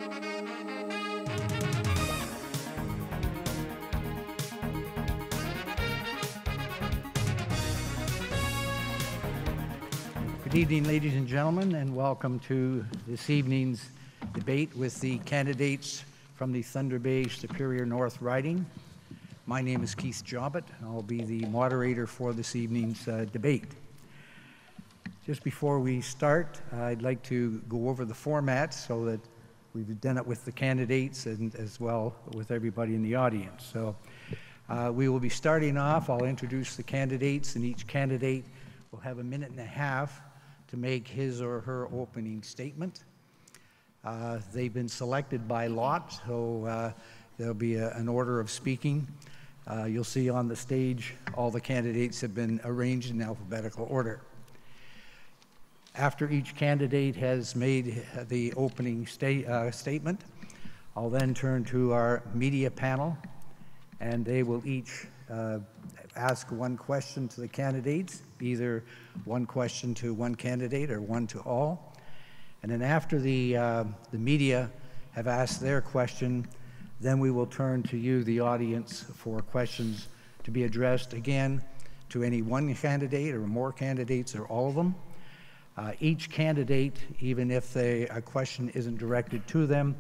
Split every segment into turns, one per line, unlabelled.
Good evening, ladies and gentlemen, and welcome to this evening's debate with the candidates from the Thunder Bay Superior North riding. My name is Keith Jobbett, and I'll be the moderator for this evening's debate. Just before we start, I'd like to go over the format so that we've done it with the candidates and as well with everybody in the audience. So we will be starting off. I'll introduce the candidates, and each candidate will have a minute and a half to make his or her opening statement. They've been selected by lot, so there'll be an order of speaking. You'll see on the stage all the candidates have been arranged in alphabetical order. After each candidate has made the opening statement, I'll then turn to our media panel, and they will each ask one question to the candidates, either one question to one candidate or one to all. And then after the media have asked their question, then we will turn to you, the audience, for questions to be addressed again to any one candidate or more candidates or all of them. Each candidate, even if a question isn't directed to them,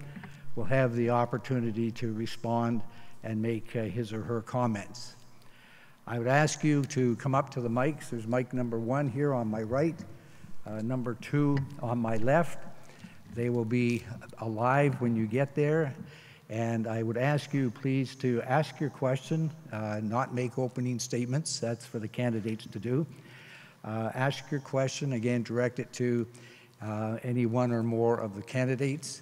will have the opportunity to respond and make his or her comments. I would ask you to come up to the mics. There's mic number 1 here on my right, number 2 on my left. They will be alive when you get there. And I would ask you, please, to ask your question, not make opening statements. That's for the candidates to do. Ask your question, again, direct it to any one or more of the candidates.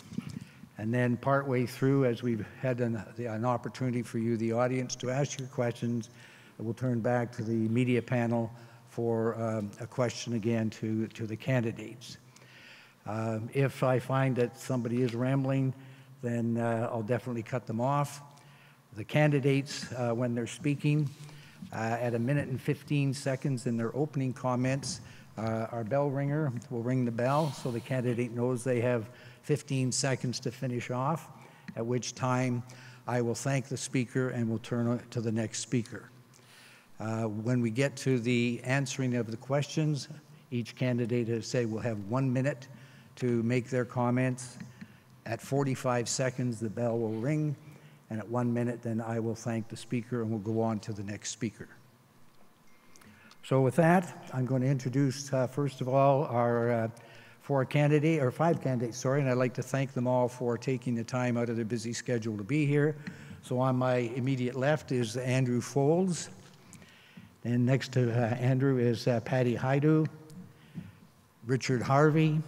And then partway through, as we've had an opportunity for you, the audience, to ask your questions, we'll turn back to the media panel for a question again to the candidates. If I find that somebody is rambling, then I'll definitely cut them off. The candidates, when they're speaking, at 1 minute and 15 seconds in their opening comments, our bell ringer will ring the bell so the candidate knows they have 15 seconds to finish off, at which time I will thank the speaker and we'll turn to the next speaker. When we get to the answering of the questions, each candidate, as I say, will have 1 minute to make their comments. At 45 seconds, the bell will ring, and at 1 minute, then I will thank the speaker and we'll go on to the next speaker. So with that, I'm going to introduce, first of all, our 5 candidates, and I'd like to thank them all for taking the time out of their busy schedule to be here. So on my immediate left is Andrew Folds. And next to Andrew is Patty Haidu, Richard Harvey,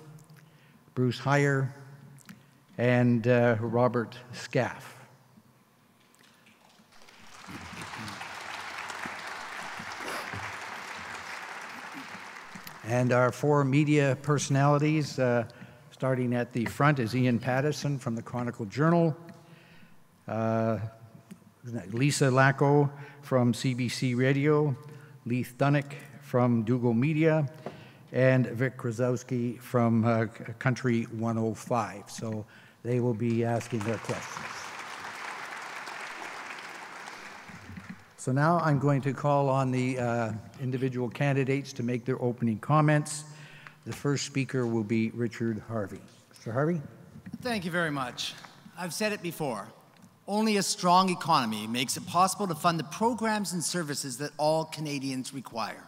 Bruce Heyer, and Robert Scaff. And our 4 media personalities, starting at the front, is Ian Pattison from the Chronicle Journal, Lisa Lacko from CBC Radio, Leith Dunnick from Dougal Media, and Vic Krasowski from Country 105. So they will be asking their questions. So now I'm going to call on the individual candidates to make their opening comments. The first speaker will be Richard Harvey. Mr. Harvey?
Thank you very much. I've said it before. Only a strong economy makes it possible to fund the programs and services that all Canadians require.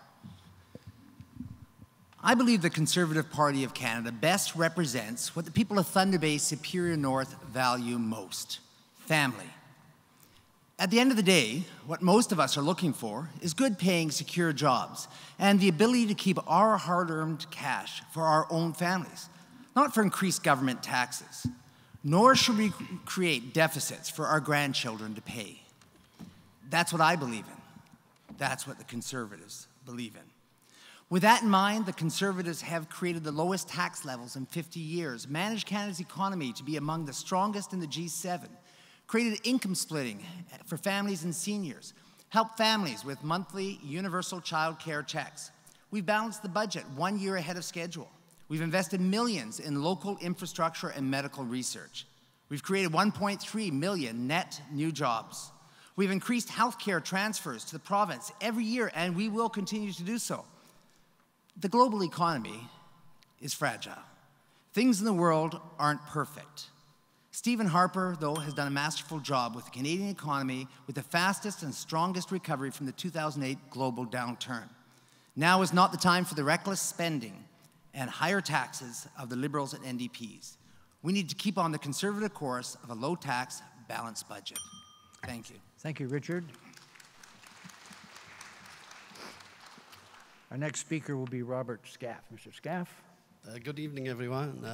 I believe the Conservative Party of Canada best represents what the people of Thunder Bay Superior North value most: family. At the end of the day, what most of us are looking for is good-paying, secure jobs and the ability to keep our hard-earned cash for our own families, not for increased government taxes. Nor should we create deficits for our grandchildren to pay. That's what I believe in. That's what the Conservatives believe in. With that in mind, the Conservatives have created the lowest tax levels in 50 years, managed Canada's economy to be among the strongest in the G7, created income splitting for families and seniors, helped families with monthly universal child care checks. We've balanced the budget 1 year ahead of schedule. We've invested millions in local infrastructure and medical research. We've created 1.3 million net new jobs. We've increased healthcare transfers to the province every year, and we will continue to do so. The global economy is fragile. Things in the world aren't perfect. Stephen Harper, though, has done a masterful job with the Canadian economy with the fastest and strongest recovery from the 2008 global downturn. Now is not the time for the reckless spending and higher taxes of the Liberals and NDPs. We need to keep on the Conservative course of a low-tax, balanced budget. Thank you.
Thank you, Richard. Our next speaker will be Robert Scaff. Mr. Scaff.
Good evening, everyone.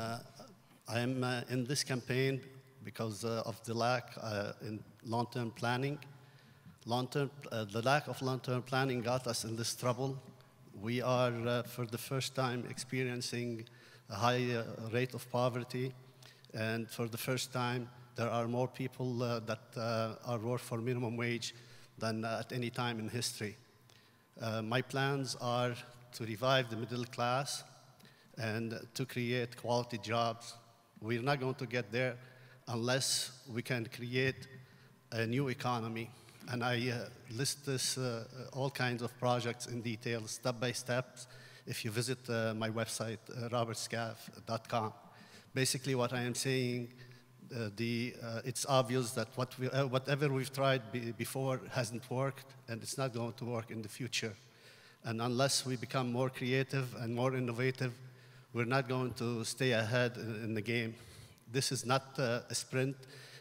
I am in this campaign because of the lack in long-term planning. The lack of long-term planning got us in this trouble. We are, for the first time, experiencing a high rate of poverty, and for the first time, there are more people that are work for minimum wage than at any time in history. My plans are to revive the middle class and to create quality jobs. We're not going to get there unless we can create a new economy. And I list this, all kinds of projects in detail, step by step, if you visit my website, robertscaff.com. Basically, what I am saying, it's obvious that whatever we've tried before hasn't worked, and it's not going to work in the future. And unless we become more creative and more innovative, we're not going to stay ahead in the game. This is not a sprint.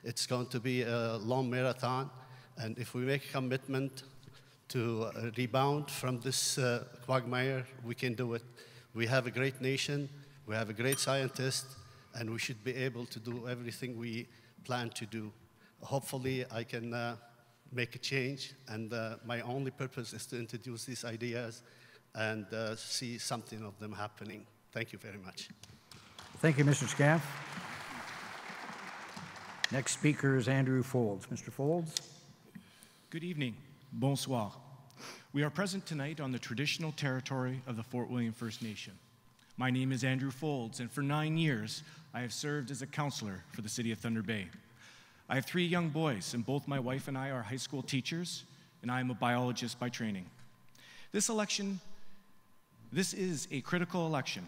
It's going to be a long marathon. And if we make a commitment to rebound from this quagmire, we can do it. We have a great nation. We have a great scientist. And we should be able to do everything we plan to do. Hopefully, I can make a change. And my only purpose is to introduce these ideas and see something of them happening. Thank you very much.
Thank you, Mr. Scaff. Next speaker is Andrew Folds. Mr. Folds.
Good evening. Bonsoir. We are present tonight on the traditional territory of the Fort William First Nation. My name is Andrew Folds, and for 9 years, I have served as a counselor for the City of Thunder Bay. I have 3 young boys, and both my wife and I are high school teachers, and I am a biologist by training. This is a critical election.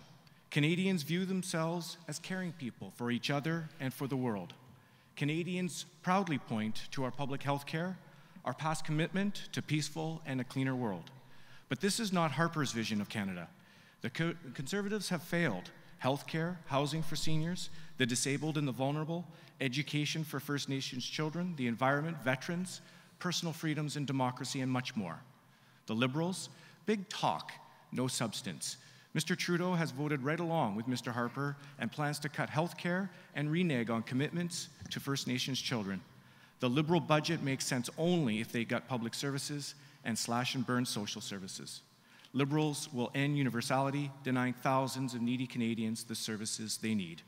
Canadians view themselves as caring people for each other and for the world. Canadians proudly point to our public health care, our past commitment to peaceful and a cleaner world. But this is not Harper's vision of Canada. The Conservatives have failed health care, housing for seniors, the disabled and the vulnerable, education for First Nations children, the environment, veterans, personal freedoms and democracy, and much more. The Liberals, big talk, no substance. Mr. Trudeau has voted right along with Mr. Harper and plans to cut health care and renege on commitments to First Nations children. The Liberal budget makes sense only if they gut public services and slash and burn social services. Liberals will end universality, denying thousands of needy Canadians the services they need.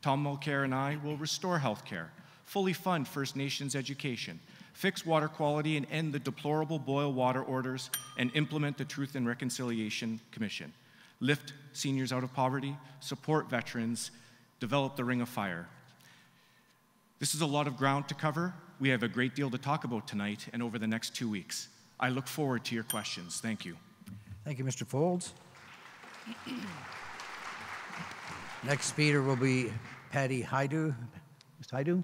Tom Mulcair and I will restore health care, fully fund First Nations education, fix water quality and end the deplorable boil water orders, and implement the Truth and Reconciliation Commission. Lift seniors out of poverty, support veterans, develop the Ring of Fire. This is a lot of ground to cover. We have a great deal to talk about tonight and over the next 2 weeks. I look forward to your questions. Thank you.
Thank you, Mr. Folds. Next speaker will be Patty Haidu. Ms. Haidu?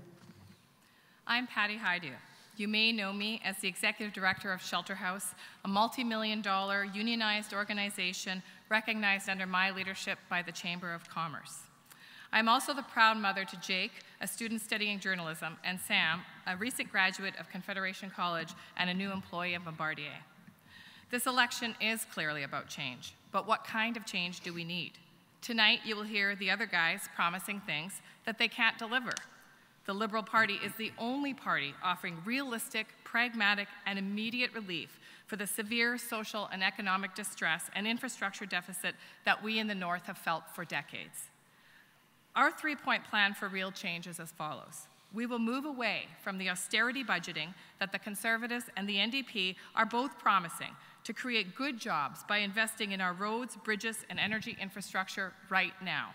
I'm Patty Haidu. You may know me as the Executive Director of Shelter House, a multi-million-dollar unionized organization recognized under my leadership by the Chamber of Commerce. I'm also the proud mother to Jake, a student studying journalism, and Sam, a recent graduate of Confederation College and a new employee of Bombardier. This election is clearly about change, but what kind of change do we need? Tonight, you will hear the other guys promising things that they can't deliver. The Liberal Party is the only party offering realistic, pragmatic, and immediate relief for the severe social and economic distress and infrastructure deficit that we in the North have felt for decades. Our 3-point plan for real change is as follows. We will move away from the austerity budgeting that the Conservatives and the NDP are both promising to create good jobs by investing in our roads, bridges, and energy infrastructure right now.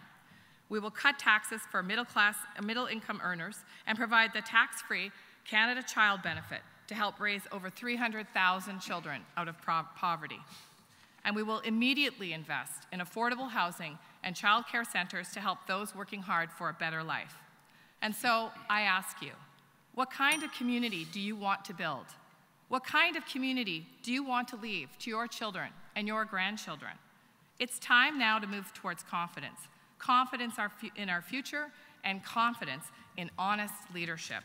We will cut taxes for middle-income earners and provide the tax-free Canada Child Benefit to help raise over 300,000 children out of poverty. And we will immediately invest in affordable housing and child care centers to help those working hard for a better life. And so I ask you, what kind of community do you want to build? What kind of community do you want to leave to your children and your grandchildren? It's time now to move towards confidence. Confidence in our future and confidence in honest leadership.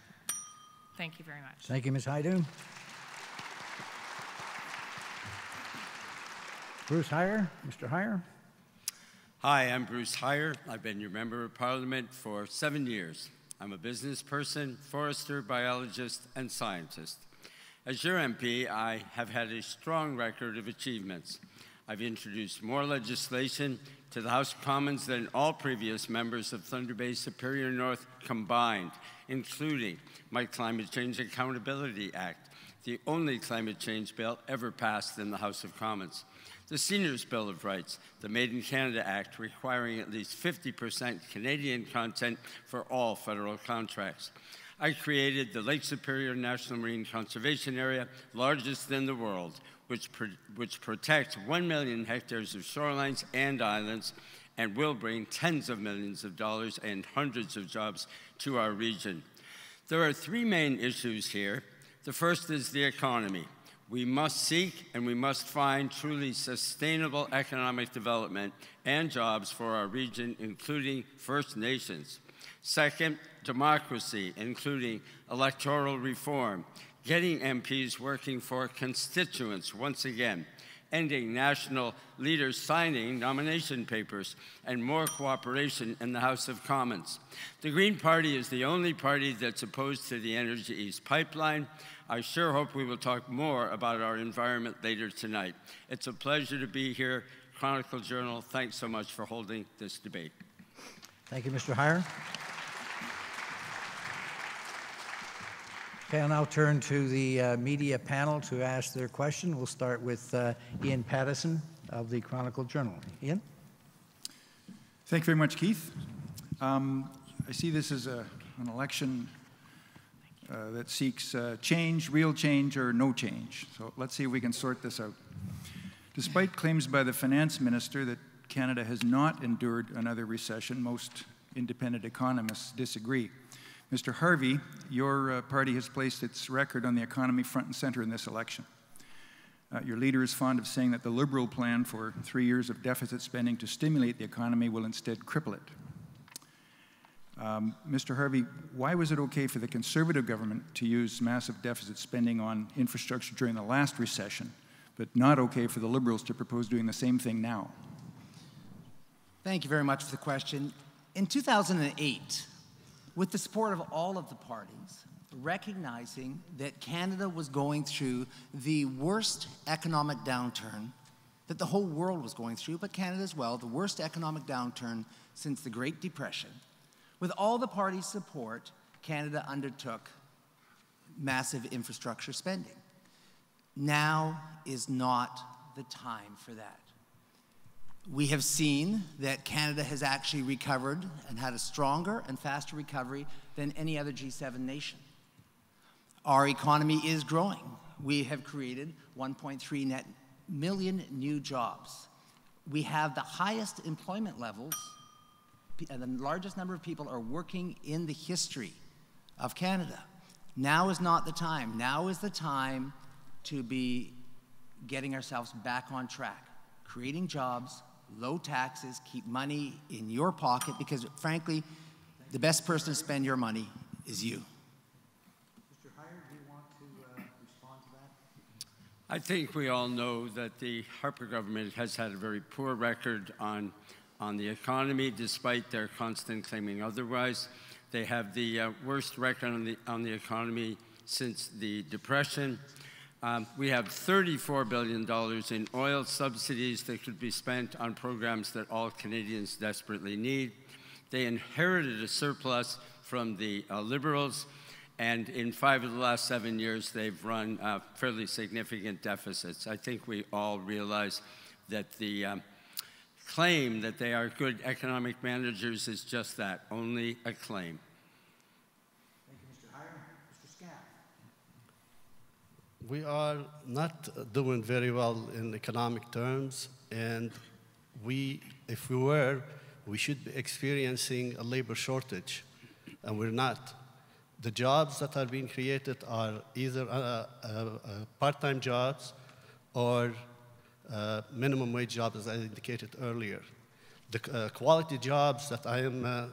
Thank you very much.
Thank you, Ms. Haidu. Bruce Heyer. Mr. Heyer.
Hi, I'm Bruce Heyer. I've been your Member of Parliament for 7 years. I'm a business person, forester, biologist, and scientist. As your MP, I have had a strong record of achievements. I've introduced more legislation to the House of Commons than all previous members of Thunder Bay Superior North combined, including my Climate Change Accountability Act, the only climate change bill ever passed in the House of Commons. The Seniors' Bill of Rights, the Made in Canada Act requiring at least 50% Canadian content for all federal contracts. I created the Lake Superior National Marine Conservation Area, largest in the world, which protects 1 million hectares of shorelines and islands and will bring tens of millions of dollars and hundreds of jobs to our region. There are three main issues here. The first is the economy. We must seek and we must find truly sustainable economic development and jobs for our region, including First Nations. Second, democracy, including electoral reform, getting MPs working for constituents once again, ending national leaders signing nomination papers, and more cooperation in the House of Commons. The Green Party is the only party that's opposed to the Energy East pipeline. I sure hope we will talk more about our environment later tonight. It's a pleasure to be here. Chronicle Journal, thanks so much for holding this debate.
Thank you, Mr. Heyer. Okay, I'll now turn to the media panel to ask their question. We'll start with Ian Pattison of the Chronicle Journal. Ian?
Thank you very much, Keith. I see this as an election that seeks change, real change, or no change. So let's see if we can sort this out. Despite claims by the finance minister that Canada has not endured another recession, most independent economists disagree. Mr. Harvey, your party has placed its record on the economy front and center in this election. Your leader is fond of saying that the Liberal plan for 3 years of deficit spending to stimulate the economy will instead cripple it. Mr. Harvey, why was it okay for the Conservative government to use massive deficit spending on infrastructure during the last recession, but not okay for the Liberals to propose doing the same thing now?
Thank you very much for the question. In 2008, with the support of all of the parties, recognizing that Canada was going through the worst economic downturn that the whole world was going through, but Canada as well, the worst economic downturn since the Great Depression. With all the parties' support, Canada undertook massive infrastructure spending. Now is not the time for that. We have seen that Canada has actually recovered and had a stronger and faster recovery than any other G7 nation. Our economy is growing. We have created 1.3 million new jobs. We have the highest employment levels, and the largest number of people are working in the history of Canada. Now is not the time. Now is the time to be getting ourselves back on track, creating jobs, low taxes, keep money in your pocket, because frankly, the best person to spend your money is you.
Mr. Heyer, do you want to respond to that?
I think we all know that the Harper government has had a very poor record on the economy, despite their constant claiming otherwise. They have the worst record on the economy since the Depression. We have $34 billion in oil subsidies that could be spent on programs that all Canadians desperately need. They inherited a surplus from the Liberals, and in 5 of the last 7 years, they've run fairly significant deficits. I think we all realize that the claim that they are good economic managers is just that, only a claim.
Thank you, Mr. Heyer. Mr. Scaff.
We are not doing very well in economic terms, and if we were, we should be experiencing a labor shortage, and we're not. The jobs that are being created are either part-time jobs or minimum wage jobs, as I indicated earlier. The quality jobs that I am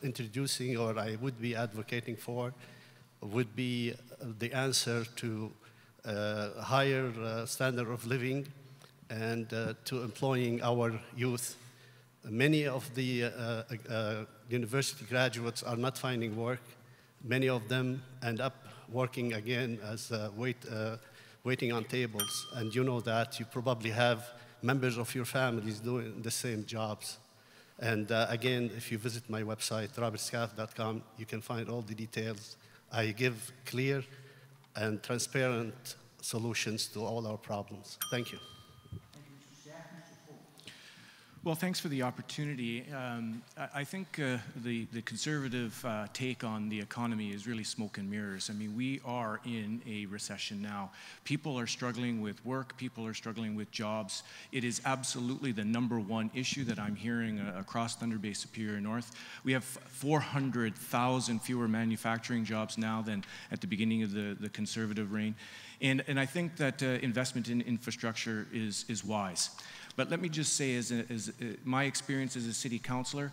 introducing or I would be advocating for would be the answer to a higher standard of living and to employing our youth. Many of the university graduates are not finding work. Many of them end up working again as waiting on tables. And you know that. You probably have members of your families doing the same jobs. And again, if you visit my website, robertscaff.com, you can find all the details. I give clear and transparent solutions to all our problems. Thank you.
Well, thanks for the opportunity. I think the conservative take on the economy is really smoke and mirrors. I mean, we are in a recession now. People are struggling with work. People are struggling with jobs. It is absolutely the #1 issue that I'm hearing across Thunder Bay Superior North. We have 400,000 fewer manufacturing jobs now than at the beginning of the conservative reign. And I think that investment in infrastructure is wise. But let me just say, as my experience as a city councillor,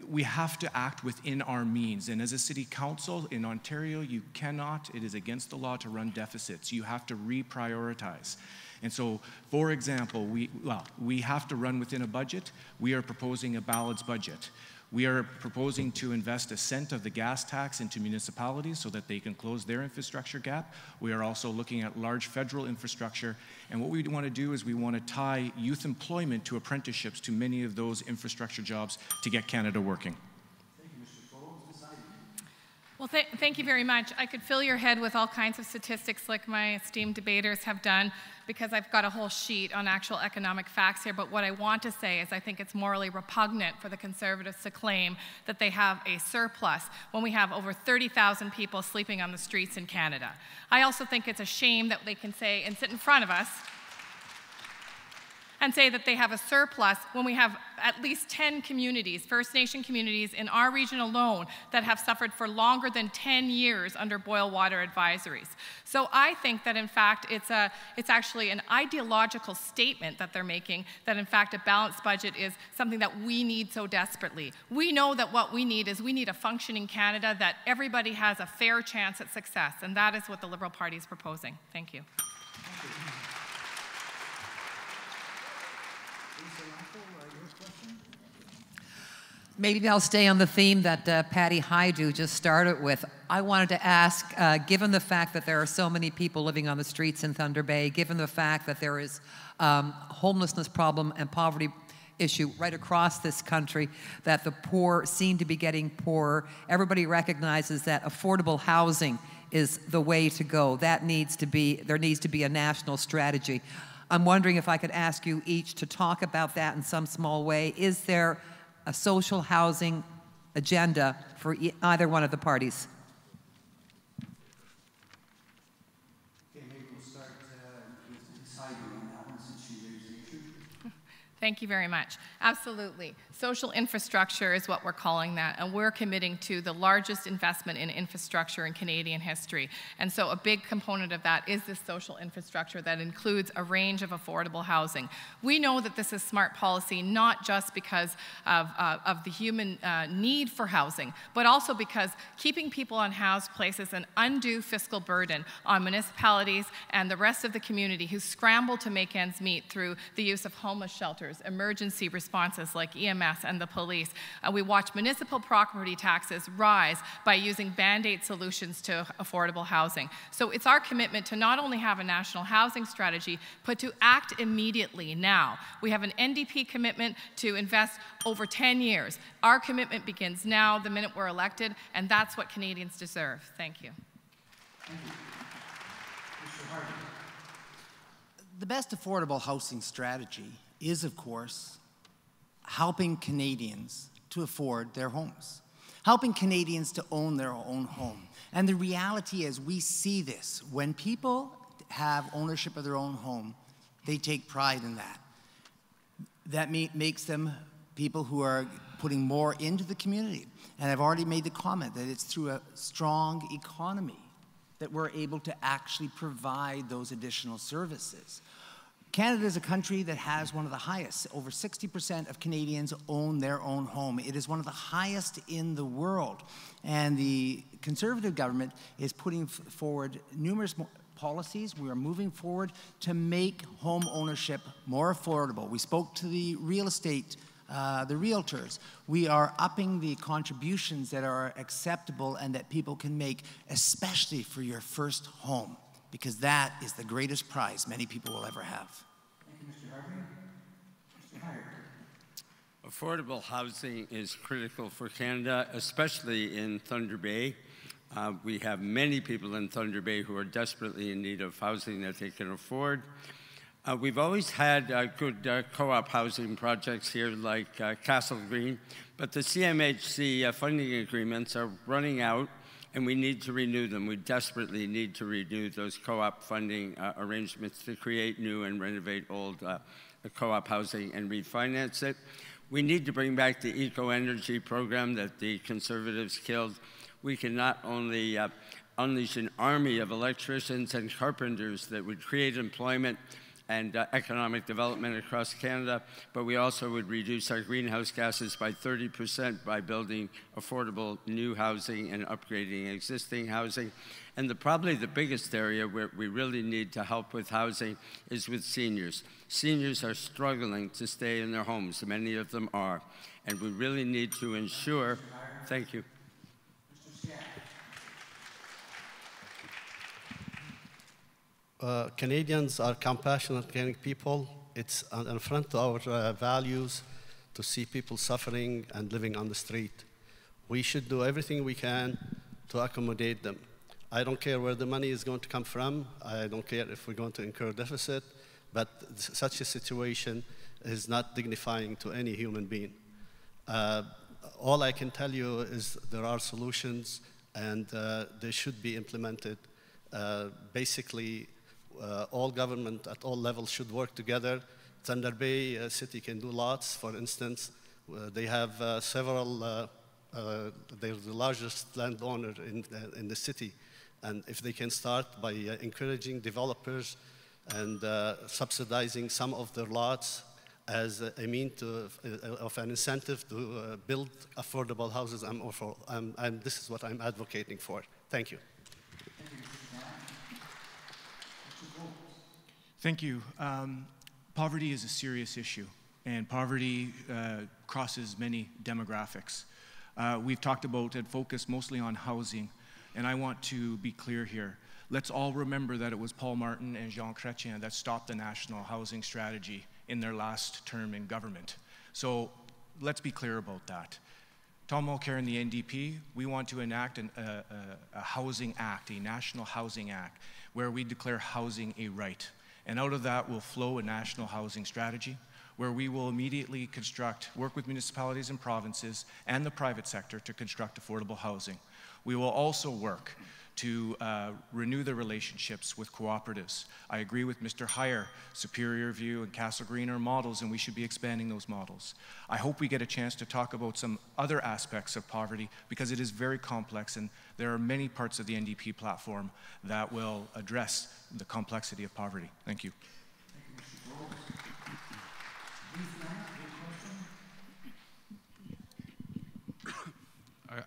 we have to act within our means. And as a city council in Ontario, you cannot, it is against the law to run deficits. You have to reprioritize. And so, for example, we have to run within a budget. We are proposing a balanced budget. We are proposing to invest a cent of the gas tax into municipalities so that they can close their infrastructure gap. We are also looking at large federal infrastructure. And what we want to do is we want to tie youth employment to apprenticeships to many of those infrastructure jobs to get Canada working.
Well, thank you very much. I could fill your head with all kinds of statistics like my esteemed debaters have done, because I've got a whole sheet on actual economic facts here. But what I want to say is I think it's morally repugnant for the Conservatives to claim that they have a surplus when we have over 30,000 people sleeping on the streets in Canada. I also think it's a shame that they can say and sit in front of us and say that they have a surplus when we have at least 10 communities, First Nation communities in our region alone, that have suffered for longer than 10 years under boil water advisories. So I think that in fact it's actually an ideological statement that they're making, that in fact a balanced budget is something that we need so desperately. We know that what we need is a functioning Canada, that everybody has a fair chance at success, and that is what the Liberal Party is proposing. Thank you.
Maybe I'll stay on the theme that Patty Hajdu just started with. I wanted to ask, given the fact that there are so many people living on the streets in Thunder Bay, given the fact that there is homelessness problem and poverty issue right across this country, that the poor seem to be getting poorer, everybody recognizes that affordable housing is the way to go. There needs to be a national strategy. I'm wondering if I could ask you each to talk about that in some small way. Is there a social housing agenda for either one of the parties?
Okay, maybe we'll start with Ms. Hajdu on that one, since she raised the issue.
Thank you very much. Absolutely. Social infrastructure is what we're calling that, and we're committing to the largest investment in infrastructure in Canadian history. And so a big component of that is this social infrastructure that includes a range of affordable housing. We know that this is smart policy, not just because of the human need for housing, but also because keeping people unhoused places an undue fiscal burden on municipalities and the rest of the community who scramble to make ends meet through the use of homeless shelters, emergency responses like EMS and the police. We watch municipal property taxes rise by using Band-Aid solutions to affordable housing. So it's our commitment to not only have a national housing strategy, but to act immediately now. We have an NDP commitment to invest over 10 years. Our commitment begins now, the minute we're elected, and that's what Canadians deserve. Thank you.
Thank you. Mr. Hardy.
The best affordable housing strategy is, of course, helping Canadians to afford their homes, helping Canadians to own their own home. And the reality is, we see this. When people have ownership of their own home, they take pride in that. That makes them people who are putting more into the community. And I've already made the comment that it's through a strong economy that we're able to actually provide those additional services. Canada is a country that has one of the highest. Over 60% of Canadians own their own home. It is one of the highest in the world. And the Conservative government is putting forward numerous policies. We are moving forward to make home ownership more affordable. We spoke to the real estate, the realtors. We are upping the contributions that are acceptable and that people can make, especially for your first home, because that is the greatest prize many people will ever have.
Thank you, Mr. Harvey. Mr. Hire.
Affordable housing is critical for Canada, especially in Thunder Bay. We have many people in Thunder Bay who are desperately in need of housing that they can afford. We've always had good co-op housing projects here like Castle Green, but the CMHC funding agreements are running out and we need to renew them. We desperately need to renew those co-op funding arrangements to create new and renovate old co-op housing and refinance it. We need to bring back the eco-energy program that the Conservatives killed. We can not only unleash an army of electricians and carpenters that would create employment and economic development across Canada, but we also would reduce our greenhouse gases by 30% by building affordable new housing and upgrading existing housing. And probably the biggest area where we really need to help with housing is with seniors. Seniors are struggling to stay in their homes, many of them are, and we really need to ensure, thank you.
Canadians are compassionate, caring people. It's an affront to our values to see people suffering and living on the street. We should do everything we can to accommodate them. I don't care where the money is going to come from. I don't care if we're going to incur deficit, but such a situation is not dignifying to any human being. All I can tell you is there are solutions and they should be implemented. Basically, all government at all levels should work together. Thunder Bay City can do lots. For instance, they have several, they're the largest landowner in the city. And if they can start by encouraging developers and subsidizing some of their lots as a means of an incentive to build affordable houses, and this is what I'm advocating for. Thank you.
Thank you. Poverty is a serious issue, and poverty crosses many demographics. We've talked about and focused mostly on housing, and I want to be clear here. Let's all remember that it was Paul Martin and Jean Chrétien that stopped the National Housing Strategy in their last term in government. So let's be clear about that. Tom Mulcair and the NDP, we want to enact a housing act, a national housing act, where we declare housing a right. And out of that will flow a national housing strategy where we will immediately work with municipalities and provinces and the private sector to construct affordable housing. We will also work to renew the relationships with cooperatives. I agree with Mr. Hire, Superior View and Castle Green are models and we should be expanding those models. I hope we get a chance to talk about some other aspects of poverty because it is very complex and there are many parts of the NDP platform that will address the complexity of poverty. Thank you.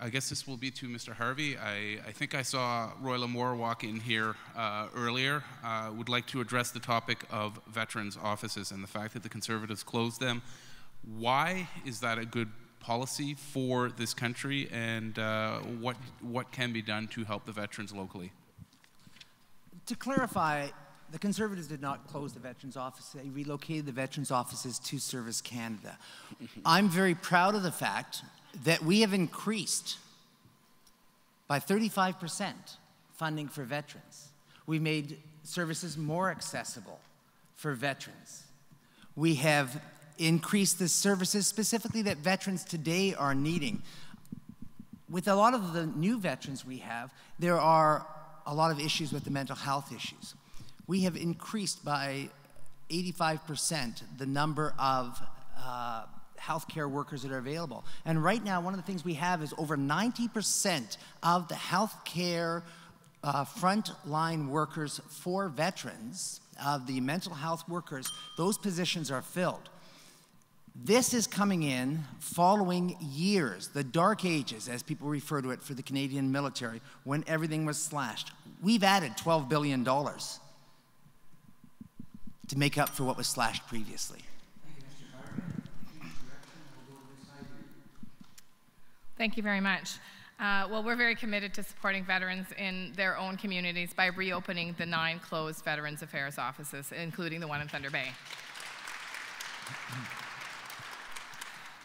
I guess this will be to Mr. Harvey. I think I saw Roy Lamore walk in here earlier. Would like to address the topic of veterans' offices and the fact that the Conservatives closed them. Why is that a good policy for this country, and what can be done to help the veterans locally?
To clarify, the Conservatives did not close the veterans' office. They relocated the veterans' offices to Service Canada. I'm very proud of the fact that we have increased by 35% funding for veterans. We made services more accessible for veterans. We have increased the services specifically that veterans today are needing. With a lot of the new veterans we have, there are a lot of issues with the mental health issues. We have increased by 85% the number of healthcare workers that are available. And right now, one of the things we have is over 90% of the healthcare frontline workers for veterans, of the mental health workers, those positions are filled. This is coming in following years, the dark ages, as people refer to it, for the Canadian military, when everything was slashed. We've added $12 billion to make up for what was slashed previously.
Thank you very much. Well, we're very committed to supporting veterans in their own communities by reopening the 9 closed Veterans Affairs offices, including the one in Thunder Bay.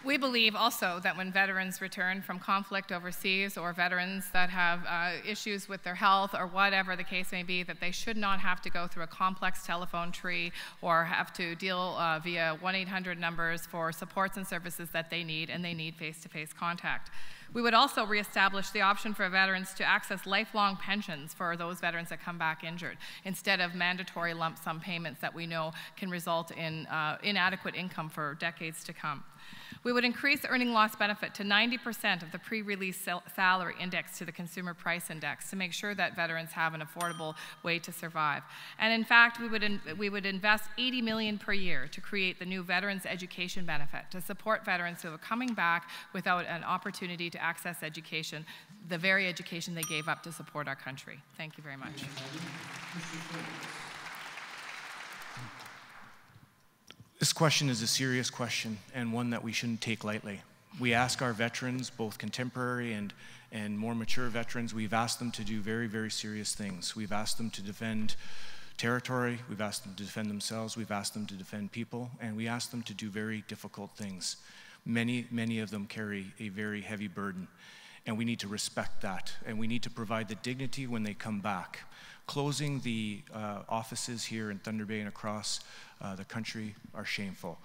We believe also that when veterans return from conflict overseas, or veterans that have issues with their health or whatever the case may be, that they should not have to go through a complex telephone tree or have to deal via 1-800 numbers for supports and services that they need, and they need face-to-face contact. We would also reestablish the option for veterans to access lifelong pensions for those veterans that come back injured, instead of mandatory lump sum payments that we know can result in inadequate income for decades to come. We would increase earning loss benefit to 90% of the pre-release salary index to the Consumer Price Index to make sure that veterans have an affordable way to survive. And in fact, we would invest $80 million per year to create the new Veterans Education Benefit to support veterans who are coming back without an opportunity to access education, the very education they gave up to support our country. Thank you very much.
This question is a serious question, and one that we shouldn't take lightly. We ask our veterans, both contemporary and more mature veterans, we've asked them to do very, very serious things. We've asked them to defend territory, we've asked them to defend themselves, we've asked them to defend people, and we asked them to do very difficult things. Many of them carry a very heavy burden, and we need to respect that, and we need to provide the dignity when they come back. Closing the offices here in Thunder Bay and across the country are shameful.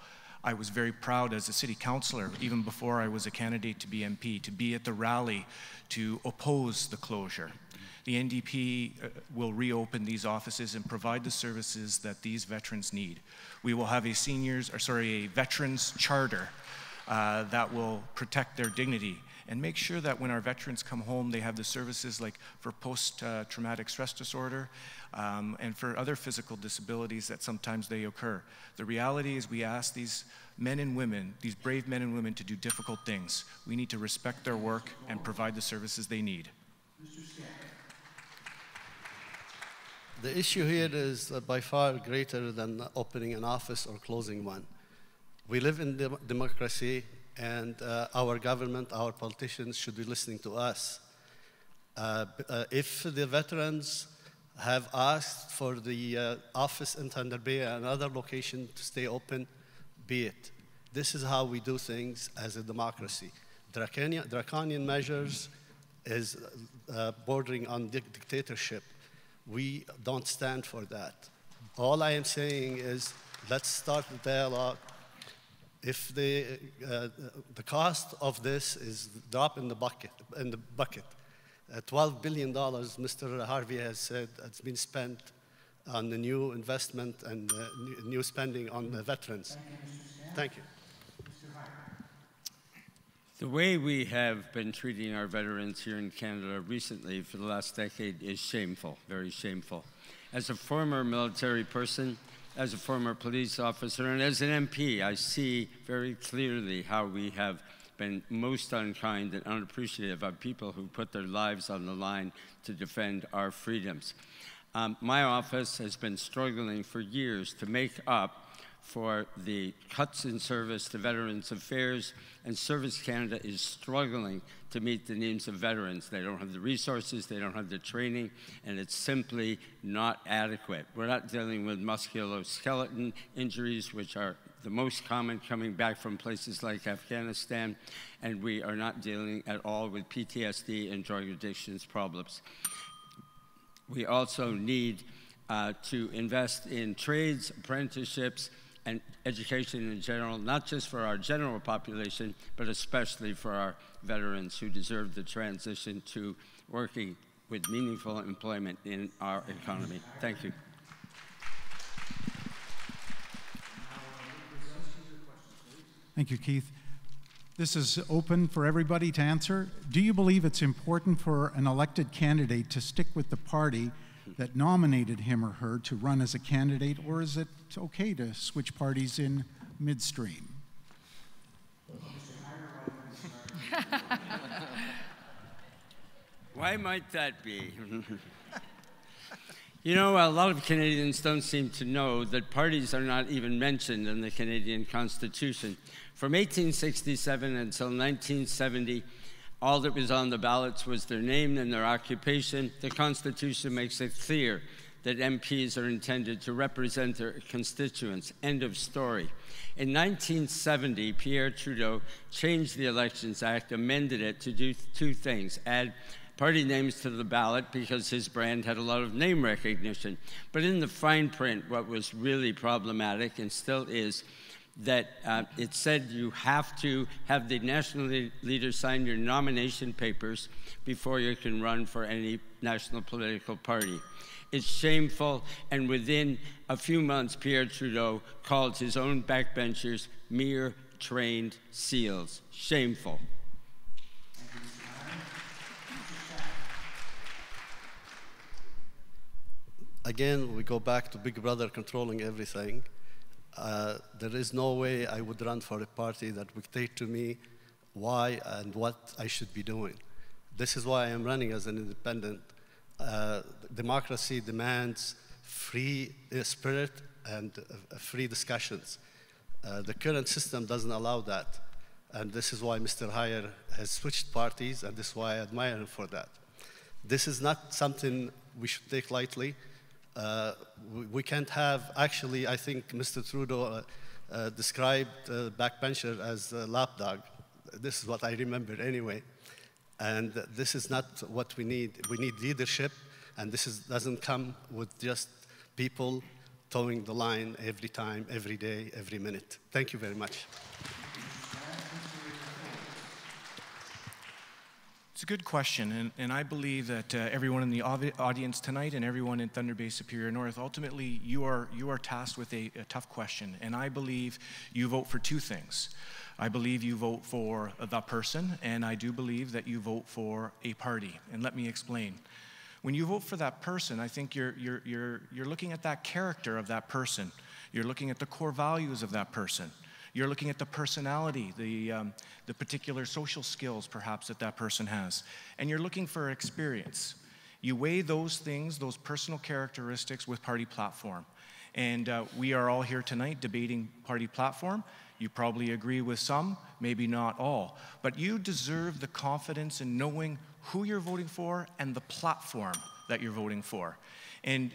I was very proud as a city councillor, even before I was a candidate to be MP, to be at the rally to oppose the closure. The NDP will reopen these offices and provide the services that these veterans need. We will have a veterans charter that will protect their dignity and make sure that when our veterans come home, they have the services like for post-traumatic stress disorder and for other physical disabilities that sometimes they occur. The reality is we ask these men and women, these brave men and women, to do difficult things. We need to respect their work and provide the services they need.
The issue here is by far greater than opening an office or closing one. We live in democracy, and our government, our politicians should be listening to us. If the veterans have asked for the office in Thunder Bay and another location to stay open, be it. This is how we do things as a democracy. Draconian measures is bordering on dictatorship. We don't stand for that. All I am saying is let's start the dialogue. If the cost of this is drop in the bucket, $12 billion, Mr. Harvey has said, it's been spent on the new investment and new spending on the veterans. Thank you.
The way we have been treating our veterans here in Canada recently for the last decade is shameful, very shameful. As a former military person, as a former police officer, and as an MP, I see very clearly how we have been most unkind and unappreciative of people who put their lives on the line to defend our freedoms. My office has been struggling for years to make up for the cuts in service to Veterans Affairs, and Service Canada is struggling to meet the needs of veterans. They don't have the resources, they don't have the training, and it's simply not adequate. We're not dealing with musculoskeletal injuries, which are the most common coming back from places like Afghanistan, and we are not dealing at all with PTSD and drug addictions problems. We also need to invest in trades, apprenticeships, and education in general, not just for our general population, but especially for our veterans who deserve the transition to working with meaningful employment in our economy. Thank you.
Thank you, Keith. This is open for everybody to answer. Do you believe it's important for an elected candidate to stick with the party that nominated him or her to run as a candidate, or is it okay to switch parties in midstream?
Why might that be? You know, a lot of Canadians don't seem to know that parties are not even mentioned in the Canadian Constitution. From 1867 until 1970, all that was on the ballots was their name and their occupation. The Constitution makes it clear that MPs are intended to represent their constituents. End of story. In 1970, Pierre Trudeau changed the Elections Act, amended it to do two things: add party names to the ballot because his brand had a lot of name recognition. But in the fine print, what was really problematic, and still is, that it said you have to have the national leader sign your nomination papers before you can run for any national political party. It's shameful, and within a few months, Pierre Trudeau called his own backbenchers mere trained seals. Shameful.
Again, we go back to Big Brother controlling everything. There is no way I would run for a party that would dictate to me why and what I should be doing. This is why I am running as an independent. Democracy demands free spirit and free discussions. The current system doesn't allow that. And this is why Mr. Heyer has switched parties, and this is why I admire him for that. This is not something we should take lightly. We can't have, actually, I think Mr. Trudeau described backbencher as a lapdog. This is what I remember anyway. And this is not what we need. We need leadership, and this doesn't come with just people towing the line every time, every day, every minute. Thank you very much.
It's a good question, and I believe that everyone in the audience tonight and everyone in Thunder Bay Superior North, ultimately you are tasked with a tough question, and I believe you vote for two things. I believe you vote for the person, and I do believe that you vote for a party, and let me explain. When you vote for that person, I think you're looking at that character of that person. You're looking at the core values of that person. You're looking at the personality, the particular social skills perhaps that that person has. And you're looking for experience. You weigh those things, those personal characteristics with party platform. And we are all here tonight debating party platform. You probably agree with some, maybe not all. But you deserve the confidence in knowing who you're voting for and the platform that you're voting for. And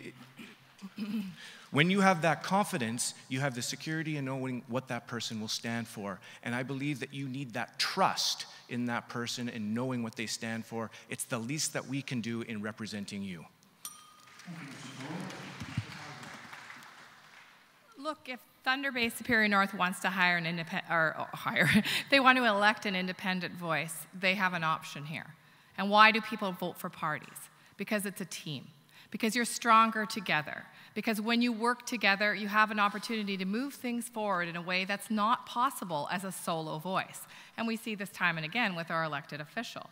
when you have that confidence, you have the security in knowing what that person will stand for. And I believe that you need that trust in that person and knowing what they stand for. It's the least that we can do in representing you.
Look, if Thunder Bay Superior North wants to hire an they want to elect an independent voice, they have an option here. And why do people vote for parties? Because it's a team. Because you're stronger together. Because when you work together, you have an opportunity to move things forward in a way that's not possible as a solo voice. And we see this time and again with our elected official.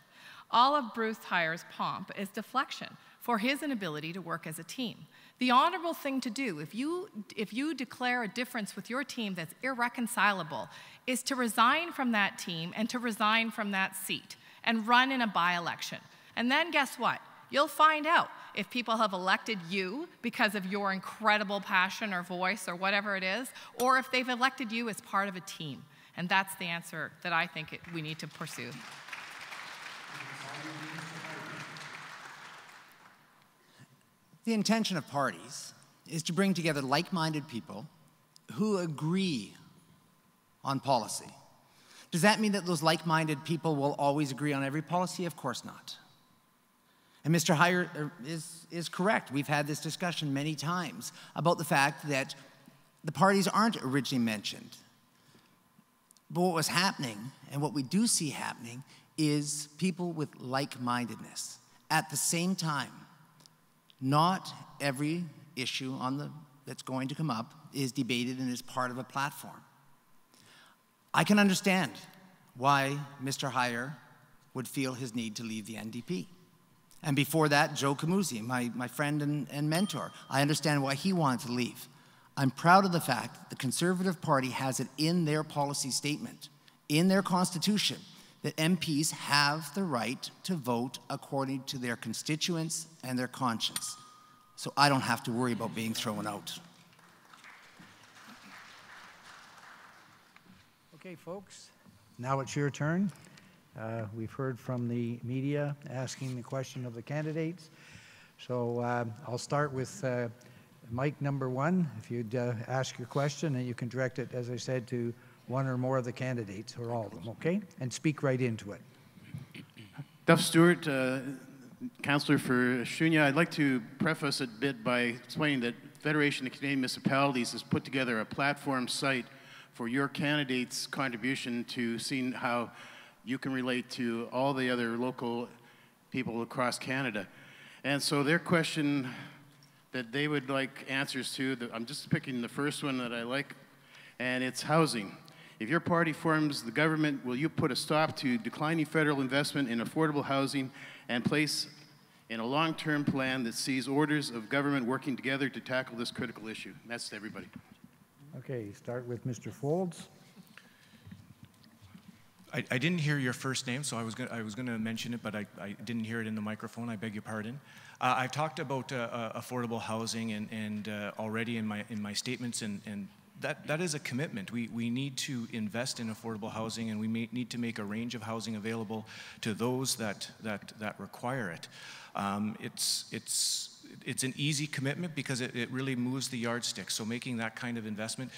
All of Bruce Heyer's pomp is deflection for his inability to work as a team. The honorable thing to do, if you declare a difference with your team that's irreconcilable, is to resign from that team and to resign from that seat and run in a by-election. And then guess what? You'll find out if people have elected you because of your incredible passion or voice or whatever it is, or if they've elected you as part of a team. And that's the answer that I think we need to pursue.
The intention of parties is to bring together like-minded people who agree on policy. Does that mean that those like-minded people will always agree on every policy? Of course not. And Mr. Heyer is correct. We've had this discussion many times about the fact that the parties aren't originally mentioned. But what was happening, and what we do see happening, is people with like-mindedness. At the same time, not every issue that's going to come up is debated and is part of a platform. I can understand why Mr. Heyer would feel his need to leave the NDP. And before that, Joe Camusi, my friend and mentor, I understand why he wanted to leave. I'm proud of the fact the Conservative Party has it in their policy statement, in their constitution, that MPs have the right to vote according to their constituents and their conscience. So I don't have to worry about being thrown out.
Okay, folks, now it's your turn. We've heard from the media asking the question of the candidates. So I'll start with mic number one. If you'd ask your question, and you can direct it, as I said, to one or more of the candidates, or all of them, okay? And speak right into it.
Duff Stewart, Councillor for Shunya. I'd like to preface a bit by explaining that Federation of Canadian Municipalities has put together a platform site for your candidate's contribution to seeing how you can relate to all the other local people across Canada. And so their question that they would like answers to, I'm just picking the first one that I like, and it's housing. If your party forms the government, will you put a stop to declining federal investment in affordable housing and place in a long-term plan that sees orders of government working together to tackle this critical issue? That's to everybody.
Okay, start with Mr. Folds.
I didn't hear your first name, so I was going to mention it, but I didn't hear it in the microphone. I beg your pardon. I've talked about affordable housing and already in my statements, and that is a commitment. We need to invest in affordable housing, and we need to make a range of housing available to those that require it. It's an easy commitment because it really moves the yardstick. So making that kind of investment.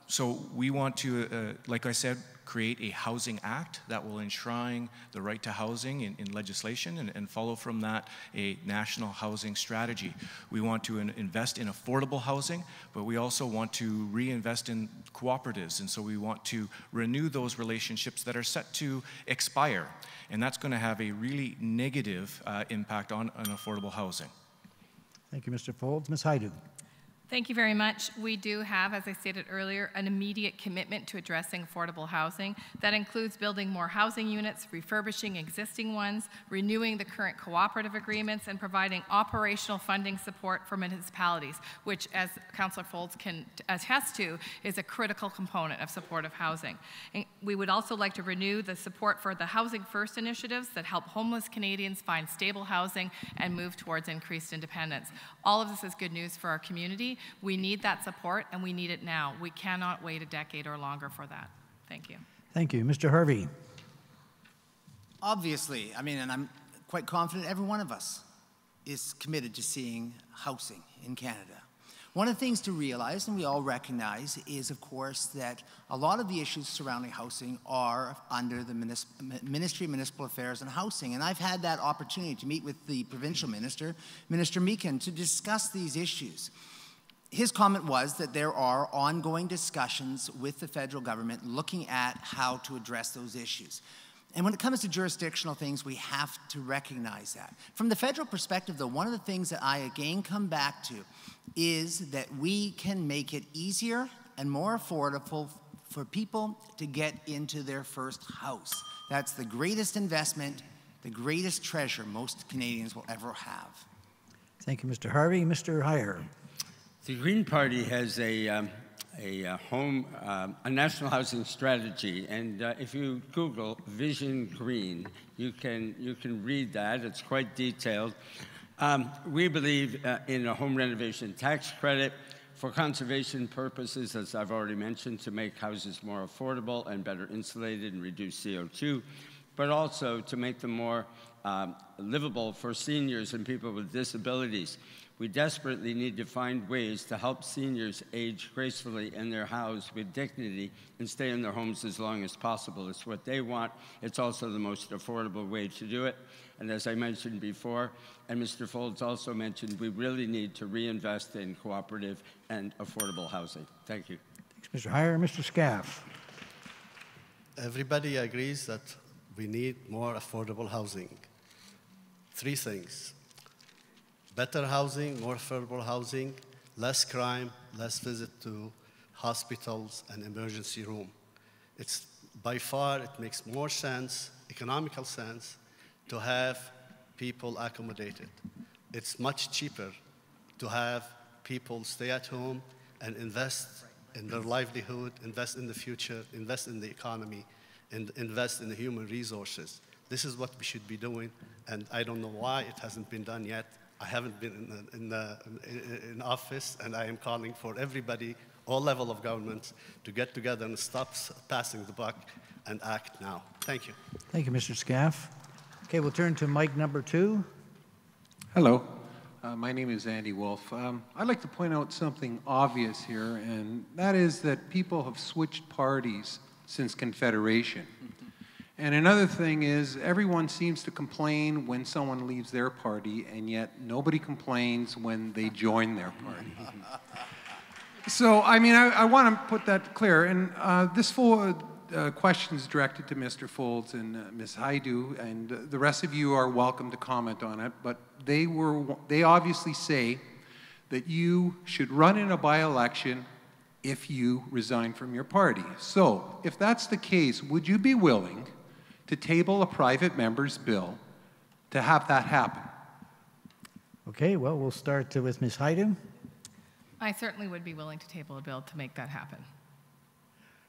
So we want to, like I said, create a housing act that will enshrine the right to housing in legislation and follow from that a national housing strategy. We want to invest in affordable housing, but we also want to reinvest in cooperatives. And so we want to renew those relationships that are set to expire. And that's going to have a really negative impact on affordable housing.
Thank you, Mr. Folds. Ms. Haidu.
Thank you very much. We do have, as I stated earlier, an immediate commitment to addressing affordable housing. That includes building more housing units, refurbishing existing ones, renewing the current cooperative agreements, and providing operational funding support for municipalities, which, as Councillor Folds can attest to, is a critical component of supportive housing. And we would also like to renew the support for the Housing First initiatives that help homeless Canadians find stable housing and move towards increased independence. All of this is good news for our community. We need that support, and we need it now. We cannot wait a decade or longer for that. Thank you.
Thank you. Mr. Harvey.
Obviously, and I'm quite confident every one of us is committed to seeing housing in Canada. One of the things to realize, and we all recognize, is, of course, that a lot of the issues surrounding housing are under the Ministry of Municipal Affairs and Housing. And I've had that opportunity to meet with the provincial minister, Minister Meekin, to discuss these issues. His comment was that there are ongoing discussions with the federal government looking at how to address those issues. And when it comes to jurisdictional things, we have to recognize that. From the federal perspective, though, one of the things that I again come back to is that we can make it easier and more affordable for people to get into their first house. That's the greatest investment, the greatest treasure most Canadians will ever have.
Thank you, Mr. Harvey. Mr. Heyer.
The Green Party has a national housing strategy, and if you Google Vision Green, you can read that. It's quite detailed. We believe in a home renovation tax credit for conservation purposes, as I've already mentioned, to make houses more affordable and better insulated and reduce CO2. but also to make them more livable for seniors and people with disabilities. We desperately need to find ways to help seniors age gracefully in their house with dignity and stay in their homes as long as possible. It's what they want. It's also the most affordable way to do it. And as I mentioned before, and Mr. Folds also mentioned, we really need to reinvest in cooperative and affordable housing. Thank you.
Thanks, Mr. Heyer. Mr. Scaff.
Everybody agrees that we need more affordable housing. Three things: better housing, more affordable housing, less crime, less visit to hospitals and emergency room. It's by far, it makes more sense, economical sense, to have people accommodated. It's much cheaper to have people stay at home and invest in their livelihood, invest in the future, invest in the economy, and invest in the human resources. This is what we should be doing, and I don't know why it hasn't been done yet. I haven't been in office, and I am calling for everybody, all level of governments, to get together and stop passing the buck and act now. Thank you.
Thank you, Mr. Scaff. Okay, we'll turn to mic number 2.
Hello. My name is Andy Wolf. I'd like to point out something obvious here, and that is that people have switched parties since Confederation. And another thing is, everyone seems to complain when someone leaves their party, and yet nobody complains when they join their party. So, I mean, I want to put that clear. And this full question is directed to Mr. Folds and Ms. Haidu, and the rest of you are welcome to comment on it. But they obviously say that you should run in a by-election if you resign from your party. So, if that's the case, would you be willing to table a private member's bill to have that happen?
Okay, well, we'll start with Ms. Haidu.
I certainly would be willing to table a bill to make that happen.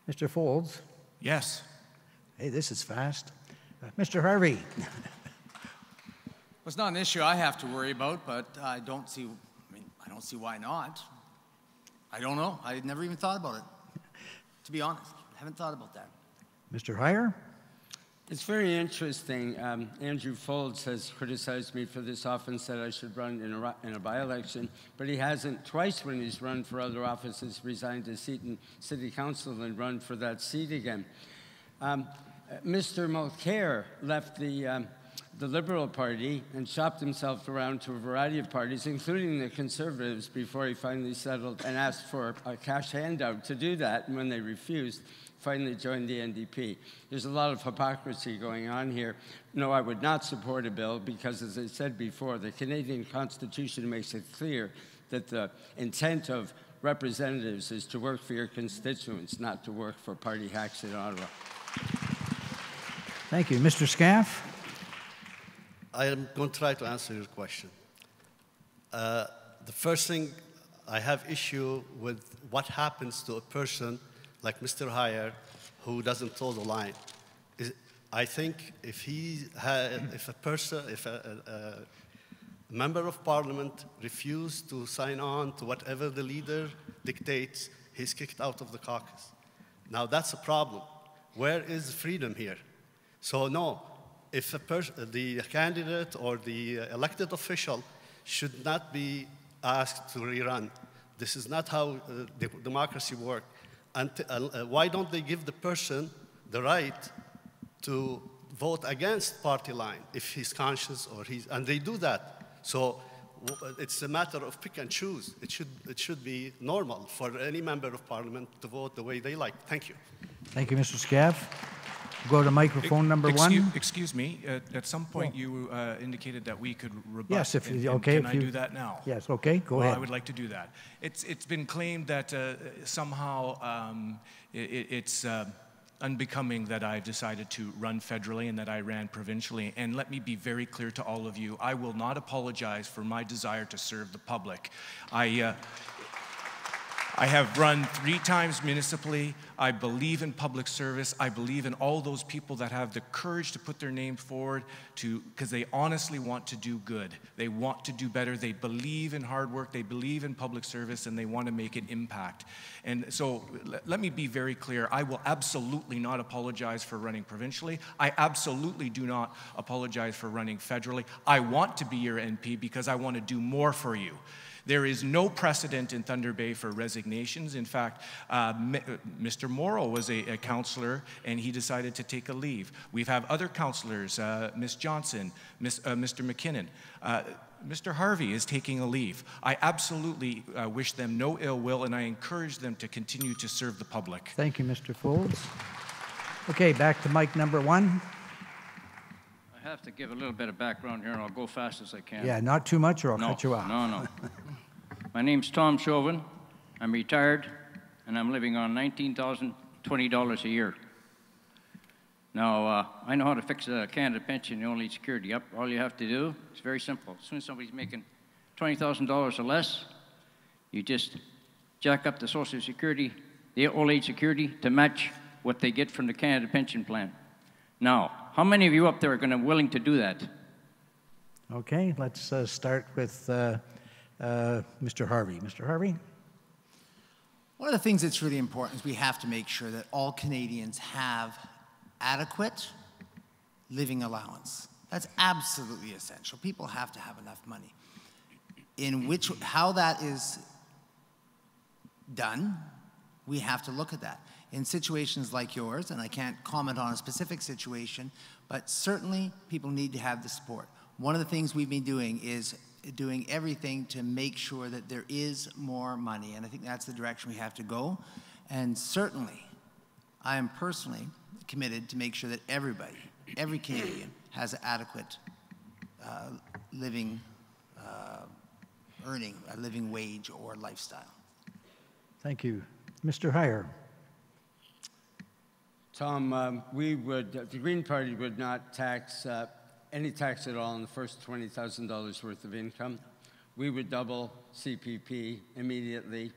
Mr. Folds.
Yes.
Hey, this is fast. Mr. Harvey.
It's not an issue I have to worry about, but I don't see why not. I don't know. I never even thought about it. To be honest, I haven't thought about that.
Mr. Heyer.
It's very interesting. Andrew Folds has criticized me for this often, said I should run in a by-election, but he hasn't. Twice when he's run for other offices, resigned his seat in City Council and run for that seat again. Mr. Mulcair left the Liberal Party and shopped himself around to a variety of parties, including the Conservatives, before he finally settled and asked for a cash handout to do that, and when they refused, finally joined the NDP. There's a lot of hypocrisy going on here. No, I would not support a bill because, as I said before, the Canadian Constitution makes it clear that the intent of representatives is to work for your constituents, not to work for party hacks in Ottawa.
Thank you. Mr. Scaff?
I am going to try to answer your question. The first thing, I have issue with what happens to a person like Mr. Heyer, who doesn't toe the line. I think if a member of parliament refused to sign on to whatever the leader dictates, he's kicked out of the caucus. Now that's a problem. Where is freedom here? So no, if the candidate or the elected official should not be asked to rerun. This is not how democracy works. And why don't they give the person the right to vote against party line if he's conscious or and they do that. So it's a matter of pick and choose. It should be normal for any member of parliament to vote the way they like. Thank you.
Thank you, Mr. Scaff. Go to microphone number 1.
Excuse me. At some point, you indicated that we could rebut.
Yes, if
and
okay.
Can I do that now?
Yes. Okay. Go ahead.
I would like to do that. It's been claimed that somehow it's unbecoming that I've decided to run federally and that I ran provincially. And let me be very clear to all of you: I will not apologize for my desire to serve the public. I have run 3 times municipally. I believe in public service. I believe in all those people that have the courage to put their name forward because they honestly want to do good. They want to do better. They believe in hard work. They believe in public service, and they want to make an impact. And so let me be very clear. I will absolutely not apologize for running provincially. I absolutely do not apologize for running federally. I want to be your NP because I want to do more for you. There is no precedent in Thunder Bay for resignations. In fact, Mr. Morrow was a councillor, and he decided to take a leave. We've had other councillors, Ms. Johnson, Mr. McKinnon. Mr. Harvey is taking a leave. I absolutely wish them no ill will, and I encourage them to continue to serve the public.
Thank you, Mr. Folds. Okay, back to mic number 1.
I have to give a little bit of background here, and I'll go fast as I can.
Yeah, not too much, or I'll cut you off.
No. My name's Tom Chauvin. I'm retired, and I'm living on $19,020 a year. Now, I know how to fix a Canada pension, the only security. Yep, all you have to do is very simple. As soon as somebody's making $20,000 or less, you just jack up the Social Security, the old age security, to match what they get from the Canada pension plan. Now, how many of you up there are willing to do that?
Okay, let's start with Mr. Harvey. Mr. Harvey?
One of the things that's really important is we have to make sure that all Canadians have adequate living allowance. That's absolutely essential. People have to have enough money. How that is done, we have to look at that. In situations like yours, and I can't comment on a specific situation, but certainly people need to have the support. One of the things we've been doing is doing everything to make sure that there is more money, and I think that's the direction we have to go. And certainly, I am personally committed to make sure that everybody, every Canadian, has adequate earning a living wage or lifestyle.
Thank you. Mr. Heyer.
Tom, the Green Party would not tax any tax at all on the first $20,000 worth of income. We would double CPP immediately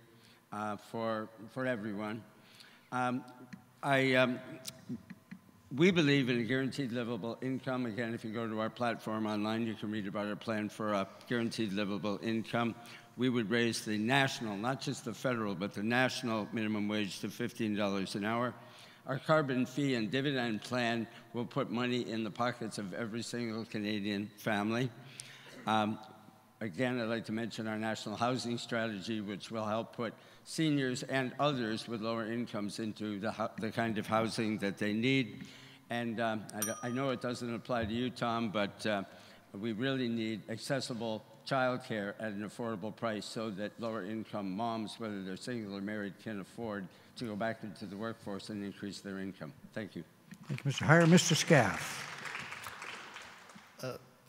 for everyone. We believe in a guaranteed livable income. Again, if you go to our platform online, you can read about our plan for a guaranteed livable income. We would raise the national, not just the federal, but the national minimum wage to $15 an hour. Our carbon fee and dividend plan will put money in the pockets of every single Canadian family. Again, I'd like to mention our national housing strategy, which will help put seniors and others with lower incomes into the kind of housing that they need. And I know it doesn't apply to you, Tom, but we really need accessible childcare at an affordable price so that lower income moms, whether they're single or married, can afford to go back into the workforce and increase their income. Thank you.
Thank you, Mr. Heyer. Mr. Scaff.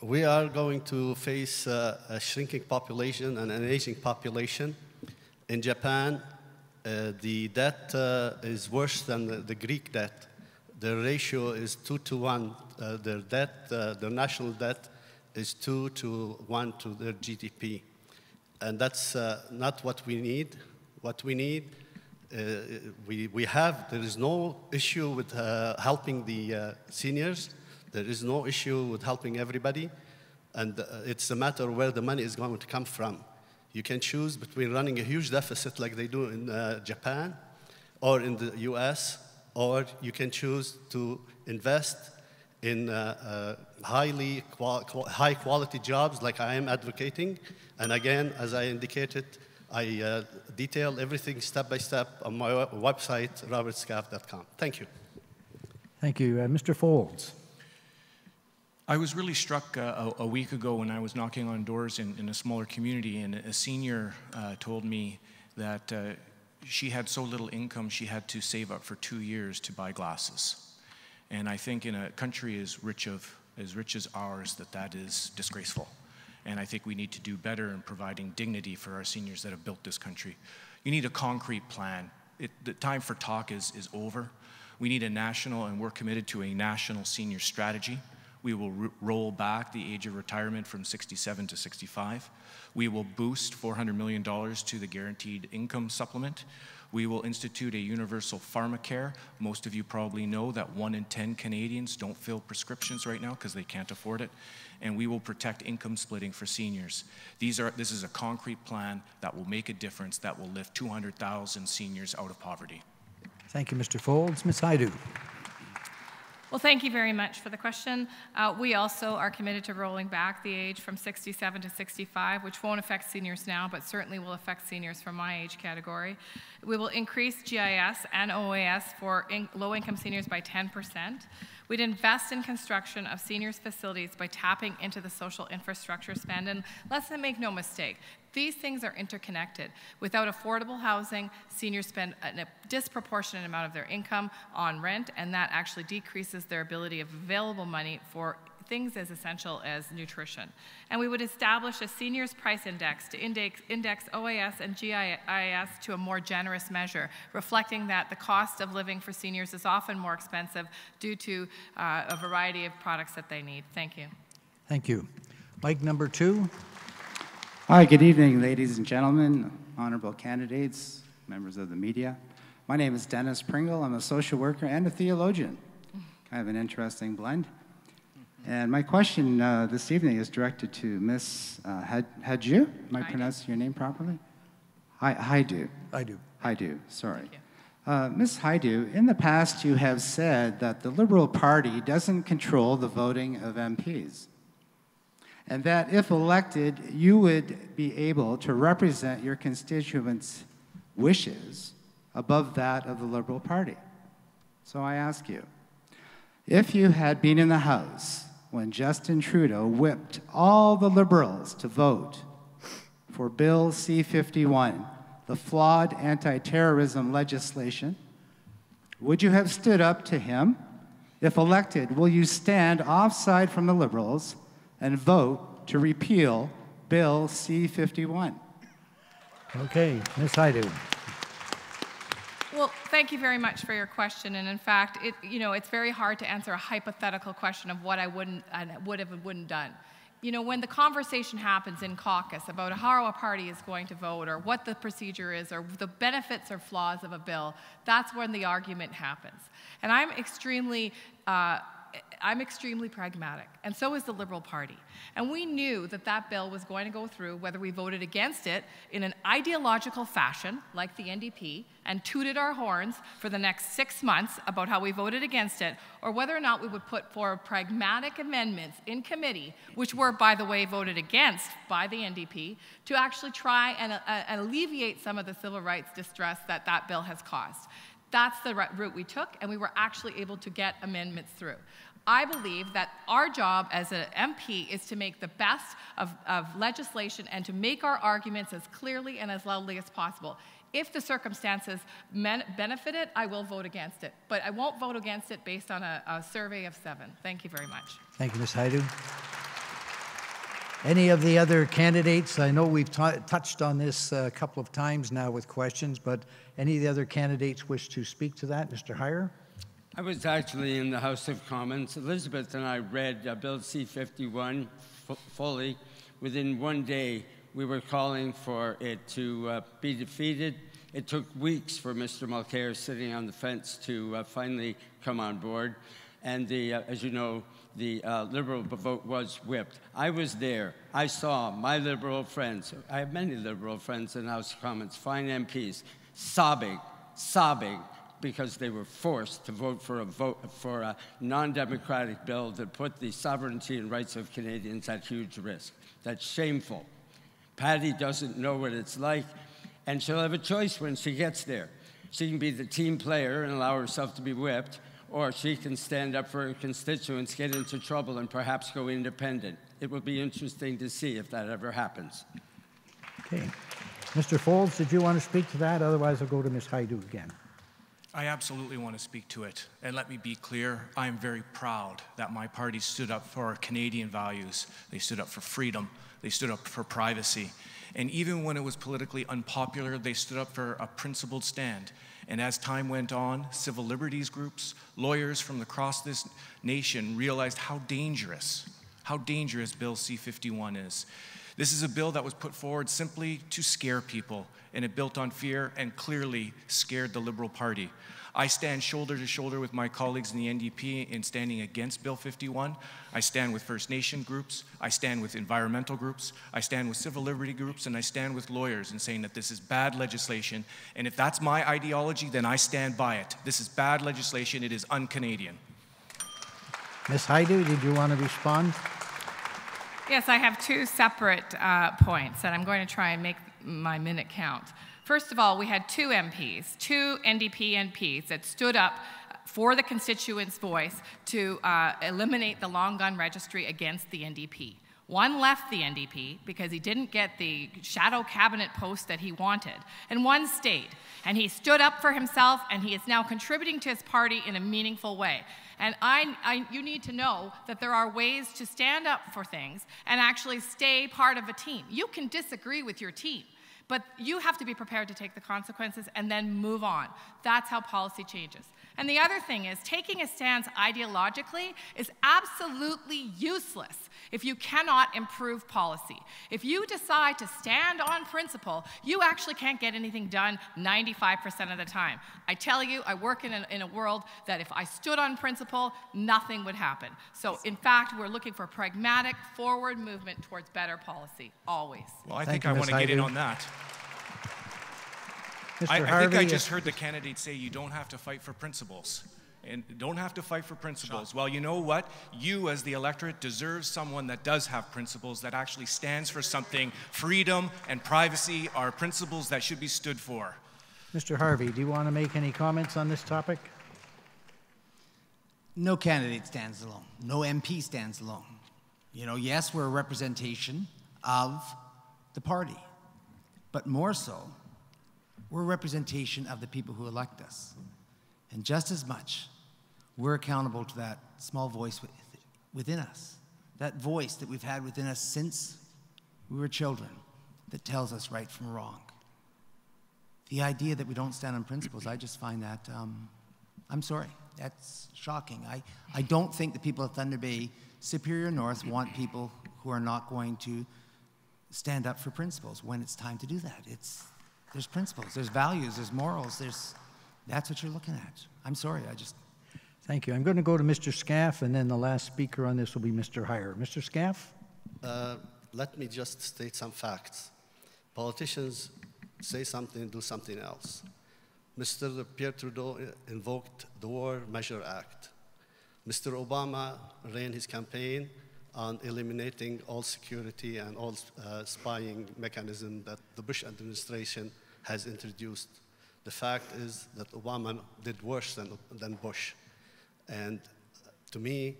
We are going to face a shrinking population and an aging population. In Japan, the debt is worse than the Greek debt. The ratio is 2 to 1. Their national debt is 2 to 1 to their GDP. And that's not what we need. What we need, there is no issue with helping the seniors. There is no issue with helping everybody. And it's a matter of where the money is going to come from. You can choose between running a huge deficit like they do in Japan or in the US, or you can choose to invest in high quality jobs like I am advocating. And again, as I indicated, I detail everything step by step on my website, robertscaff.com. Thank you.
Thank you. Mr. Folds.
I was really struck a week ago when I was knocking on doors in a smaller community, and a senior told me that she had so little income she had to save up for 2 years to buy glasses. And I think in a country as rich as ours that is disgraceful. And I think we need to do better in providing dignity for our seniors that have built this country. You need a concrete plan. The time for talk is over. We need a national, and we're committed to a national senior strategy. We will roll back the age of retirement from 67 to 65. We will boost $400 million to the guaranteed income supplement. We will institute a universal pharmacare. Most of you probably know that 1 in 10 Canadians don't fill prescriptions right now because they can't afford it. And we will protect income splitting for seniors. This is a concrete plan that will make a difference, that will lift 200,000 seniors out of poverty.
Thank you, Mr. Folds. Ms. Haidu.
Well, thank you very much for the question. We also are committed to rolling back the age from 67 to 65, which won't affect seniors now, but certainly will affect seniors from my age category. We will increase GIS and OAS for low-income seniors by 10%. We'd invest in construction of seniors' facilities by tapping into the social infrastructure spend. And let's make no mistake, these things are interconnected. Without affordable housing, seniors spend a disproportionate amount of their income on rent, and that actually decreases their ability of available money for things as essential as nutrition. And we would establish a seniors price index to index OAS and GIS to a more generous measure, reflecting that the cost of living for seniors is often more expensive due to a variety of products that they need. Thank you.
Thank you. Mic number 2.
Hi, good evening, ladies and gentlemen, honorable candidates, members of the media. My name is Dennis Pringle. I'm a social worker and a theologian. Kind of an interesting blend. And my question this evening is directed to Ms. Haidu. Am I pronouncing your name properly? Haidu. Haidu, sorry. Ms. Haidu, in the past you have said that the Liberal Party doesn't control the voting of MPs, and that if elected, you would be able to represent your constituents' wishes above that of the Liberal Party. So I ask you, if you had been in the House when Justin Trudeau whipped all the Liberals to vote for Bill C-51, the flawed anti-terrorism legislation, would you have stood up to him? If elected, will you stand offside from the Liberals and vote to repeal Bill C-51?
Okay, Ms. Haidu.
Well, thank you very much for your question. And in fact, it's very hard to answer a hypothetical question of what I would have and wouldn't done. You know, when the conversation happens in caucus about how a party is going to vote or what the procedure is or the benefits or flaws of a bill, that's when the argument happens. And I'm extremely pragmatic, and so is the Liberal Party. And we knew that that bill was going to go through whether we voted against it in an ideological fashion, like the NDP, and tooted our horns for the next 6 months about how we voted against it, or whether or not we would put forward pragmatic amendments in committee, which were, by the way, voted against by the NDP, to actually try and alleviate some of the civil rights distress that that bill has caused. That's the route we took, and we were actually able to get amendments through. I believe that our job as an MP is to make the best of legislation and to make our arguments as clearly and as loudly as possible. If the circumstances benefit it, I will vote against it. But I won't vote against it based on a survey of 7. Thank you very much.
Thank you, Ms. Haidu. Any of the other candidates? I know we've touched on this a couple of times now with questions, but any of the other candidates wish to speak to that? Mr. Heyer?
I was actually in the House of Commons. Elizabeth and I read Bill C-51 fully. Within 1 day, we were calling for it to be defeated. It took weeks for Mr. Mulcair sitting on the fence to finally come on board. And as you know, the Liberal vote was whipped. I was there. I saw my Liberal friends. I have many Liberal friends in the House of Commons, fine MPs, sobbing, because they were forced to vote for a non-democratic bill that put the sovereignty and rights of Canadians at huge risk. That's shameful. Patty doesn't know what it's like, and she'll have a choice when she gets there. She can be the team player and allow herself to be whipped, or she can stand up for her constituents, get into trouble, and perhaps go independent. It will be interesting to see if that ever happens.
Okay. Mr. Folds, did you want to speak to that? Otherwise, I'll go to Ms. Haidu again.
I absolutely want to speak to it. And let me be clear, I am very proud that my party stood up for Canadian values. They stood up for freedom. They stood up for privacy. And even when it was politically unpopular, they stood up for a principled stand. And as time went on, civil liberties groups, lawyers from across this nation realized how dangerous Bill C-51 is. This is a bill that was put forward simply to scare people, and it built on fear and clearly scared the Liberal Party. I stand shoulder to shoulder with my colleagues in the NDP in standing against Bill 51. I stand with First Nation groups, I stand with environmental groups, I stand with civil liberty groups, and I stand with lawyers in saying that this is bad legislation. And if that's my ideology, then I stand by it. This is bad legislation. It is un-Canadian.
Ms. Haidu, did you want to respond?
Yes, I have two separate points, and I'm going to try and make my minute count. First of all, we had two MPs, two NDP MPs that stood up for the constituents' voice to eliminate the long gun registry against the NDP. One left the NDP because he didn't get the shadow cabinet post that he wanted, and one stayed. And he stood up for himself, and he is now contributing to his party in a meaningful way. And you need to know that there are ways to stand up for things and actually stay part of a team. You can disagree with your team, but you have to be prepared to take the consequences and then move on. That's how policy changes. And the other thing is, taking a stance ideologically is absolutely useless if you cannot improve policy. If you decide to stand on principle, you actually can't get anything done 95% of the time. I tell you, I work in a world that if I stood on principle, nothing would happen. So in fact, we're looking for pragmatic forward movement towards better policy, always.
Well, I think I want to get in on that. I think I just heard the candidate say you don't have to fight for principles. And don't have to fight for principles. Well, you know what? You, as the electorate, deserve someone that does have principles, that actually stands for something. Freedom and privacy are principles that should be stood for.
Mr. Harvey, do you want to make any comments on this topic?
No candidate stands alone. No MP stands alone. You know, yes, we're a representation of the party, but more so, we're a representation of the people who elect us. And just as much, we're accountable to that small voice within us, that voice that we've had within us since we were children that tells us right from wrong. The idea that we don't stand on principles, I just find that, I'm sorry, that's shocking. I don't think the people of Thunder Bay, Superior North, want people who are not going to stand up for principles when it's time to do that. There's principles, there's values, there's morals, that's what you're looking at. I'm sorry,
Thank you. I'm going to go to Mr. Scaff, and then the last speaker on this will be Mr. Heyer. Mr. Scaff?
Let me just state some facts. Politicians say something, do something else. Mr. Pierre Trudeau invoked the War Measure Act. Mr. Obama ran his campaign on eliminating all security and all spying mechanism that the Bush administration has introduced. The fact is that Obama did worse than Bush. And to me,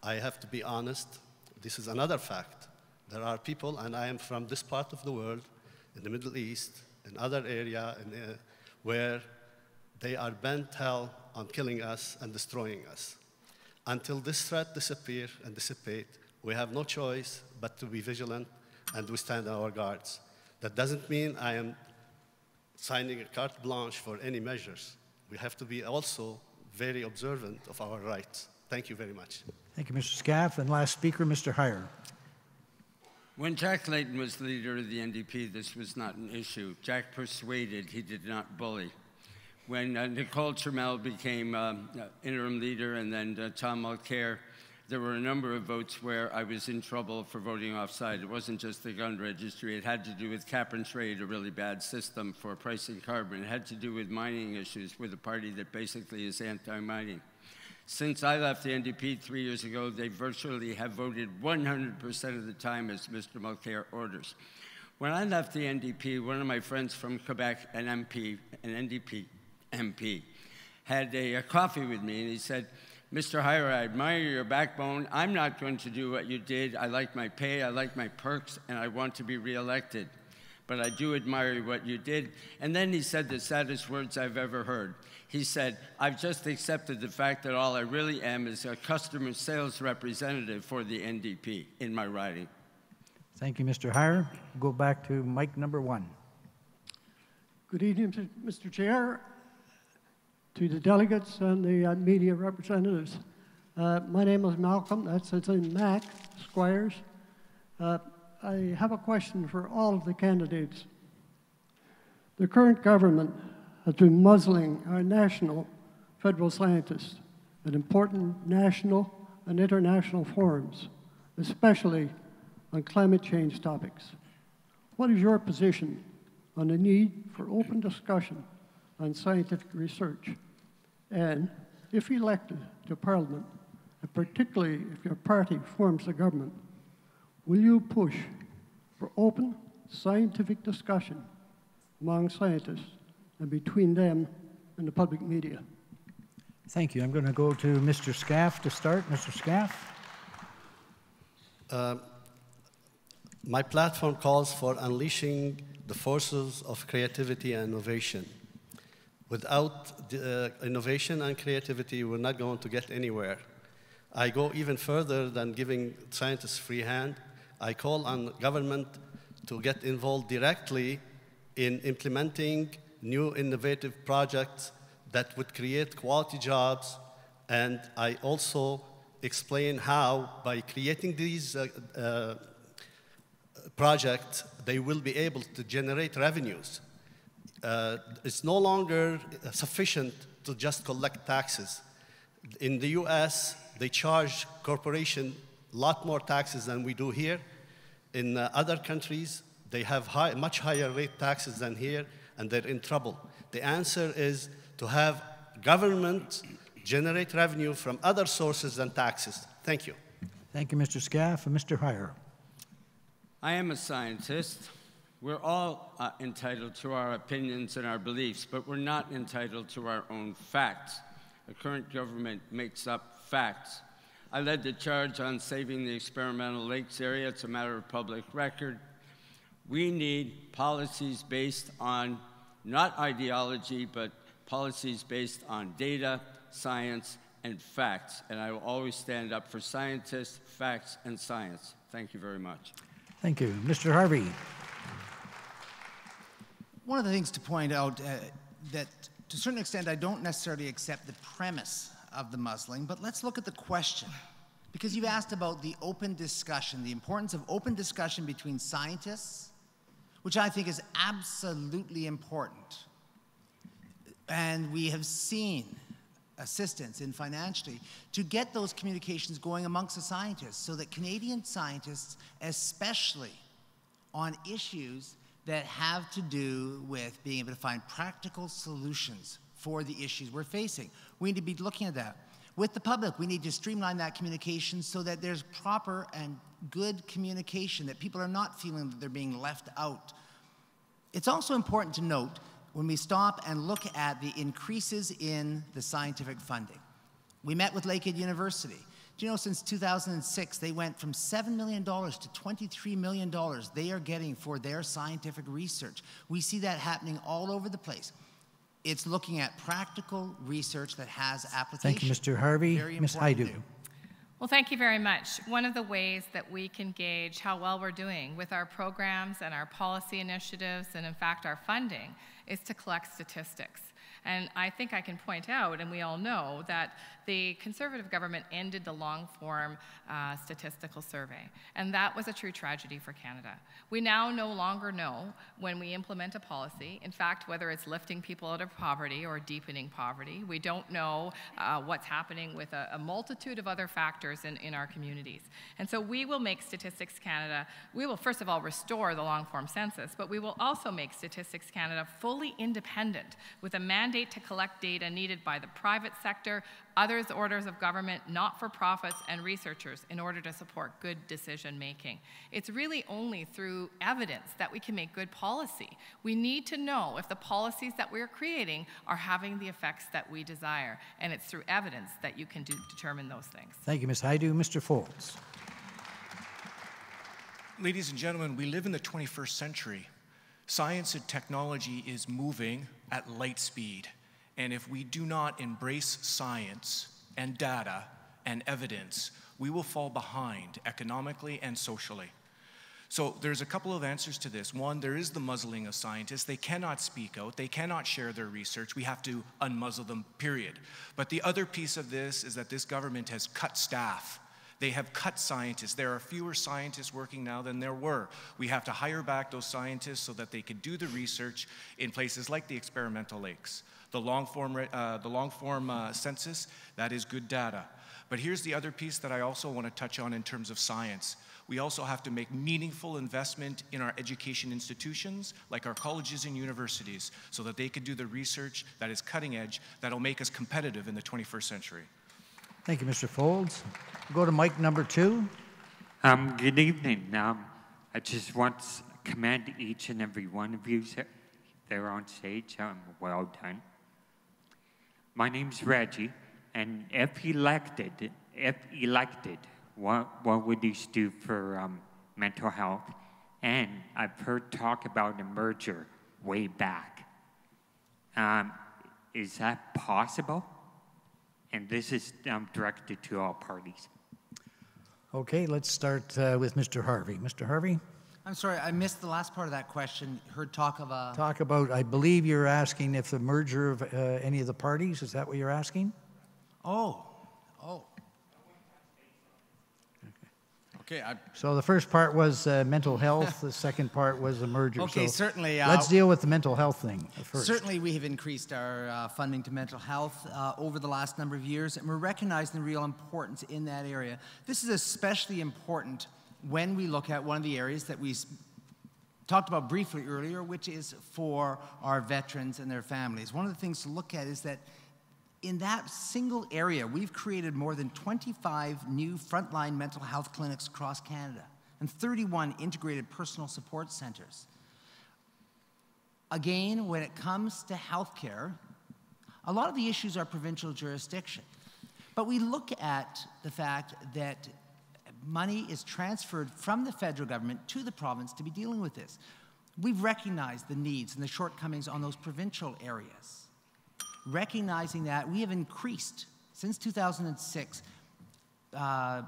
I have to be honest, this is another fact. There are people, and I am from this part of the world, in the Middle East, in other area, where they are bent hell on killing us and destroying us. Until this threat disappear and dissipate, we have no choice but to be vigilant and we stand on our guards. That doesn't mean I am signing a carte blanche for any measures. We have to be also very observant of our rights. Thank you very much.
Thank you, Mr. Scaff. And last speaker, Mr. Heyer.
When Jack Layton was leader of the NDP, this was not an issue. Jack persuaded, he did not bully. When Nicole Trammell became interim leader and then Tom Mulcair, there were a number of votes where I was in trouble for voting offside. It wasn't just the gun registry. It had to do with cap and trade, a really bad system for pricing carbon. It had to do with mining issues with a party that basically is anti-mining. Since I left the NDP 3 years ago, they virtually have voted 100% of the time as Mr. Mulcair orders. When I left the NDP, one of my friends from Quebec, an NDP MP, had a coffee with me, and he said, Mr. Heyer, I admire your backbone. I'm not going to do what you did. I like my pay, I like my perks, and I want to be reelected. but I do admire what you did. And then he said the saddest words I've ever heard. He said, I've just accepted the fact that all I really am is a customer sales representative for the NDP in my riding.
Thank you, Mr. Heyer. We'll go back to mic number 1.
Good evening, Mr. Chair, to the delegates and the media representatives. My name is Malcolm, that's in Mac, Squires. I have a question for all of the candidates. The current government has been muzzling our national federal scientists at important national and international forums, especially on climate change topics. What is your position on the need for open discussion on scientific research? And if elected to Parliament, and particularly if your party forms the government, will you push for open scientific discussion among scientists and between them and the public media?
Thank you. I'm going to go to Mr. Scaff to start. Mr. Scaff?
My platform calls for unleashing the forces of creativity and innovation. Without innovation and creativity, we're not going to get anywhere. I go even further than giving scientists free hand. I call on government to get involved directly in implementing new innovative projects that would create quality jobs. And I also explain how, by creating these projects, they will be able to generate revenues. It's no longer sufficient to just collect taxes. In the US, they charge corporations a lot more taxes than we do here. In other countries, they have much higher rate taxes than here, and they're in trouble. The answer is to have government generate revenue from other sources than taxes. Thank you.
Thank you, Mr. Scaff. And Mr. Heyer.
I am a scientist. We're all entitled to our opinions and our beliefs, but we're not entitled to our own facts. The current government makes up facts. I led the charge on saving the experimental lakes area. It's a matter of public record. We need policies based on not ideology, but policies based on data, science, and facts. And I will always stand up for scientists, facts, and science. Thank you very much.
Thank you. Mr. Harvey.
One of the things to point out that to a certain extent I don't necessarily accept the premise of the muzzling, but let's look at the question. Because you've asked about the open discussion, the importance of open discussion between scientists, which I think is absolutely important. And we have seen assistance in financially to get those communications going amongst the scientists so that Canadian scientists, especially on issues that have to do with being able to find practical solutions for the issues we're facing. We need to be looking at that. With the public, we need to streamline that communication so that there's proper and good communication, that people are not feeling that they're being left out. It's also important to note when we stop and look at the increases in the scientific funding. We met with Lakehead University. Do you know, since 2006, they went from $7 million to $23 million they are getting for their scientific research. We see that happening all over the place. It's looking at practical research that has application.
Thank you, Mr. Harvey. Ms. Haidu.
Well, thank you very much. One of the ways that we can gauge how well we're doing with our programs and our policy initiatives and, in fact, our funding is to collect statistics. And I think I can point out, and we all know, that the Conservative government ended the long-form statistical survey. And that was a true tragedy for Canada. We now no longer know when we implement a policy, in fact, whether it's lifting people out of poverty or deepening poverty. We don't know what's happening with a multitude of other factors in our communities. And so we will make Statistics Canada, we will first of all restore the long-form census, but we will also make Statistics Canada fully independent with a mandate to collect data needed by the private sector, other orders of government, not-for-profits, and researchers in order to support good decision-making. It's really only through evidence that we can make good policy. We need to know if the policies that we're creating are having the effects that we desire, and it's through evidence that you can determine those things.
Thank you, Ms. Haidu. Mr. Foltz.
Ladies and gentlemen, we live in the 21st century. Science and technology is moving at light speed, and if we do not embrace science and data and evidence, we will fall behind economically and socially. So there's a couple of answers to this. One, there is the muzzling of scientists. They cannot speak out. They cannot share their research. We have to unmuzzle them, period. But the other piece of this is that this government has cut staff. They have cut scientists. There are fewer scientists working now than there were. We have to hire back those scientists so that they could do the research in places like the experimental lakes. The long-form census, that is good data. But here's the other piece that I also want to touch on in terms of science. We also have to make meaningful investment in our education institutions, like our colleges and universities, so that they can do the research that is cutting edge, that'll make us competitive in the 21st century.
Thank you, Mr. Folds. We'll go to mic number 2.
Good evening. I just want to commend each and every one of you there on stage. Well done. My name's Reggie, and if elected, what would these do for mental health? And I've heard talk about a merger way back. Is that possible? And this is directed to all parties.
Okay, let's start with Mr. Harvey. Mr. Harvey?
I'm sorry, I missed the last part of that question. Heard talk of a...
Talk about, I believe you're asking if the merger of any of the parties, is that what you're asking?
Oh.
Okay.
So the first part was mental health, the second part was the merger.
Okay,
so
certainly.
Let's deal with the mental health thing first.
Certainly we have increased our funding to mental health over the last number of years, and we're recognizing the real importance in that area. This is especially important when we look at one of the areas that we talked about briefly earlier, which is for our veterans and their families. One of the things to look at is that in that single area, we've created more than 25 new frontline mental health clinics across Canada and 31 integrated personal support centers. Again, when it comes to healthcare, a lot of the issues are provincial jurisdiction. But we look at the fact that money is transferred from the federal government to the province to be dealing with this. We've recognized the needs and the shortcomings on those provincial areas. Recognizing that, we have increased since 2006 by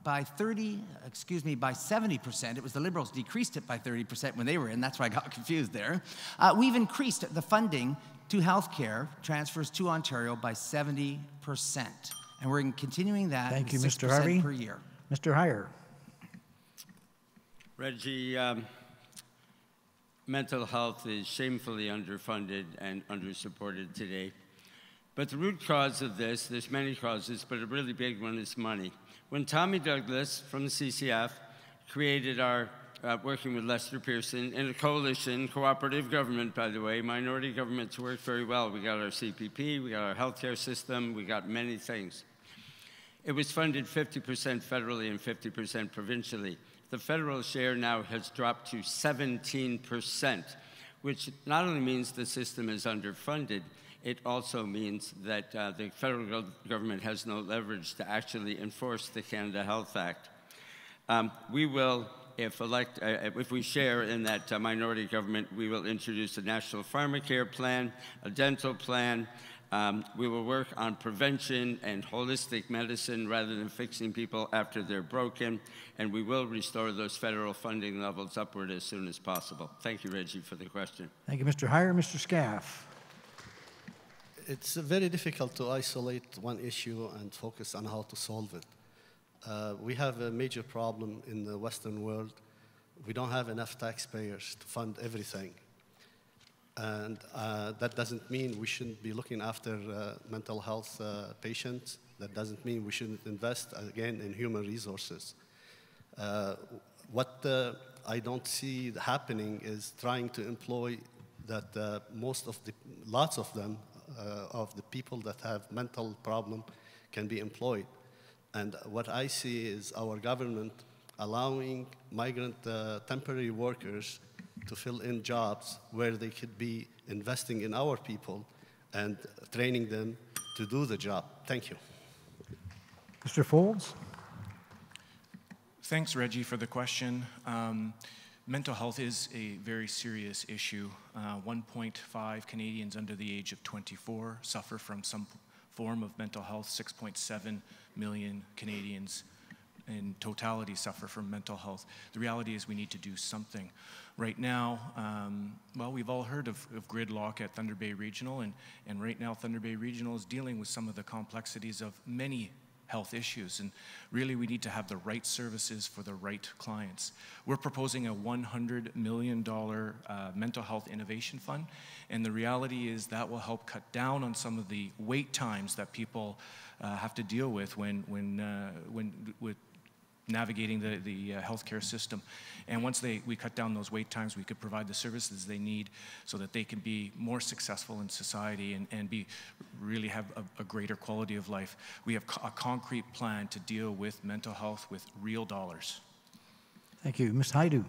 70%. It was the Liberals decreased it by 30% when they were in. That's why I got confused there. We've increased the funding to healthcare transfers to Ontario by 70%. And we're continuing that.
Thank you, Mr. Harvey.
Per year.
Mr. Heyer.
Reggie, mental health is shamefully underfunded and undersupported today. But the root cause of this, there's many causes, but a really big one is money. When Tommy Douglas from the CCF created our, working with Lester Pearson, in a coalition, cooperative government, by the way, minority governments work very well. We got our CPP, we got our healthcare system, we got many things. It was funded 50% federally and 50% provincially. The federal share now has dropped to 17%, which not only means the system is underfunded, it also means that the federal government has no leverage to actually enforce the Canada Health Act. We will, if we share in that minority government, we will introduce a national pharmacare plan, a dental plan. We will work on prevention and holistic medicine rather than fixing people after they're broken, and we will restore those federal funding levels upward as soon as possible. Thank you, Reggie, for the question.
Thank you, Mr. Heyer. Mr. Scaff.
It's very difficult to isolate one issue and focus on how to solve it. We have a major problem in the Western world. We don't have enough taxpayers to fund everything. And that doesn't mean we shouldn't be looking after mental health patients. That doesn't mean we shouldn't invest, again, in human resources. What I don't see happening is trying to employ that lots of them, of the people that have mental problem can be employed. And what I see is our government allowing migrant temporary workers to fill in jobs where they could be investing in our people and training them to do the job. Thank you.
Mr. Folds?
Thanks, Reggie, for the question. Mental health is a very serious issue. 1.5 Canadians under the age of 24 suffer from some form of mental health. 6.7 million Canadians in totality suffer from mental health. The reality is we need to do something. Right now, well, we've all heard of gridlock at Thunder Bay Regional, and right now Thunder Bay Regional is dealing with some of the complexities of many health issues, and really we need to have the right services for the right clients. We're proposing a $100 million mental health innovation fund, and the reality is that will help cut down on some of the wait times that people have to deal with when navigating the healthcare system. And once we cut down those wait times, we could provide the services they need so that they can be more successful in society and really have a greater quality of life. We have a concrete plan to deal with mental health with real dollars.
Thank you. Ms. Haidu.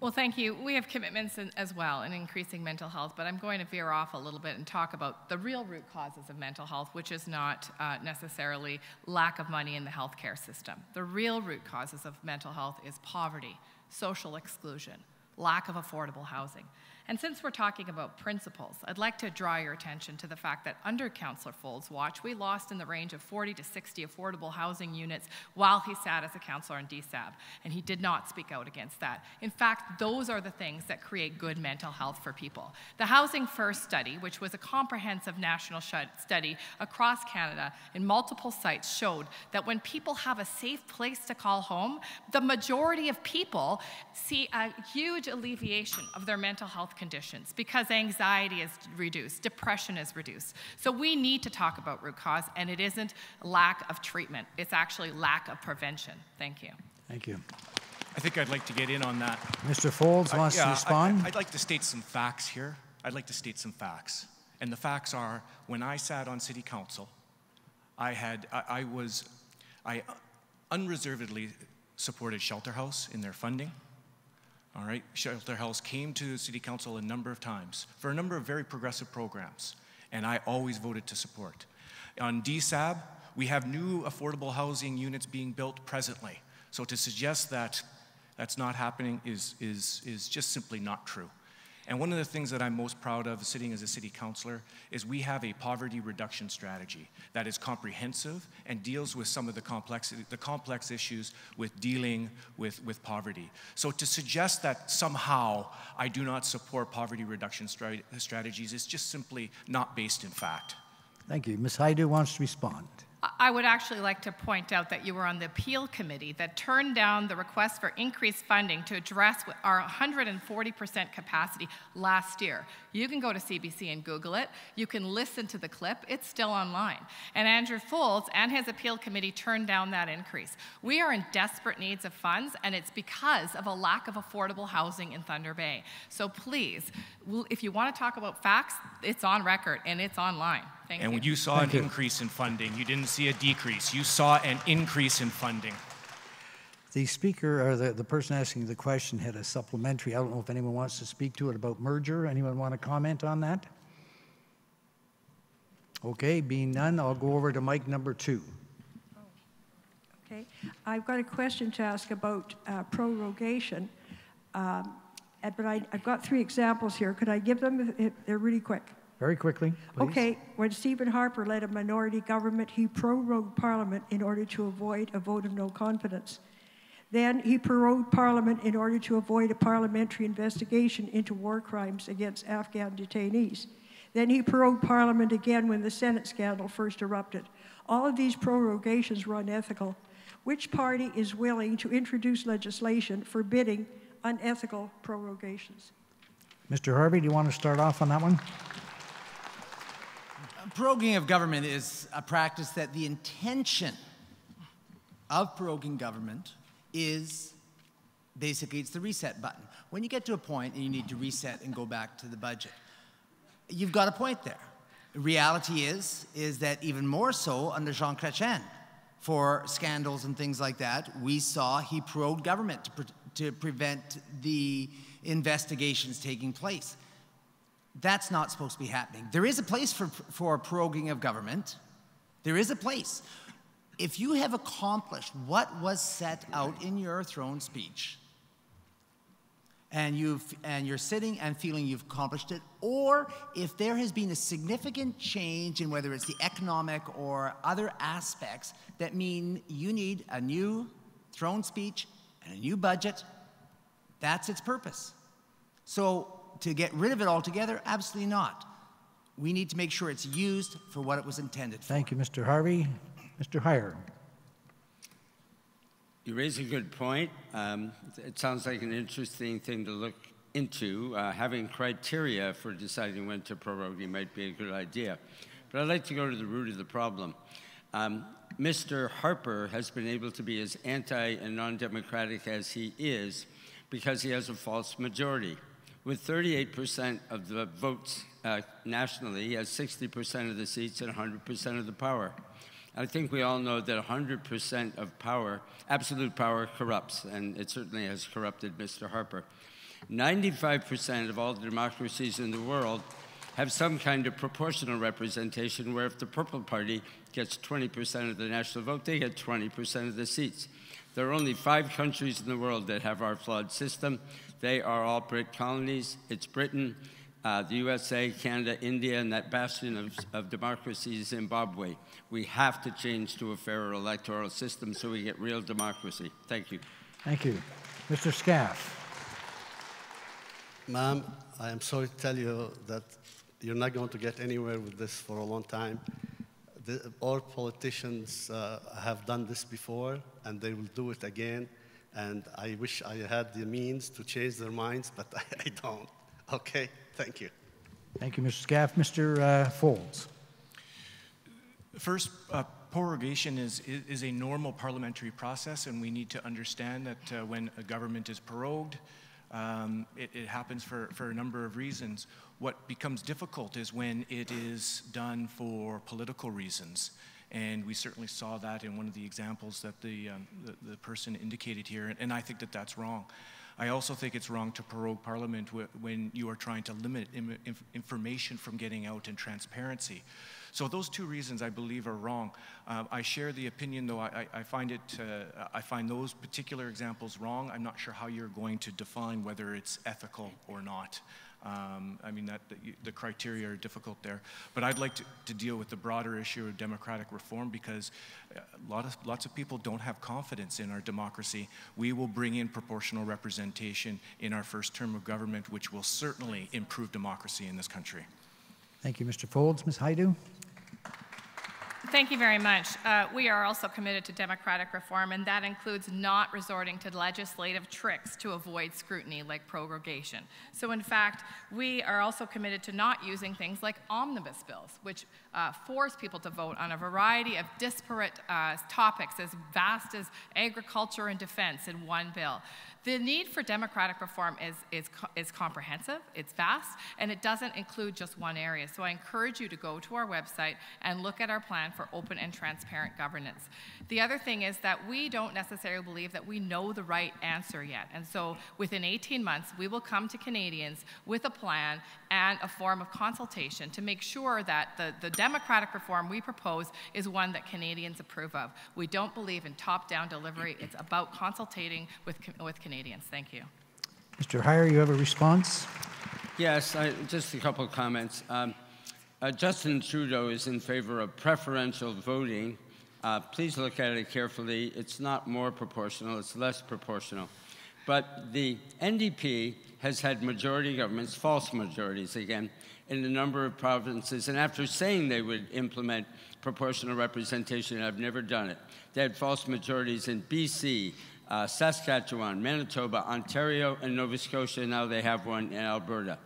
Well, thank you. We have commitments as well in increasing mental health, but I'm going to veer off a little bit and talk about the real root causes of mental health, which is not necessarily lack of money in the healthcare system. The real root causes of mental health is poverty, social exclusion, lack of affordable housing. And since we're talking about principles, I'd like to draw your attention to the fact that under Councillor Folds' watch, we lost in the range of 40 to 60 affordable housing units while he sat as a councillor in DSAB, and he did not speak out against that. In fact, those are the things that create good mental health for people. The Housing First study, which was a comprehensive national study across Canada in multiple sites, showed that when people have a safe place to call home, the majority of people see a huge alleviation of their mental health conditions because anxiety is reduced, depression is reduced. So we need to talk about root cause, and it isn't lack of treatment, it's actually lack of prevention. Thank you.
Thank you.
I think I'd like to get in on that.
Mr. Folds wants to respond.
I'd like to state some facts here. I'd like to state some facts. And the facts are, when I sat on City Council, I unreservedly supported Shelter House in their funding. All right, Shelter House came to City Council a number of times for a number of very progressive programs, and I always voted to support. On DSAB, we have new affordable housing units being built presently. So to suggest that that's not happening is just simply not true. And one of the things that I'm most proud of sitting as a city councillor is we have a poverty reduction strategy that is comprehensive and deals with some of the complex issues with dealing with poverty. So to suggest that somehow I do not support poverty reduction strategies is just simply not based in fact.
Thank you. Ms. Haidu wants to respond.
I would actually like to point out that you were on the appeal committee that turned down the request for increased funding to address our 140% capacity last year. You can go to CBC and Google it. You can listen to the clip. It's still online. And Andrew Folds and his appeal committee turned down that increase. We are in desperate needs of funds, and it's because of a lack of affordable housing in Thunder Bay. So please, if you want to talk about facts, it's on record and it's online. Thank you.
And when you saw an increase in funding, you didn't see a decrease. You saw an increase in funding.
The speaker, or the person asking the question, had a supplementary. I don't know if anyone wants to speak to it about merger. Anyone want to comment on that? Okay, being none, I'll go over to mic number 2.
Okay, I've got a question to ask about prorogation, but I've got 3 examples here. Could I give them? They're really quick.
Very quickly, please.
Okay, when Stephen Harper led a minority government, he prorogued Parliament in order to avoid a vote of no confidence. Then he prorogued Parliament in order to avoid a parliamentary investigation into war crimes against Afghan detainees. Then he prorogued Parliament again when the Senate scandal first erupted. All of these prorogations were unethical. Which party is willing to introduce legislation forbidding unethical prorogations?
Mr. Harvey, do you want to start off on that one?
Proroguing of government is a practice that the intention of proroguing government is basically it's the reset button. When you get to a point and you need to reset and go back to the budget, you've got a point there. The reality is that even more so under Jean Chrétien, for scandals and things like that, we saw he prorogued government to prevent the investigations taking place. That's not supposed to be happening. There is a place for proroguing of government. There is a place. If you have accomplished what was set out in your throne speech, and you're sitting and feeling you've accomplished it, or if there has been a significant change in whether it's the economic or other aspects that mean you need a new throne speech and a new budget, that's its purpose. So to get rid of it altogether, absolutely not. We need to make sure it's used for what it was intended for.
Thank you, Mr. Harvey. Mr. Heyer.
You raise a good point. It sounds like an interesting thing to look into. Having criteria for deciding when to prorogue might be a good idea. But I'd like to go to the root of the problem. Mr. Harper has been able to be as anti and non-democratic as he is because he has a false majority. With 38% of the votes nationally, he has 60% of the seats and 100% of the power. I think we all know that 100% of power, absolute power, corrupts, and it certainly has corrupted Mr. Harper. 95% of all the democracies in the world have some kind of proportional representation where if the Purple Party gets 20% of the national vote, they get 20% of the seats. There are only 5 countries in the world that have our flawed system. They are all Brit colonies. It's Britain, the USA, Canada, India, and that bastion of democracy is Zimbabwe. We have to change to a fairer electoral system so we get real democracy. Thank you.
Thank you. Mr. Scaff.
Ma'am, I am sorry to tell you that you're not going to get anywhere with this for a long time. All politicians have done this before, and they will do it again. And I wish I had the means to change their minds, but I don't. Okay, thank you.
Thank you, Mr. Scaff. Mr. Folds.
First, prorogation is a normal parliamentary process, and we need to understand that when a government is prorogued, it happens for a number of reasons. What becomes difficult is when it is done for political reasons. And we certainly saw that in one of the examples that the person indicated here, and I think that that's wrong. I also think it's wrong to prorogue Parliament when you are trying to limit information from getting out and transparency. So those 2 reasons, I believe, are wrong. I share the opinion, though I find those particular examples wrong. I'm not sure how you're going to define whether it's ethical or not. I mean, the criteria are difficult there. But I'd like to deal with the broader issue of democratic reform because lots of people don't have confidence in our democracy. We will bring in proportional representation in our first term of government, which will certainly improve democracy in this country.
Thank you, Mr. Folds. Ms. Haidu?
Thank you very much. We are also committed to democratic reform, and that includes not resorting to legislative tricks to avoid scrutiny like prorogation. So in fact, we are also committed to not using things like omnibus bills, which force people to vote on a variety of disparate topics as vast as agriculture and defense in one bill. The need for democratic reform is comprehensive, it's vast, and it doesn't include just one area. So I encourage you to go to our website and look at our plan for open and transparent governance. The other thing is that we don't necessarily believe that we know the right answer yet. And so within 18 months, we will come to Canadians with a plan and a form of consultation to make sure that the democratic reform we propose is one that Canadians approve of. We don't believe in top-down delivery. It's about consultating with Canadians. Thank you.
Mr. Heyer, you have a response?
Yes, just a couple of comments. Justin Trudeau is in favor of preferential voting. Please look at it carefully. It's not more proportional, it's less proportional. But the NDP has had majority governments, false majorities again, in a number of provinces. And after saying they would implement proportional representation, I've never done it. They had false majorities in BC, Saskatchewan, Manitoba, Ontario, and Nova Scotia. Now they have one in Alberta.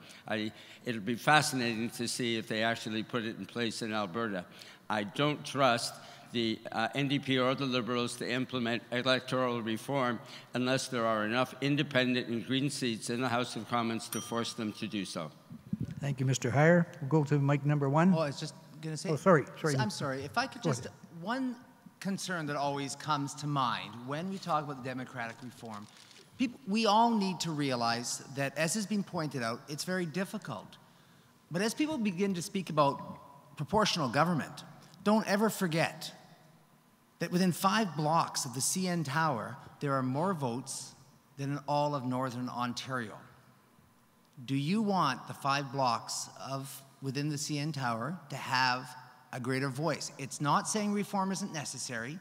It'll be fascinating to see if they actually put it in place in Alberta. I don't trust the NDP or the Liberals to implement electoral reform unless there are enough independent and Green seats in the House of Commons to force them to do so.
Thank you, Mr. Heyer. We'll go to mic number 1.
Oh, I was just going to say.
Oh, sorry.
I'm sorry. If I could just, one concern that always comes to mind when we talk about the democratic reform, we all need to realize that, as has been pointed out, it's very difficult. But as people begin to speak about proportional government, don't ever forget that within 5 blocks of the CN Tower, there are more votes than in all of Northern Ontario. Do you want the 5 blocks within the CN Tower to have a greater voice? It's not saying reform isn't necessary.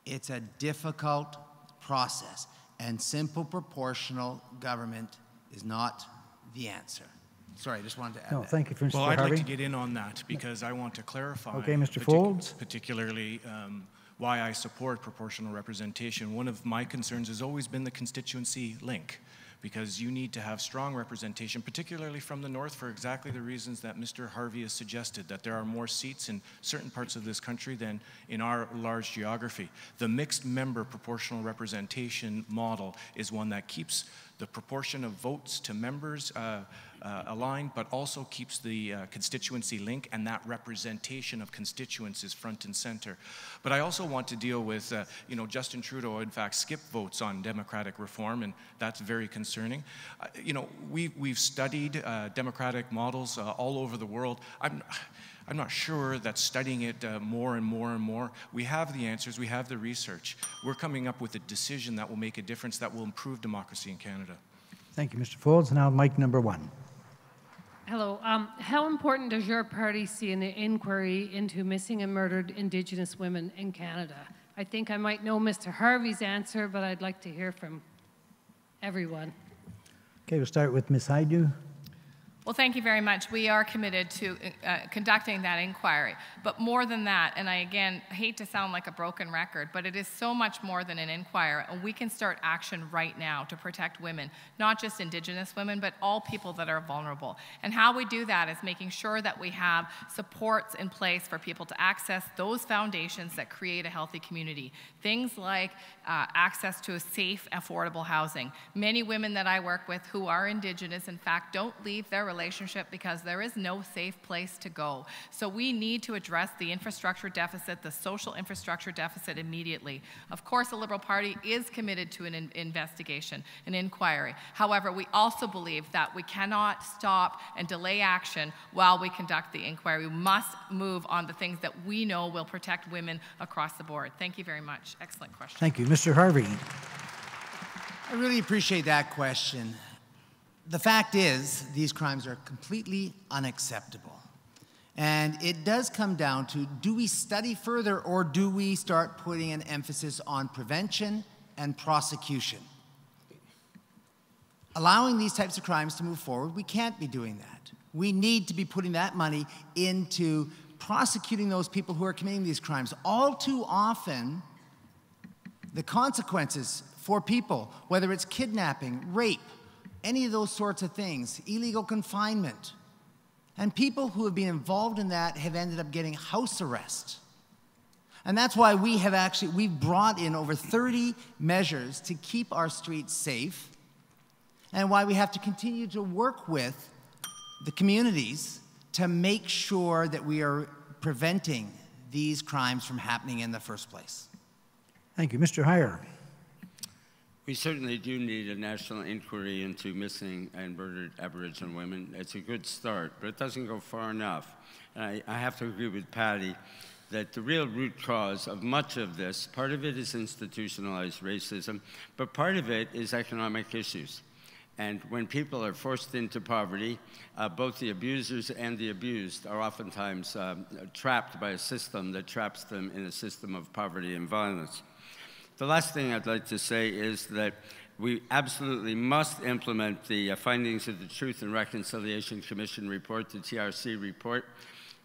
It's a difficult process, and simple proportional government is not the answer. Sorry, I just wanted to add that.
Thank you, Mr.
Well,
Harvey.
I'd like to get in on that because I want to clarify.
Okay, Mr. Folds.
Particularly why I support proportional representation. One of my concerns has always been the constituency link, because you need to have strong representation, particularly from the north, for exactly the reasons that Mr. Harvey has suggested, that there are more seats in certain parts of this country than in our large geography. The mixed member proportional representation model is one that keeps the proportion of votes to members aligned, but also keeps the constituency link and that representation of constituents is front and center. But I also want to deal with, Justin Trudeau, in fact, skipped votes on democratic reform, and that's very concerning. We've studied democratic models all over the world. I'm not sure that studying it more and more and more, we have the answers, we have the research. We're coming up with a decision that will make a difference, that will improve democracy in Canada.
Thank you, Mr. Folds. Now, mic number 1.
Hello. How important does your party see in the inquiry into missing and murdered Indigenous women in Canada? I think I might know Mr. Harvey's answer, but I'd like to hear from everyone.
Okay, we'll start with Ms. Haidu.
Well, thank you very much. We are committed to conducting that inquiry. But more than that, and I again hate to sound like a broken record, but it is so much more than an inquiry, and we can start action right now to protect women, not just Indigenous women, but all people that are vulnerable. And how we do that is making sure that we have supports in place for people to access those foundations that create a healthy community. Things like access to a safe, affordable housing. Many women that I work with who are Indigenous, in fact, don't leave their relationship because there is no safe place to go. So we need to address the infrastructure deficit, the social infrastructure deficit immediately. Of course, the Liberal Party is committed to an investigation, an inquiry. However, we also believe that we cannot stop and delay action while we conduct the inquiry. We must move on the things that we know will protect women across the board. Thank you very much. Excellent question.
Thank you. Mr. Harvey.
I really appreciate that question. The fact is, these crimes are completely unacceptable. And it does come down to, do we study further or do we start putting an emphasis on prevention and prosecution? Allowing these types of crimes to move forward, we can't be doing that. We need to be putting that money into prosecuting those people who are committing these crimes. All too often, the consequences for people, whether it's kidnapping, rape, any of those sorts of things, illegal confinement. And people who have been involved in that have ended up getting house arrest. And that's why we've brought in over 30 measures to keep our streets safe, and why we have to continue to work with the communities to make sure that we are preventing these crimes from happening in the first place.
Thank you. Mr. Heyer.
We certainly do need a national inquiry into missing and murdered Aboriginal women. It's a good start, but it doesn't go far enough. And I have to agree with Patty that the real root cause of much of this, part of it is institutionalized racism, but part of it is economic issues. And when people are forced into poverty, both the abusers and the abused are oftentimes trapped by a system that traps them in a system of poverty and violence. The last thing I'd like to say is that we absolutely must implement the findings of the Truth and Reconciliation Commission report, the TRC report.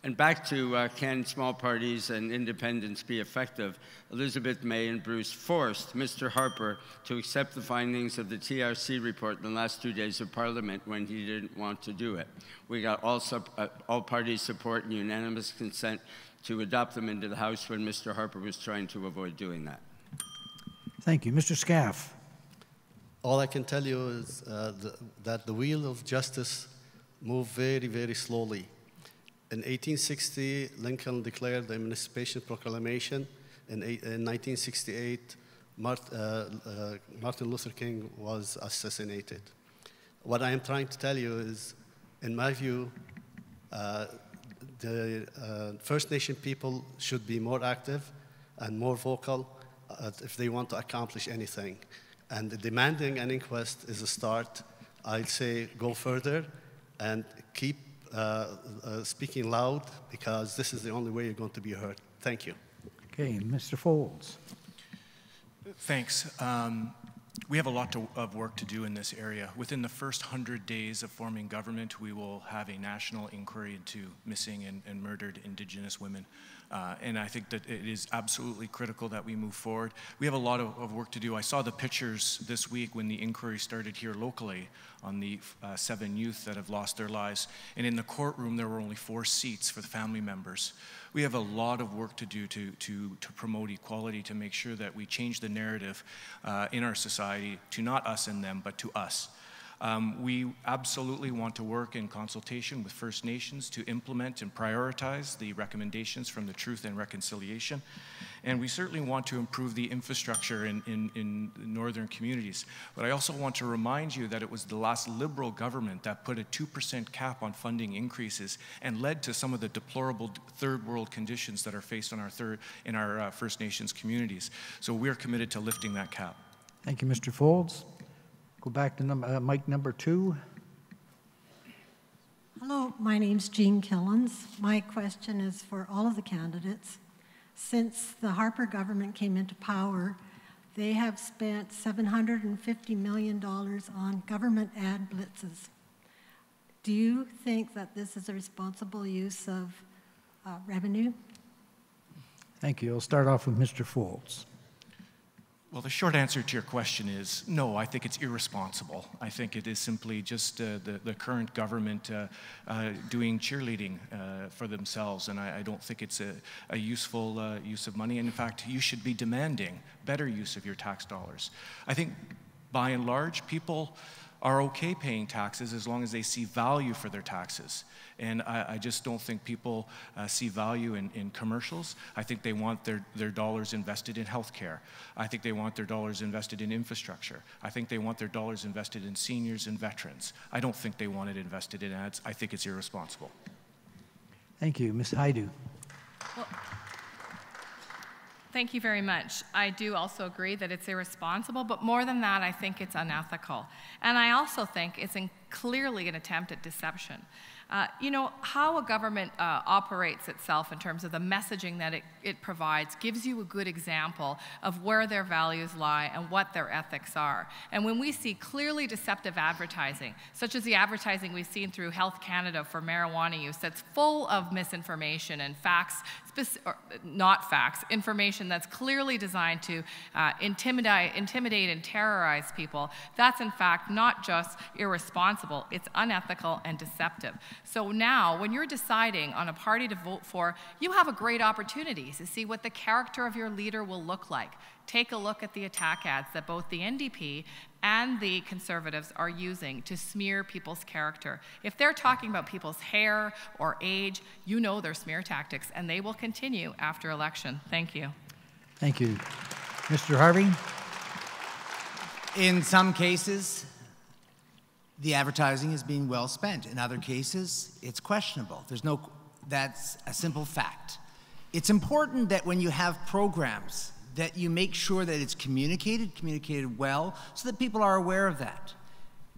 And back to can small parties and independents be effective? Elizabeth May and Bruce forced Mr. Harper to accept the findings of the TRC report in the last 2 days of Parliament when he didn't want to do it. We got all party support and unanimous consent to adopt them into the House when Mr. Harper was trying to avoid doing that.
Thank you. Mr. Scaff.
All I can tell you is that the wheel of justice moved very, very slowly. In 1860, Lincoln declared the Emancipation Proclamation. In 1968, Martin Luther King was assassinated. What I am trying to tell you is, in my view, the First Nation people should be more active and more vocal if they want to accomplish anything. And demanding an inquest is a start, I'd say go further and keep speaking loud, because this is the only way you're going to be heard. Thank you.
Okay, Mr. Folds.
Thanks. We have a lot of work to do in this area. Within the first 100 days of forming government, we will have a national inquiry into missing and murdered Indigenous women. And I think that it is absolutely critical that we move forward. We have a lot of work to do. I saw the pictures this week when the inquiry started here locally on the 7 youth that have lost their lives. And in the courtroom, there were only 4 seats for the family members. We have a lot of work to do to promote equality, to make sure that we change the narrative in our society to not us and them, but to us. We absolutely want to work in consultation with First Nations to implement and prioritize the recommendations from the Truth and Reconciliation. And we certainly want to improve the infrastructure in northern communities. But I also want to remind you that it was the last Liberal government that put a 2% cap on funding increases and led to some of the deplorable third world conditions that are faced on our First Nations communities. So we're committed to lifting that cap.
Thank you, Mr. Folds. Go back to mic number 2.
Hello, my name's Jean Killens. My question is for all of the candidates. Since the Harper government came into power, they have spent $750 million on government ad blitzes. Do you think that this is a responsible use of revenue?
Thank you. I'll start off with Mr. Folds.
Well, the short answer to your question is no, I think it's irresponsible. I think it is simply just the current government doing cheerleading for themselves, and I don't think it's a useful use of money. And in fact, you should be demanding better use of your tax dollars. I think by and large, people are okay paying taxes as long as they see value for their taxes. And I just don't think people see value in commercials. I think they want their dollars invested in healthcare. I think they want their dollars invested in infrastructure. I think they want their dollars invested in seniors and veterans. I don't think they want it invested in ads. I think it's irresponsible.
Thank you. Ms. Haidu.
Well, thank you very much. I do also agree that it's irresponsible, but more than that, I think it's unethical. And I also think it's clearly an attempt at deception. You know, how a government operates itself in terms of the messaging that it provides gives you a good example of where their values lie and what their ethics are. And when we see clearly deceptive advertising, such as the advertising we've seen through Health Canada for marijuana use that's full of misinformation and facts, not facts, information that's clearly designed to intimidate and terrorize people, that's in fact not just irresponsible, it's unethical and deceptive. So now, when you're deciding on a party to vote for, you have a great opportunity to see what the character of your leader will look like. Take a look at the attack ads that both the NDP and the Conservatives are using to smear people's character. If they're talking about people's hair or age, you know they're smear tactics, and they will continue after election. Thank you.
Thank you. Mr. Harvey?
In some cases, the advertising is being well spent. In other cases, it's questionable. That's a simple fact. It's important that when you have programs that you make sure that it's communicated well, so that people are aware of that.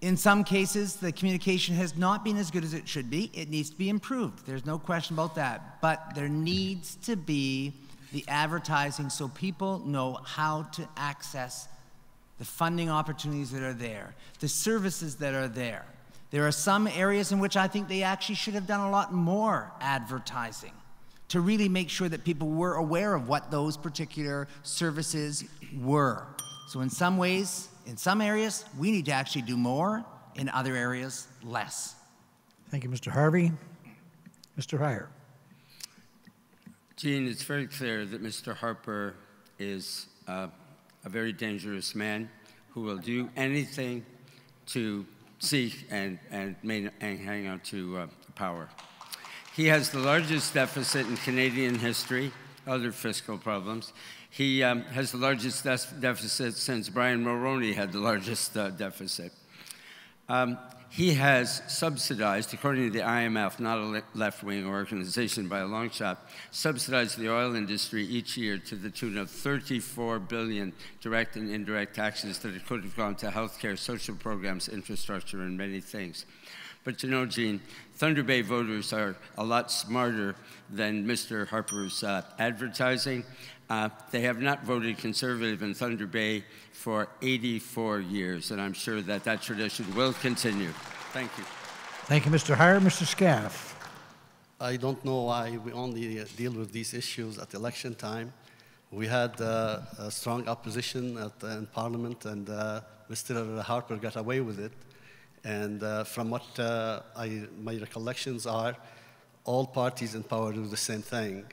In some cases, the communication has not been as good as it should be. It needs to be improved. There's no question about that. But there needs to be the advertising so people know how to access the funding opportunities that are there, the services that are there. There are some areas in which I think they actually should have done a lot more advertising to really make sure that people were aware of what those particular services were. So in some ways, in some areas, we need to actually do more. In other areas, less.
Thank you, Mr. Harvey. Mr. Heyer.
Gene, it's very clear that Mr. Harper is a very dangerous man who will do anything to seek and hang on to power. He has the largest deficit in Canadian history, other fiscal problems. He has the largest deficit since Brian Mulroney had the largest deficit. He has subsidized, according to the IMF, not a left-wing organization by a long shot, subsidized the oil industry each year to the tune of 34 billion direct and indirect taxes that it could have gone to healthcare, social programs, infrastructure, and many things. But you know, Gene, Thunder Bay voters are a lot smarter than Mr. Harper's advertising. They have not voted Conservative in Thunder Bay for 84 years, and I'm sure that that tradition will continue. Thank you.
Thank you, Mr. Heyer. Mr. Scaff.
I don't know why we only deal with these issues at election time. We had a strong opposition in Parliament, and Mr. Harper got away with it. And from what my recollections are, all parties in power do the same thing.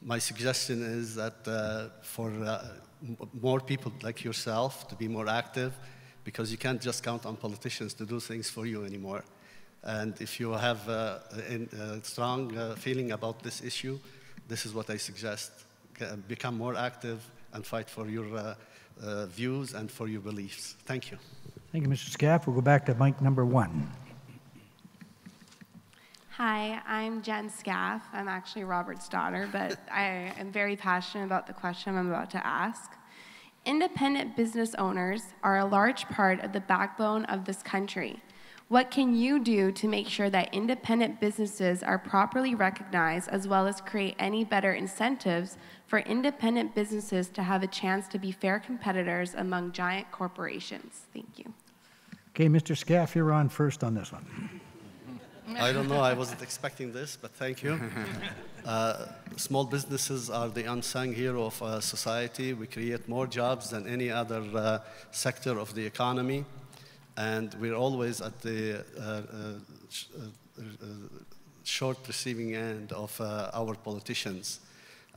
My suggestion is that for more people like yourself to be more active, because you can't just count on politicians to do things for you anymore. And if you have a strong feeling about this issue, this is what I suggest. Become more active and fight for your views and for your beliefs. Thank you.
Thank you, Mr. Scaff. We'll go back to mic number 1.
Hi, I'm Jen Scaff. I'm actually Robert's daughter, but I am very passionate about the question I'm about to ask. Independent business owners are a large part of the backbone of this country. What can you do to make sure that independent businesses are properly recognized, as well as create any better incentives for independent businesses to have a chance to be fair competitors among giant corporations? Thank you.
Okay, Mr. Scaff, you're on first on this one.
I don't know, I wasn't expecting this, but thank you. Small businesses are the unsung hero of society. We create more jobs than any other sector of the economy, and we're always at the short receiving end of our politicians.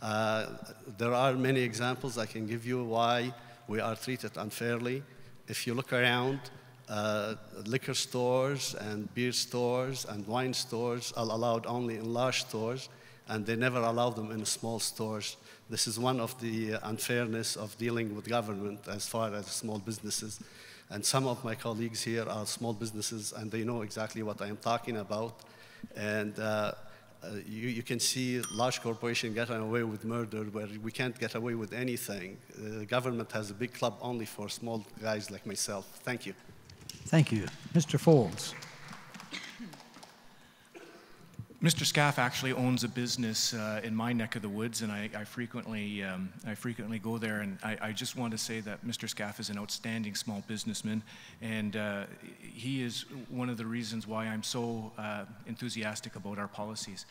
There are many examples I can give you why we are treated unfairly. If you look around, liquor stores and beer stores and wine stores are allowed only in large stores, and they never allow them in small stores. This is one of the unfairness of dealing with government as far as small businesses. And some of my colleagues here are small businesses, and they know exactly what I am talking about. And you can see large corporations getting away with murder where we can't get away with anything. The government has a big club only for small guys like myself. Thank you.
Thank you. Mr. Folds.
Mr. Scaff actually owns a business in my neck of the woods, and I frequently go there. And I just want to say that Mr. Scaff is an outstanding small businessman, and he is one of the reasons why I'm so enthusiastic about our policies.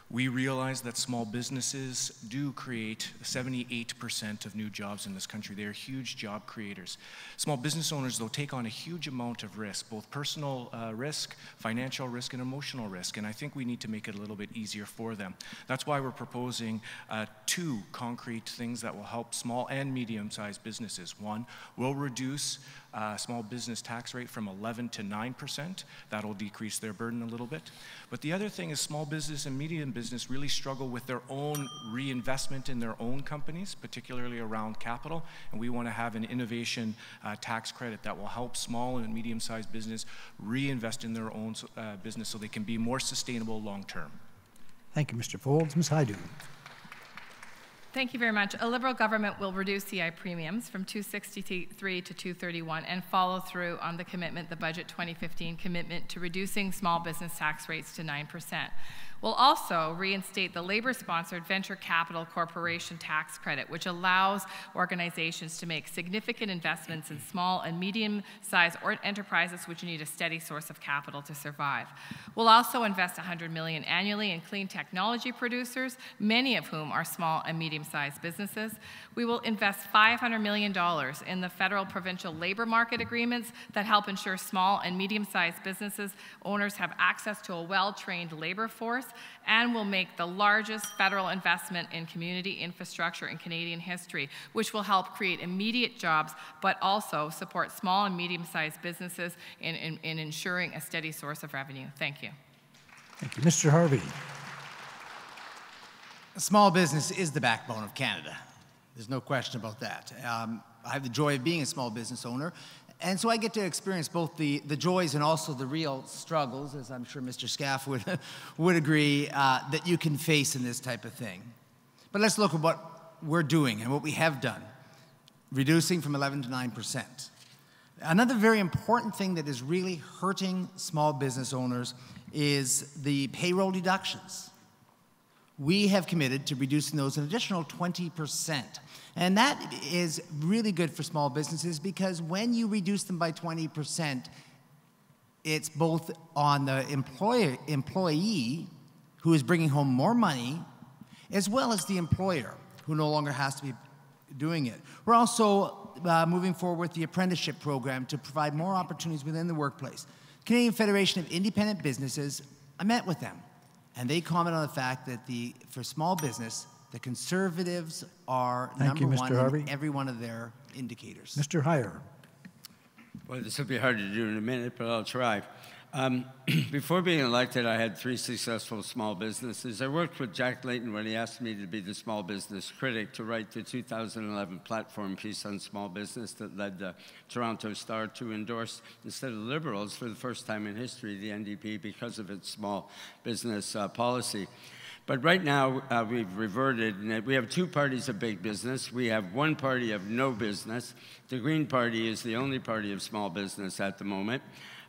We realize that small businesses do create 78% of new jobs in this country. They are huge job creators. Small business owners, though, take on a huge amount of risk, both personal risk, financial risk, and emotional risk, and I think we need to make it a little bit easier for them. That's why we're proposing 2 concrete things that will help small and medium-sized businesses. One, we'll reduce small business tax rate from 11% to 9%. That'll decrease their burden a little bit. But the other thing is small business and medium business really struggle with their own reinvestment in their own companies, particularly around capital, and we want to have an innovation tax credit that will help small and medium-sized business reinvest in their own business so they can be more sustainable long-term.
Thank you, Mr. Folds. Ms. Haidu.
Thank you very much. A Liberal government will reduce CI premiums from $263 to $231 and follow through on the commitment, the Budget 2015 commitment to reducing small business tax rates to 9%. We'll also reinstate the labor-sponsored Venture Capital Corporation tax credit, which allows organizations to make significant investments in small and medium-sized enterprises which need a steady source of capital to survive. We'll also invest $100 million annually in clean technology producers, many of whom are small and medium-sized businesses. We will invest $500 million in the federal-provincial labor market agreements that help ensure small and medium-sized businesses owners have access to a well-trained labor force, and will make the largest federal investment in community infrastructure in Canadian history, which will help create immediate jobs, but also support small and medium-sized businesses in ensuring a steady source of revenue. Thank you.
Thank you. Mr. Harvey.
Small business is the backbone of Canada. There's no question about that. I have the joy of being a small business owner,
And so I get to experience both the joys and also the real struggles, as I'm sure Mr. Scaff would agree, that you can face in this type of thing. But let's look at what we're doing and what we have done, reducing from 11 to 9%. Another very important thing that is really hurting small business owners is the payroll deductions. We have committed to reducing those an additional 20%. And that is really good for small businesses because when you reduce them by 20%, it's both on the employee who is bringing home more money, as well as the employer who no longer has to be doing it. We're also moving forward with the apprenticeship program to provide more opportunities within the workplace. Canadian Federation of Independent Businesses, I met with them, and they comment on the fact that for small business, the Conservatives are number one in every one of their indicators.
Mr. Heyer.
Well, this will be hard to do in a minute, but I'll try. Before being elected, I had 3 successful small businesses. I worked with Jack Layton when he asked me to be the small business critic to write the 2011 platform piece on small business that led the Toronto Star to endorse, instead of Liberals, for the first time in history, the NDP because of its small business policy. But right now, we've reverted, and we have 2 parties of big business. We have 1 party of no business. The Green Party is the only party of small business at the moment.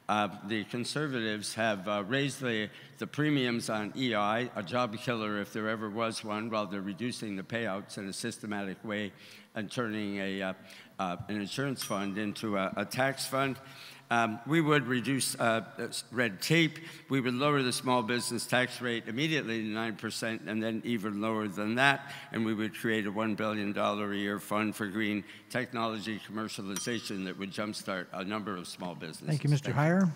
The Conservatives have raised the premiums on EI, a job killer if there ever was one, while they're reducing the payouts in a systematic way and turning an insurance fund into a tax fund. We would reduce red tape. We would lower the small business tax rate immediately to 9% and then even lower than that. And we would create a $1 billion a year fund for green technology commercialization that would jumpstart a number of small businesses.
Thank you, Mr. Heyer.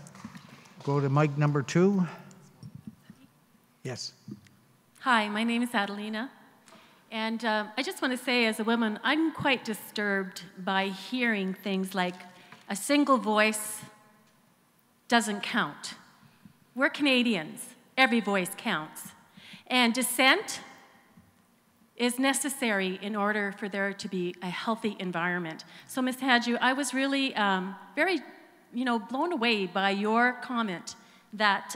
Go to mic number 2. Yes.
Hi, my name is Adelina. And I just want to say, as a woman, I'm quite disturbed by hearing things like a single voice doesn't count. We're Canadians. Every voice counts. And dissent is necessary in order for there to be a healthy environment. So, Ms. Hadju, I was really very, blown away by your comment that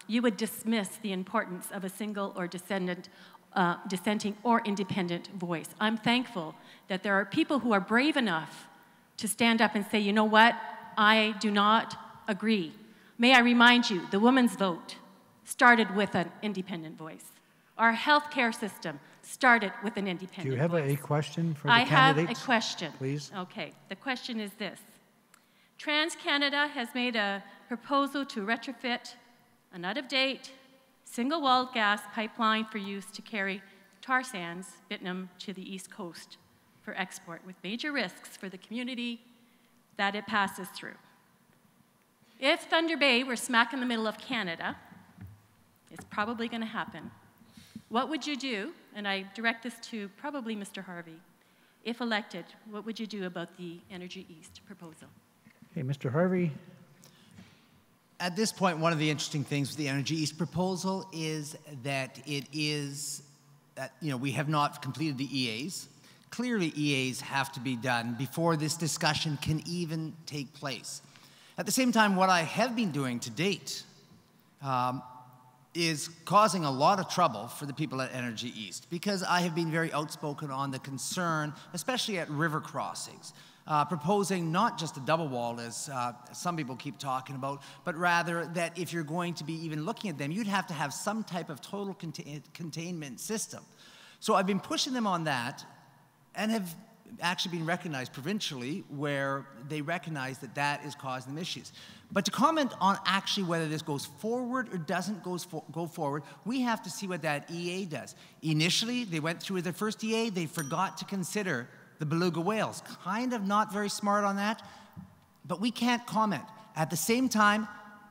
you would dismiss the importance of a single or dissenting or independent voice. I'm thankful that there are people who are brave enough to stand up and say, you know what, I do not agree. May I remind you, the women's vote started with an independent voice. Our healthcare system started with an independent voice.
Do you have a question for the
candidates? I have a question.
Please.
Okay, the question is this. TransCanada has made a proposal to retrofit an out-of-date, single-walled gas pipeline for use to carry tar sands, bitumen, to the East Coast for export, with major risks for the community that it passes through. If Thunder Bay were smack in the middle of Canada, it's probably going to happen. What would you do, and I direct this to probably Mr. Harvey, if elected, what would you do about the Energy East proposal?
Okay, Mr. Harvey.
At this point, one of the interesting things with the Energy East proposal is that we have not completed the EAs. Clearly, EAs have to be done before this discussion can even take place. At the same time, what I have been doing to date is causing a lot of trouble for the people at Energy East, because I have been very outspoken on the concern, especially at river crossings, proposing not just a double wall, as some people keep talking about, but rather that if you're going to be even looking at them, you'd have to have some type of total containment system. So I've been pushing them on that, and have actually been recognized provincially where they recognize that that is causing them issues. But to comment on actually whether this goes forward or doesn't go forward, we have to see what that EA does. Initially, they went through their first EA, they forgot to consider the beluga whales. Kind of not very smart on that, but we can't comment. At the same time,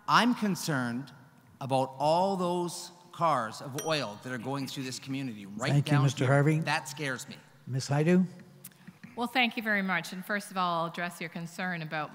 I'm concerned about all those cars of oil that are going through this community right
Thank you,
down
Mr.
here.
Harvey.
That scares me.
Ms. Haidu?
Well, thank you very much. And first of all, I'll address your concern about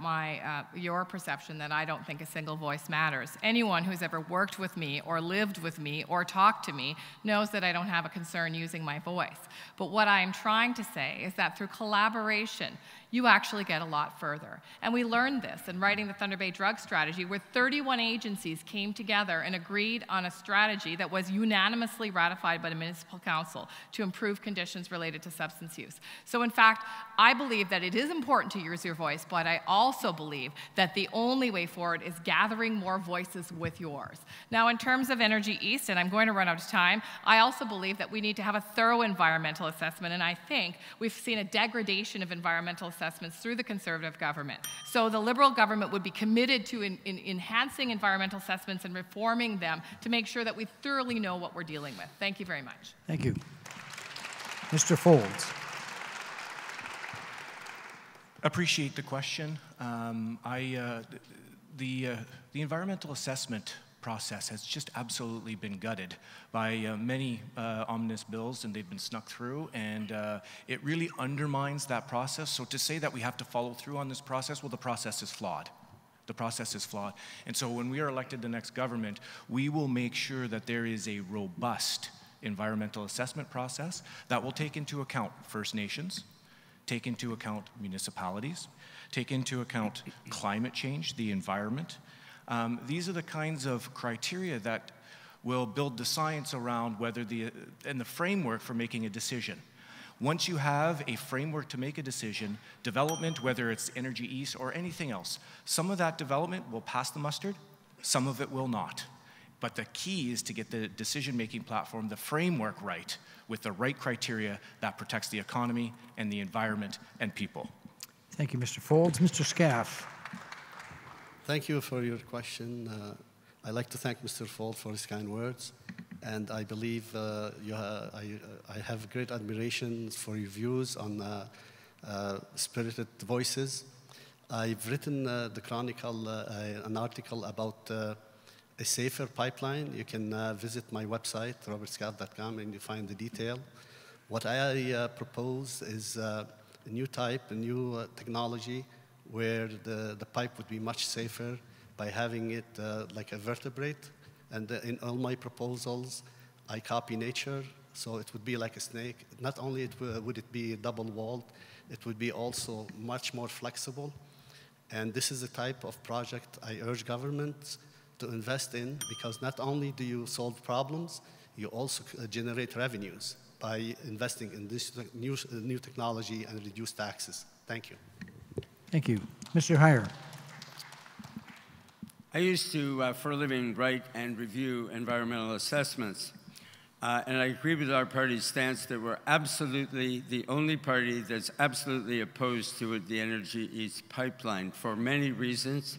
your perception that I don't think a single voice matters. Anyone who's ever worked with me or lived with me or talked to me knows that I don't have a concern using my voice. But what I'm trying to say is that through collaboration, you actually get a lot further. And we learned this in writing the Thunder Bay Drug Strategy, where 31 agencies came together and agreed on a strategy that was unanimously ratified by the Municipal Council to improve conditions related to substance use. So in fact, I believe that it is important to use your voice, but I also believe that the only way forward is gathering more voices with yours. Now, in terms of Energy East, and I'm going to run out of time, I also believe that we need to have a thorough environmental assessment, and I think we've seen a degradation of environmental assessments through the Conservative government. So the Liberal government would be committed to enhancing environmental assessments and reforming them to make sure that we thoroughly know what we're dealing with. Thank you very much.
Thank you. Mr. Folds.
Appreciate the question. The environmental assessment process has just absolutely been gutted by many omnibus bills, and they've been snuck through, and it really undermines that process. So to say that we have to follow through on this process, well, the process is flawed. The process is flawed. And so when we are elected the next government, we will make sure that there is a robust environmental assessment process that will take into account First Nations, take into account municipalities, take into account climate change, the environment. These are the kinds of criteria that will build the science around whether and the framework for making a decision. Once you have a framework to make a decision, development, whether it's Energy East or anything else, some of that development will pass the mustard, some of it will not. But the key is to get the decision-making platform, the framework right, with the right criteria that protects the economy and the environment and people.
Thank you, Mr. Folds. Mr. Scaff.
Thank you for your question. I'd like to thank Mr. Folds for his kind words. And I believe I have great admiration for your views on spirited voices. I've written the Chronicle an article about a safer pipeline. You can visit my website, robertscott.com, and you find the detail. What I propose is a new type, a new technology, where the pipe would be much safer by having it like a vertebrate. And in all my proposals, I copy nature, so it would be like a snake. Not only would it be double-walled, it would be also much more flexible. And this is the type of project I urge governments to invest in, because not only do you solve problems, you also generate revenues by investing in this new technology and reduce taxes. Thank you.
Thank you. Mr. Heyer.
I used to, for a living, write and review environmental assessments. And I agree with our party's stance that we're absolutely the only party that's absolutely opposed to the Energy East pipeline for many reasons.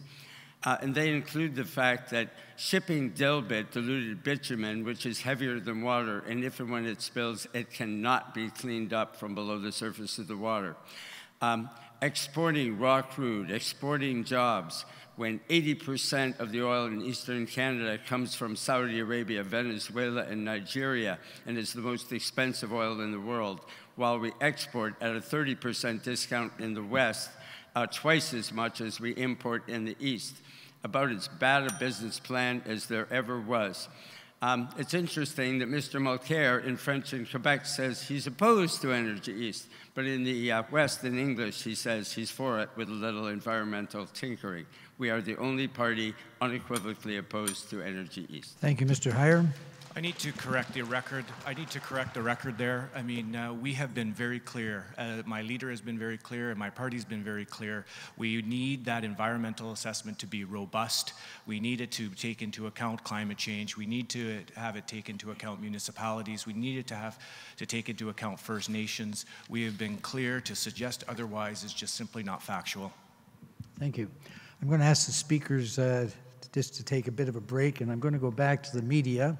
And they include the fact that shipping dilbit, diluted bitumen, which is heavier than water, and if and when it spills, it cannot be cleaned up from below the surface of the water. Exporting raw crude, exporting jobs, when 80% of the oil in eastern Canada comes from Saudi Arabia, Venezuela, and Nigeria, and is the most expensive oil in the world, while we export at a 30% discount in the West, twice as much as we import in the East. About as bad a business plan as there ever was. It's interesting that Mr. Mulcair in French and Quebec says he's opposed to Energy East, but in the West, in English, he says he's for it with a little environmental tinkering. We are the only party unequivocally opposed to Energy East.
Thank you, Mr. Heyer.
I need to correct the record. there. I mean, we have been very clear. My leader has been very clear, and my party's been very clear. We need that environmental assessment to be robust. We need it to take into account climate change. We need to have it take into account municipalities. We need it to have to take into account First Nations. We have been clear. To suggest otherwise is just simply not factual.
Thank you. I'm going to ask the speakers just to take a bit of a break, and I'm going to go back to the media.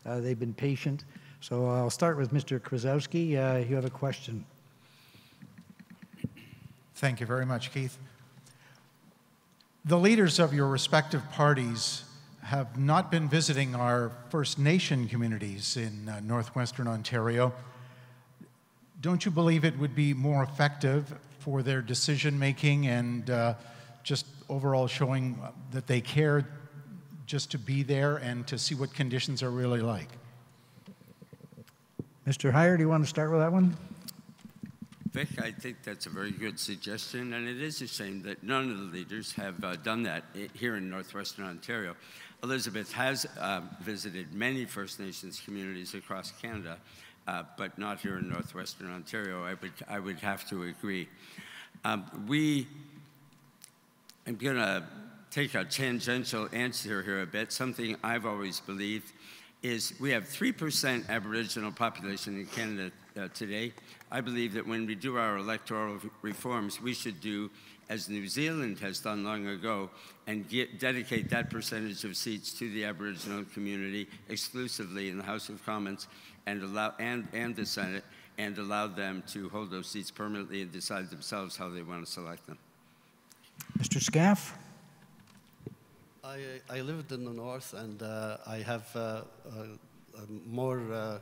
They've been patient. So I'll start with Mr. Krasowski. You have a question.
Thank you very much, Keith. The leaders of your respective parties have not been visiting our First Nation communities in northwestern Ontario. Don't you believe it would be more effective for their decision-making and just overall showing that they care just to be there and to see what conditions are really like?
Mr. Heyer, do you want to start with that one?
Vic, I think that's a very good suggestion, and it is a shame that none of the leaders have done that here in northwestern Ontario. Elizabeth has visited many First Nations communities across Canada, but not here in northwestern Ontario. I would have to agree. I'm going to take a tangential answer here a bit. Something I've always believed is we have 3% Aboriginal population in Canada today. I believe that when we do our electoral reforms, we should do as New Zealand has done long ago and dedicate that percentage of seats to the Aboriginal community exclusively in the House of Commons and the Senate, and allow them to hold those seats permanently and decide themselves how they want to select them.
Mr. Scaff?
I lived in the north, and I have more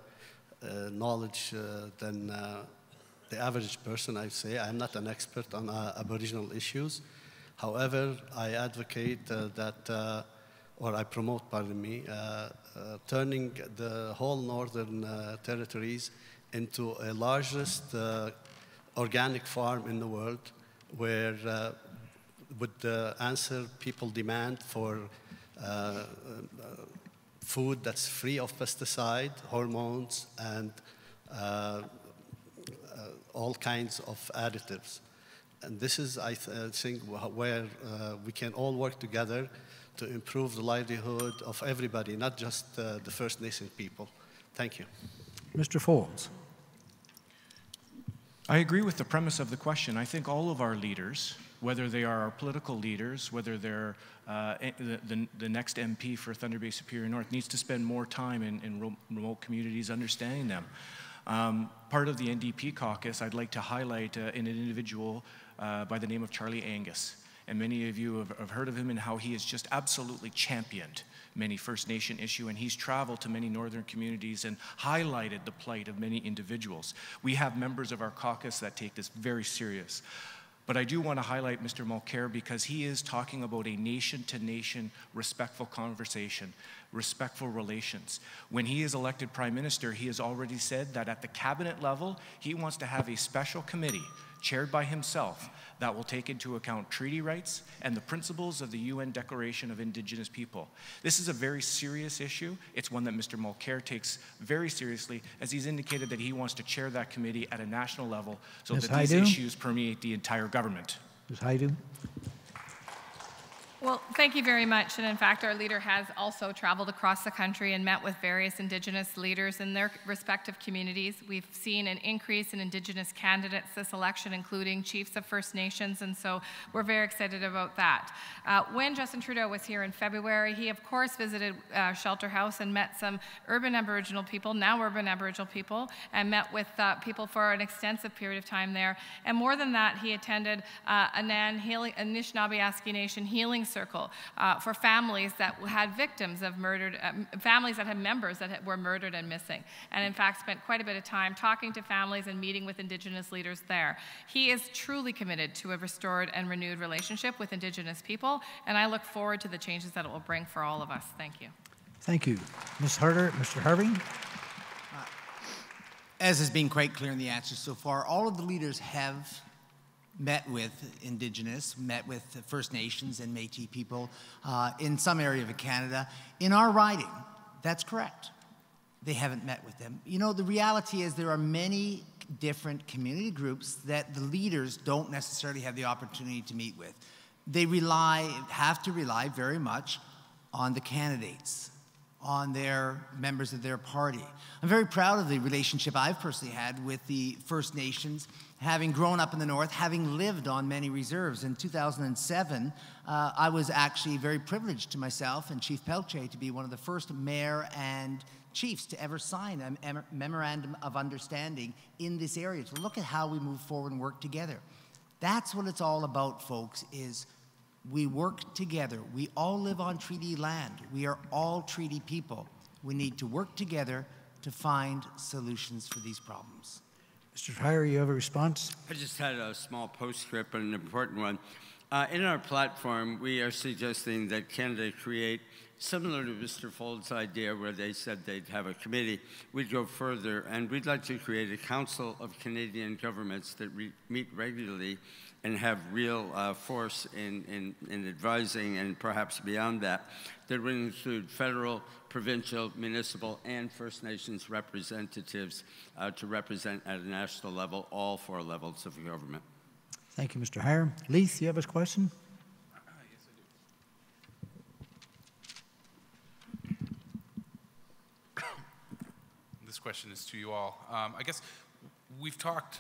knowledge than the average person, I'd say. I'm not an expert on Aboriginal issues. However, I advocate or I promote, pardon me, turning the whole northern territories into a largest organic farm in the world, where would answer people's demand for food that's free of pesticide, hormones, and all kinds of additives. And this is, I think, where we can all work together to improve the livelihood of everybody, not just the First Nation people. Thank you.
Mr. Folds.
I agree with the premise of the question. I think all of our leaders, whether they are our political leaders, whether they're the next MP for Thunder Bay Superior North, needs to spend more time in remote communities understanding them. Part of the NDP caucus, I'd like to highlight an individual by the name of Charlie Angus. And many of you have heard of him and how he has just absolutely championed many First Nation issues, and he's traveled to many northern communities and highlighted the plight of many individuals. We have members of our caucus that take this very serious. But I do want to highlight Mr. Mulcair because he is talking about a nation-to-nation respectful conversation, respectful relations. When he is elected Prime Minister, he has already said that at the cabinet level, he wants to have a special committee chaired by himself that will take into account treaty rights and the principles of the UN Declaration of Indigenous People. This is a very serious issue. It's one that Mr. Mulcair takes very seriously, as he's indicated that he wants to chair that committee at a national level so that these issues permeate the entire government.
Ms. Haidu?
Well, thank you very much. And in fact, our leader has also traveled across the country and met with various Indigenous leaders in their respective communities. We've seen an increase in Indigenous candidates this election, including chiefs of First Nations, and so we're very excited about that. When Justin Trudeau was here in February, he of course visited Shelter House and met some urban Aboriginal people, now urban Aboriginal people, and met with people for an extensive period of time there. And more than that, he attended a Anishinaabe Aski Nation healing circle for families that had victims of murdered, families that had members that were murdered and missing, and in fact spent quite a bit of time talking to families and meeting with Indigenous leaders there. He is truly committed to a restored and renewed relationship with Indigenous people, and I look forward to the changes that it will bring for all of us. Thank you.
Thank you. Ms. Harder, Mr. Harvey?
As has been quite clear in the answers so far, all of the leaders have met with Indigenous, met with First Nations and Métis people in some area of Canada. In our riding, that's correct. They haven't met with them. You know, the reality is there are many different community groups that the leaders don't necessarily have the opportunity to meet with. They have to rely very much on the candidates, on their members of their party. I'm very proud of the relationship I've personally had with the First Nations, having grown up in the north, having lived on many reserves. In 2007, I was actually very privileged to myself and Chief Pelche to be one of the first mayor and chiefs to ever sign a memorandum of understanding in this area. So look at how we move forward and work together. That's what it's all about, folks, is we work together. We all live on treaty land. We are all treaty people. We need to work together to find solutions for these problems.
Mr. Fryer, you have a response?
I just had a small postscript, but an important one. In our platform, we are suggesting that Canada create, similar to Mr. Folds' idea where they said they'd have a committee, we'd go further, and we'd like to create a council of Canadian governments that meet regularly and have real force in advising and perhaps beyond that, that would include federal, provincial, municipal, and First Nations representatives to represent at a national level all 4 levels of government.
Thank you, Mr. Heyer. Leith, you have a question?
This question is to you all. I guess we've talked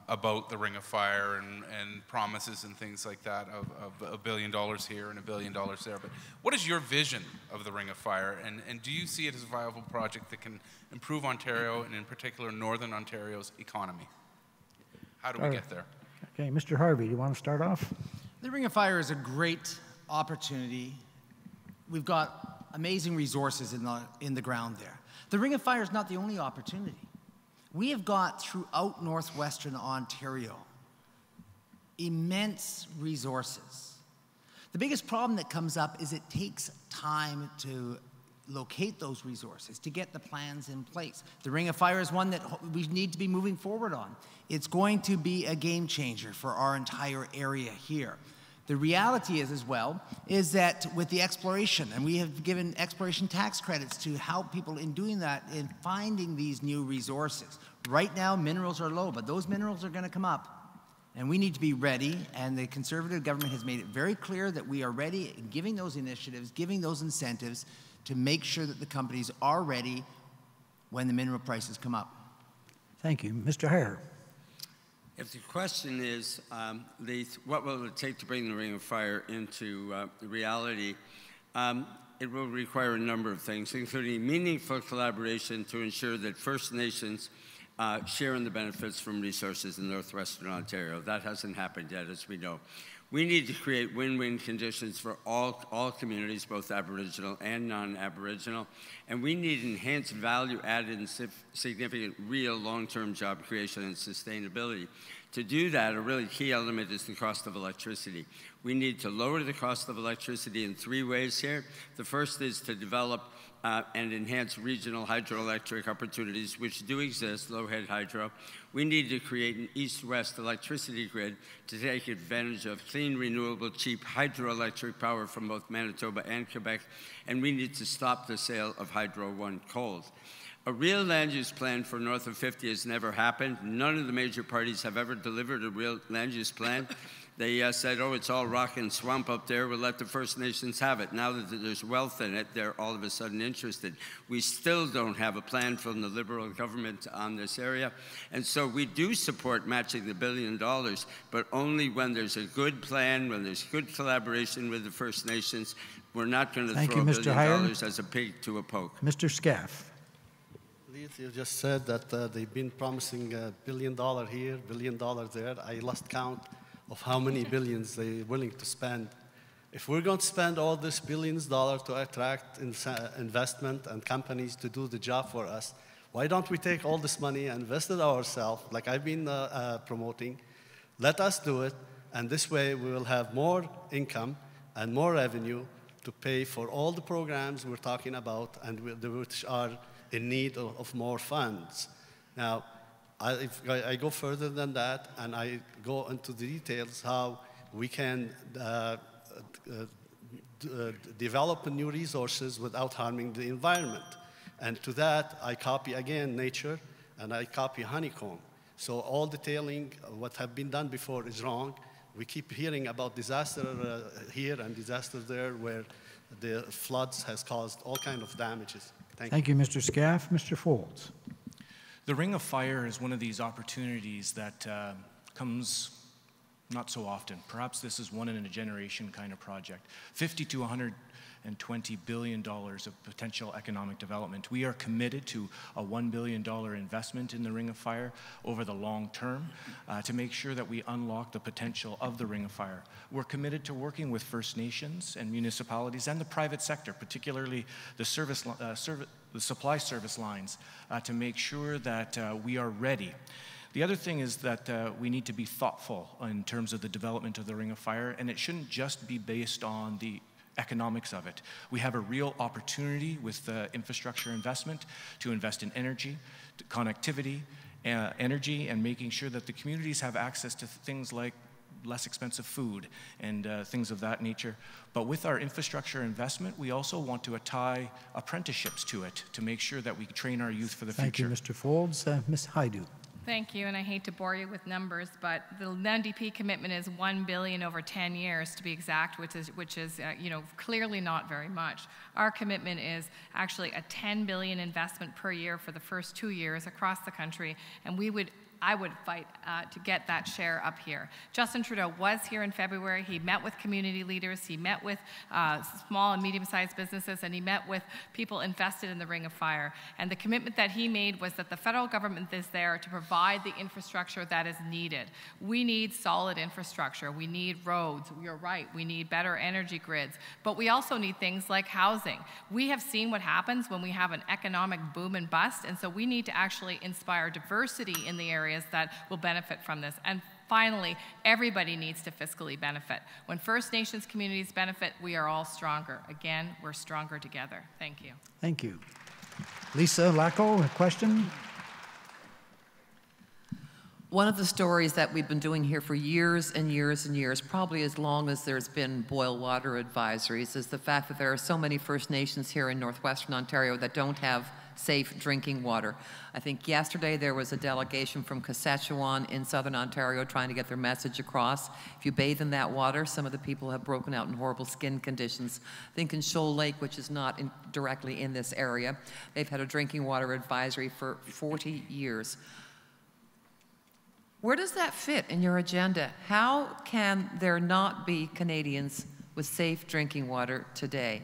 about the Ring of Fire and promises and things like that of $1 billion here and $1 billion there, but what is your vision of the Ring of Fire, and do you see it as a viable project that can improve Ontario, and in particular Northern Ontario's economy? How do we get there?
Okay, Mr. Harvey, you want to start off?
The Ring of Fire is a great opportunity. We've got amazing resources in the ground there. The Ring of Fire is not the only opportunity. We have got throughout northwestern Ontario immense resources. The biggest problem that comes up is it takes time to locate those resources, to get the plans in place. The Ring of Fire is one that we need to be moving forward on. It's going to be a game changer for our entire area here. The reality is, as well, is that with the exploration, and we have given exploration tax credits to help people in doing that, in finding these new resources. Right now, minerals are low, but those minerals are going to come up, and we need to be ready, and the Conservative government has made it very clear that we are ready, giving those initiatives, giving those incentives to make sure that the companies are ready when the mineral prices come up.
Thank you. Mr. Heyer.
If the question is, what will it take to bring the Ring of Fire into reality, it will require a number of things, including meaningful collaboration to ensure that First Nations share in the benefits from resources in northwestern Ontario. That hasn't happened yet, as we know. We need to create win-win conditions for all communities, both Aboriginal and non-Aboriginal, and we need enhanced value-added and significant real long-term job creation and sustainability. To do that, a really key element is the cost of electricity. We need to lower the cost of electricity in 3 ways here. The first is to develop and enhance regional hydroelectric opportunities, which do exist, low-head hydro. We need to create an east-west electricity grid to take advantage of clean, renewable, cheap hydroelectric power from both Manitoba and Quebec, and we need to stop the sale of Hydro One coal. A real land use plan for north of 50 has never happened. None of the major parties have ever delivered a real land use plan. They said, oh, it's all rock and swamp up there, we'll let the First Nations have it. Now that there's wealth in it, they're all of a sudden interested. We still don't have a plan from the Liberal government on this area. And so we do support matching the $1 billion, but only when there's a good plan, when there's good collaboration with the First Nations. We're not going to throw $1 billion as a pig to a poke.
Mr. Scaff.
Leith, you just said that they've been promising $1 billion here, $1 billion there. I lost count of how many billions they're willing to spend. If we're going to spend all this billions of dollars to attract investment and companies to do the job for us, why don't we take all this money and invest it ourselves, like I've been promoting? Let us do it, and this way we will have more income and more revenue to pay for all the programs we're talking about and which are in need of more funds. Now, if I go further than that, and I go into the details how we can develop new resources without harming the environment. And to that, I copy again nature, and I copy honeycomb. So all detailing what have been done before is wrong. We keep hearing about disaster here and disaster there, where the floods has caused all kinds of damages.
Thank you, Mr. Scaff. Mr. Folds.
The Ring of Fire is one of these opportunities that comes not so often. Perhaps this is one in a generation kind of project. $50 to $120 billion of potential economic development. We are committed to a $1 billion investment in the Ring of Fire over the long term to make sure that we unlock the potential of the Ring of Fire. We're committed to working with First Nations and municipalities and the private sector, particularly the supply service lines, to make sure that we are ready. The other thing is that we need to be thoughtful in terms of the development of the Ring of Fire, and it shouldn't just be based on the economics of it. We have a real opportunity with infrastructure investment to invest in energy, connectivity, energy, and making sure that the communities have access to things like less expensive food and things of that nature. But with our infrastructure investment, we also want to tie apprenticeships to it to make sure that we train our youth for the future.
Thank you, Mr. Folds. Ms. Haidu.
Thank you, and I hate to bore you with numbers, but the NDP commitment is $1 billion over 10 years to be exact, which is clearly not very much. Our commitment is actually a $10 billion investment per year for the first 2 years across the country, and I would fight to get that share up here. Justin Trudeau was here in February. He met with community leaders. He met with small and medium-sized businesses, and he met with people invested in the Ring of Fire. And the commitment that he made was that the federal government is there to provide the infrastructure that is needed. We need solid infrastructure. We need roads. You're right. We need better energy grids. But we also need things like housing. We have seen what happens when we have an economic boom and bust, and so we need to actually inspire diversity in the areas that will benefit from this. And finally, everybody needs to fiscally benefit. When First Nations communities benefit, we are all stronger. Again, we're stronger together. Thank you.
Thank you. Lisa Lacko, a question?
One of the stories that we've been doing here for years and years and years, probably as long as there's been boil water advisories, is the fact that there are so many First Nations here in northwestern Ontario that don't have safe drinking water. I think yesterday there was a delegation from Saskatchewan in southern Ontario trying to get their message across. If you bathe in that water, some of the people have broken out in horrible skin conditions. I think in Shoal Lake, which is not directly in this area, they've had a drinking water advisory for 40 years. Where does that fit in your agenda? How can there not be Canadians with safe drinking water today?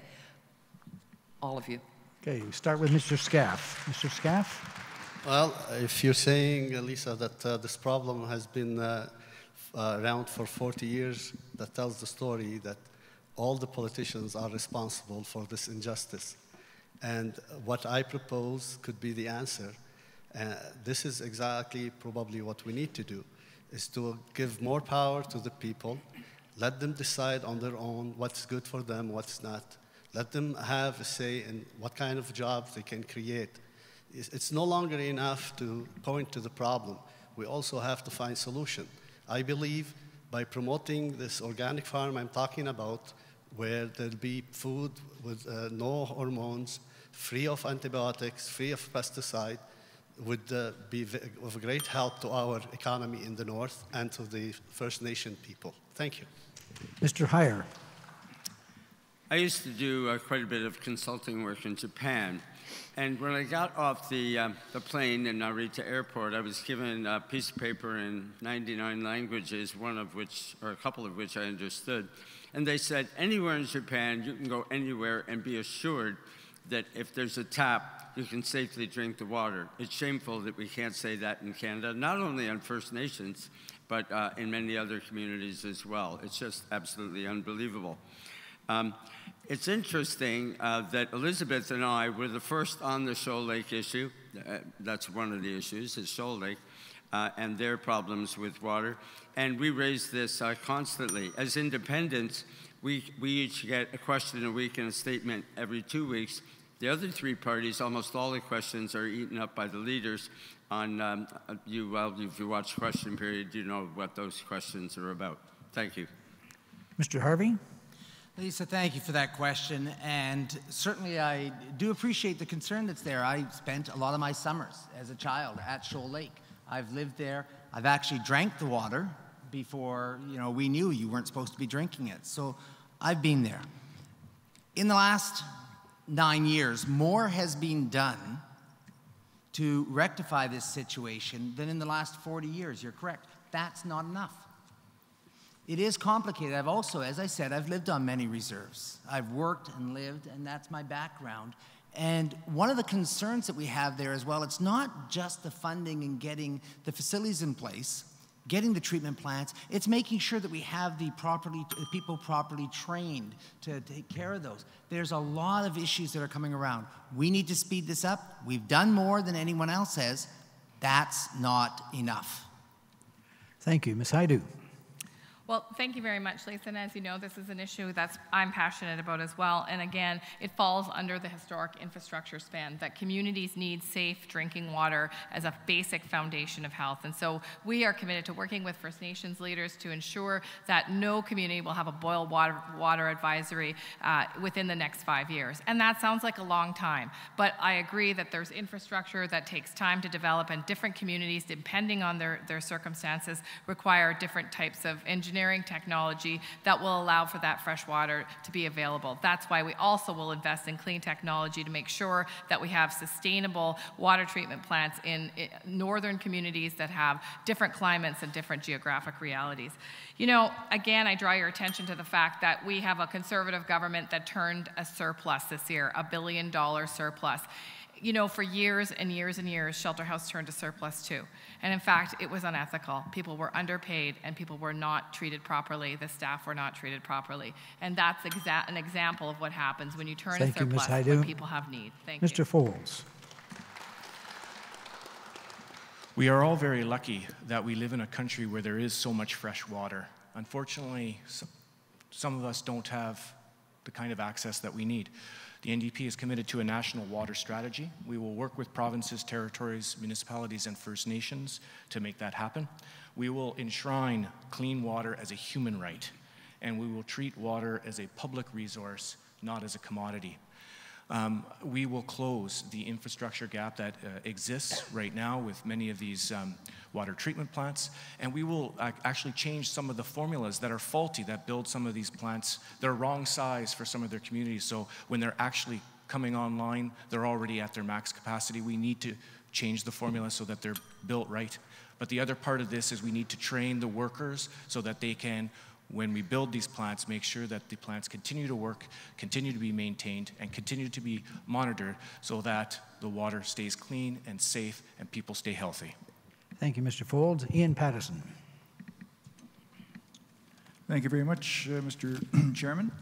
All of you.
Okay, start with Mr. Scaff. Mr. Scaff?
Well, if you're saying, Lisa, that this problem has been around for 40 years, that tells the story that all the politicians are responsible for this injustice. And what I propose could be the answer. This is exactly probably what we need to do, is to give more power to the people, let them decide on their own what's good for them, what's not. Let them have a say in what kind of jobs they can create. It's no longer enough to point to the problem. We also have to find solution. I believe by promoting this organic farm I'm talking about, where there'll be food with no hormones, free of antibiotics, free of pesticide, would be of great help to our economy in the north and to the First Nation people. Thank you.
Mr. Heyer.
I used to do quite a bit of consulting work in Japan. And when I got off the plane in Narita Airport, I was given a piece of paper in 99 languages, one of which, or a couple of which I understood. And they said, anywhere in Japan, you can go anywhere and be assured that if there's a tap, you can safely drink the water. It's shameful that we can't say that in Canada, not only on First Nations, but in many other communities as well. It's just absolutely unbelievable. It's interesting that Elizabeth and I were the first on the Shoal Lake issue. That's one of the issues, is Shoal Lake, and their problems with water. And we raise this constantly. As independents, we each get a question a week and a statement every 2 weeks. The other three parties, almost all the questions are eaten up by the leaders on, if you watch Question Period, you know what those questions are about. Thank you.
Mr. Harvey?
Lisa, thank you for that question, and certainly I do appreciate the concern that's there. I spent a lot of my summers as a child at Shoal Lake. I've lived there. I've actually drank the water before, we knew you weren't supposed to be drinking it. So I've been there. In the last 9 years, more has been done to rectify this situation than in the last 40 years. You're correct. That's not enough. It is complicated. I've also, as I said, I've lived on many reserves. I've worked and lived, and that's my background. And one of the concerns that we have there as well, it's not just the funding and getting the facilities in place, getting the treatment plants, it's making sure that we have the people properly trained to take care of those. There's a lot of issues that are coming around. We need to speed this up. We've done more than anyone else has, That's not enough.
Thank you. Ms. Haidu.
Well, thank you very much, Lisa. And as you know, this is an issue that I'm passionate about as well. And again, it falls under the historic infrastructure span, that communities need safe drinking water as a basic foundation of health. And so we are committed to working with First Nations leaders to ensure that no community will have a boil water advisory within the next 5 years. And that sounds like a long time, but I agree that there's infrastructure that takes time to develop, and different communities, depending on their circumstances, require different types of engineering technology that will allow for that fresh water to be available. That's why we also will invest in clean technology to make sure that we have sustainable water treatment plants in northern communities that have different climates and different geographic realities. You know, again, I draw your attention to the fact that we have a Conservative government that turned a surplus this year, $1 billion surplus. You know, for years and years and years, Shelter House turned a surplus too. And in fact, it was unethical. People were underpaid and people were not treated properly. The staff were not treated properly. And that's an example of what happens when you turn a surplus when people have need. Thank you.
Mr. Folds.
We are all very lucky that we live in a country where there is so much fresh water. Unfortunately, some of us don't have the kind of access that we need. The NDP is committed to a national water strategy. We will work with provinces, territories, municipalities, and First Nations to make that happen. We will enshrine clean water as a human right, and we will treat water as a public resource, not as a commodity. We will close the infrastructure gap that exists right now with many of these water treatment plants, and we will actually change some of the formulas that are faulty, that build some of these plants. They're wrong size for some of their communities, so when they're actually coming online, they're already at their max capacity. We need to change the formula so that they're built right. But the other part of this is we need to train the workers so that they can, when we build these plants, make sure that the plants continue to work, continue to be maintained, and continue to be monitored so that the water stays clean and safe and people stay healthy.
Thank you, Mr. Folds. Ian Pattison.
Thank you very much, Mr. Chairman.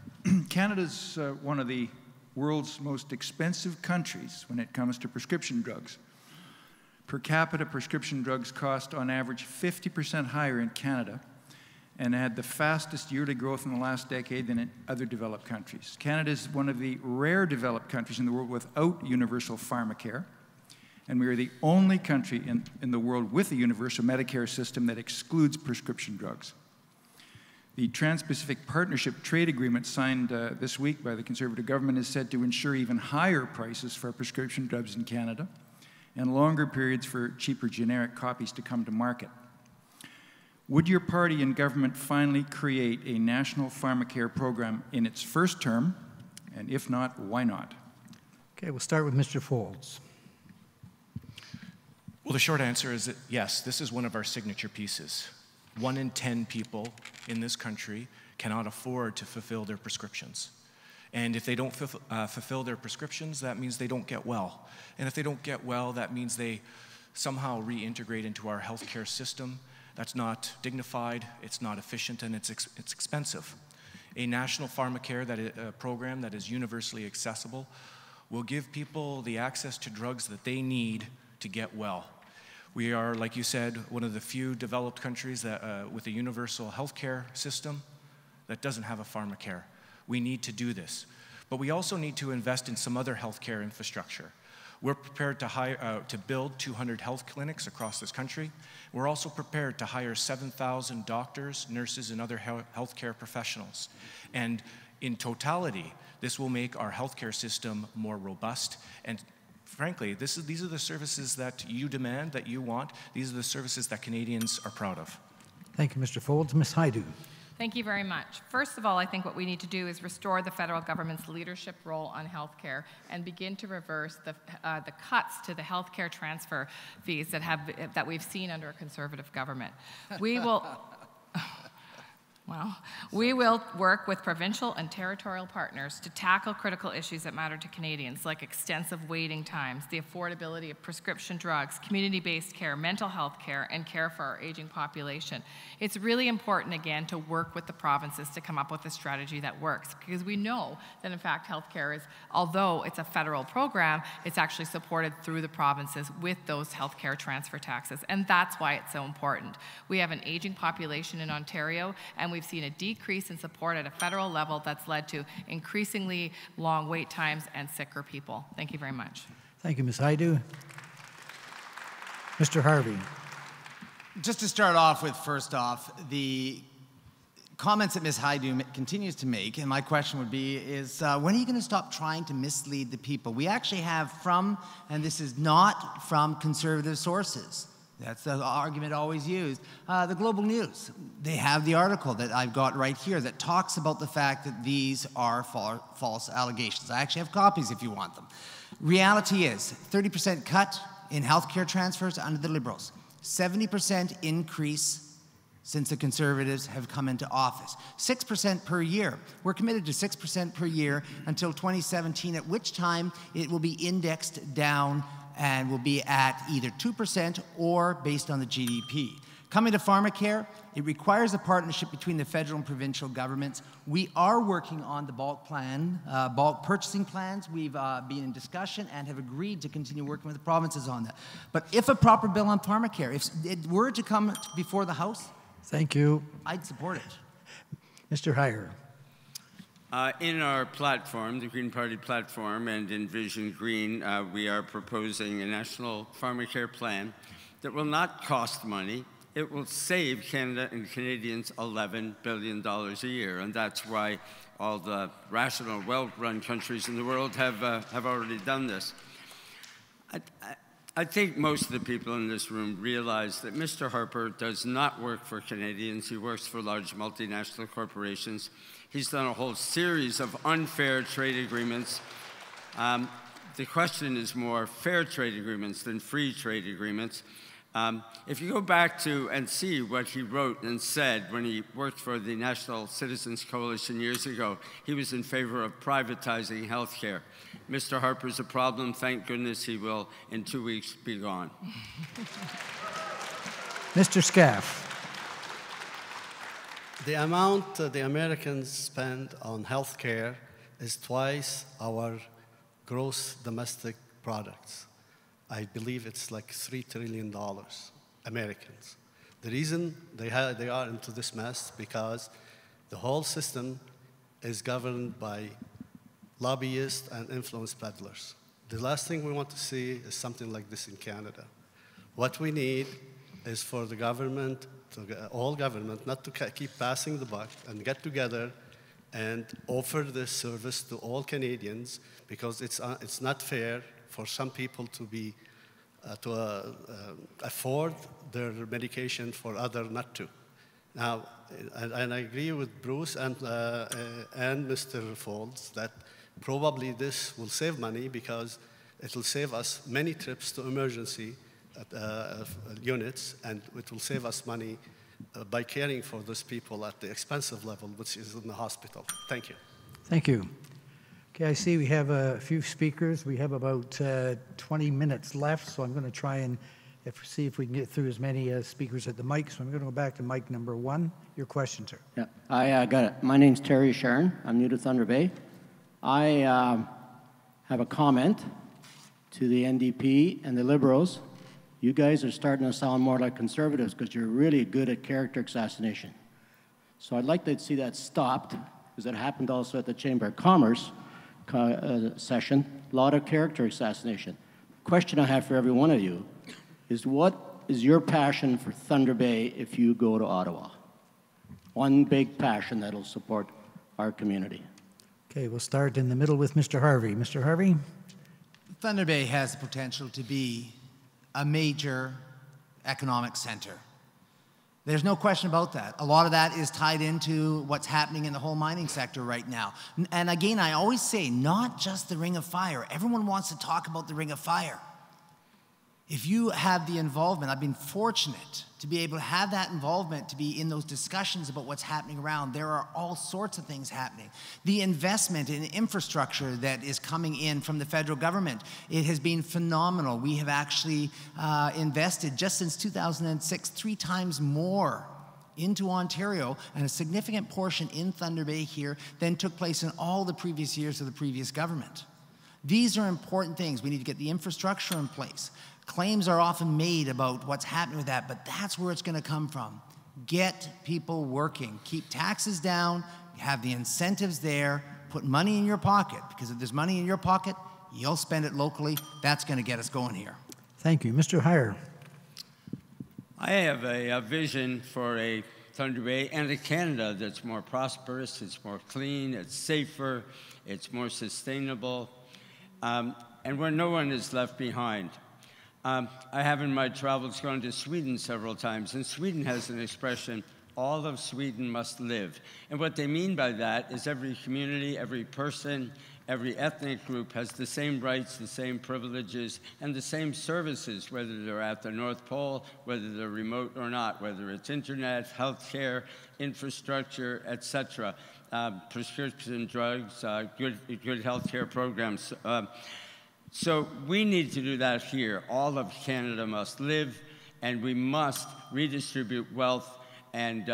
Canada's one of the world's most expensive countries when it comes to prescription drugs. Per capita, prescription drugs cost on average 50% higher in Canada and had the fastest yearly growth in the last decade than in other developed countries. Canada is one of the rare developed countries in the world without universal pharmacare, and we are the only country in the world with a universal Medicare system that excludes prescription drugs. The Trans-Pacific Partnership Trade Agreement signed this week by the Conservative government is said to ensure even higher prices for prescription drugs in Canada and longer periods for cheaper generic copies to come to market. Would your party in government finally create a national pharmacare program in its first term? And if not, why not?
Okay, we'll start with Mr. Folds.
Well, the short answer is that yes, this is one of our signature pieces. 1 in 10 people in this country cannot afford to fulfill their prescriptions. And if they don't fulfill their prescriptions, that means they don't get well. And if they don't get well, that means they somehow reintegrate into our healthcare system. That's not dignified, it's not efficient, and it's expensive. A national pharmacare program that is universally accessible will give people the access to drugs that they need to get well. We are, like you said, one of the few developed countries that, with a universal healthcare system that doesn't have a pharmacare. We need to do this. But we also need to invest in some other healthcare infrastructure. We're prepared to build 200 health clinics across this country. We're also prepared to hire 7,000 doctors, nurses, and other healthcare professionals. And in totality, this will make our healthcare system more robust. And frankly, these are the services that you demand, that you want. These are the services that Canadians are proud of.
Thank you, Mr. Folds. Ms. Haidu.
Thank you very much. First of all, I think what we need to do is restore the federal government's leadership role on healthcare and begin to reverse the cuts to the healthcare transfer fees that we've seen under a Conservative government. We will Well, we will work with provincial and territorial partners to tackle critical issues that matter to Canadians, like extensive waiting times, the affordability of prescription drugs, community-based care, mental health care, and care for our aging population. It's really important, again, to work with the provinces to come up with a strategy that works, because we know that, in fact, healthcare is, although it's a federal program, it's actually supported through the provinces with those healthcare transfer taxes, and that's why it's so important. We have an aging population in Ontario, and we've seen a decrease in support at a federal level that's led to increasingly long wait times and sicker people. Thank you very much.
Thank you, Ms. Haidu. Mr. Harvey.
Just to start off with, first off, the comments that Ms. Haidu continues to make, and my question would be, is when are you going to stop trying to mislead the people? We actually have from, and this is not from conservative sources, that's the argument always used, the Global News. They have the article that I've got right here that talks about the fact that these are false allegations. I actually have copies if you want them. Reality is 30% cut in healthcare transfers under the Liberals, 70% increase since the Conservatives have come into office. 6% per year. We're committed to 6% per year until 2017, at which time it will be indexed down and will be at either 2% or based on the GDP. Coming to pharmacare, it requires a partnership between the federal and provincial governments. We are working on the bulk plan, bulk purchasing plans. We've been in discussion and have agreed to continue working with the provinces on that. But if a proper bill on pharmacare, if it were to come before the House,
thank you.
I'd support it.
Mr. Heyer.
In our platform, the Green Party platform, and in Vision Green, we are proposing a national pharmacare plan that will not cost money. It will save Canada and Canadians $11 billion a year, and that's why all the rational, well-run countries in the world have already done this. I think most of the people in this room realize that Mr. Harper does not work for Canadians. He works for large multinational corporations. He's done a whole series of unfair trade agreements. The question is more fair trade agreements than free trade agreements. If you go back to and see what he wrote and said when he worked for the National Citizens Coalition years ago, he was in favor of privatizing health care. Mr. Harper's a problem. Thank goodness he will, in 2 weeks, be gone.
Mr. Scaff.
The amount the Americans spend on health care is twice our gross domestic products. I believe it's like $3 trillion, Americans. The reason they are into this mess because the whole system is governed by lobbyists and influence peddlers. The last thing we want to see is something like this in Canada. What we need is for the government, all government, not to keep passing the buck and get together and offer this service to all Canadians, because it's not fair for some people to be afford their medication for others not to. Now, and I agree with Bruce and Mr. Folds that probably this will save money because it will save us many trips to emergency units, and it will save us money by caring for those people at the expensive level, which is in the hospital. Thank you.
Thank you. Okay, I see we have a few speakers. We have about 20 minutes left, so I'm going to try and see if we can get through as many speakers at the mic. So I'm going to go back to mic number 1. Your question, sir.
Yeah, I got it. My name's Terry Sharon. I'm new to Thunder Bay. I have a comment to the NDP and the Liberals. You guys are starting to sound more like conservatives because you're really good at character assassination. So I'd like to see that stopped, because it happened also at the Chamber of Commerce session, a lot of character assassination. Question I have for every one of you is, what is your passion for Thunder Bay if you go to Ottawa? One big passion that'll support our community.
Okay, we'll start in the middle with Mr. Harvey. Mr. Harvey?
Thunder Bay has the potential to be a major economic center. There's no question about that. A lot of that is tied into what's happening in the whole mining sector right now. And again, I always say, not just the Ring of Fire. Everyone wants to talk about the Ring of Fire. If you have the involvement, I've been fortunate to be able to have that involvement, to be in those discussions about what's happening around. There are all sorts of things happening. The investment in infrastructure that is coming in from the federal government, it has been phenomenal. We have actually invested, just since 2006, 3 times more into Ontario, and a significant portion in Thunder Bay here than took place in all the previous years of the previous government. These are important things. We need to get the infrastructure in place. Claims are often made about what's happening with that, but that's where it's going to come from. Get people working. Keep taxes down, have the incentives there, put money in your pocket, because if there's money in your pocket, you'll spend it locally. That's going to get us going here.
Thank you. Mr. Heyer.
I have a vision for a Thunder Bay and a Canada that's more prosperous, it's more clean, it's safer, it's more sustainable, and where no one is left behind. I have in my travels gone to Sweden several times, and Sweden has an expression, all of Sweden must live. And what they mean by that is every community, every person, every ethnic group has the same rights, the same privileges, and the same services, whether they're at the North Pole, whether they're remote or not, whether it's internet, healthcare, infrastructure, etc., prescription drugs, good healthcare programs. So we need to do that here. All of Canada must live, and we must redistribute wealth and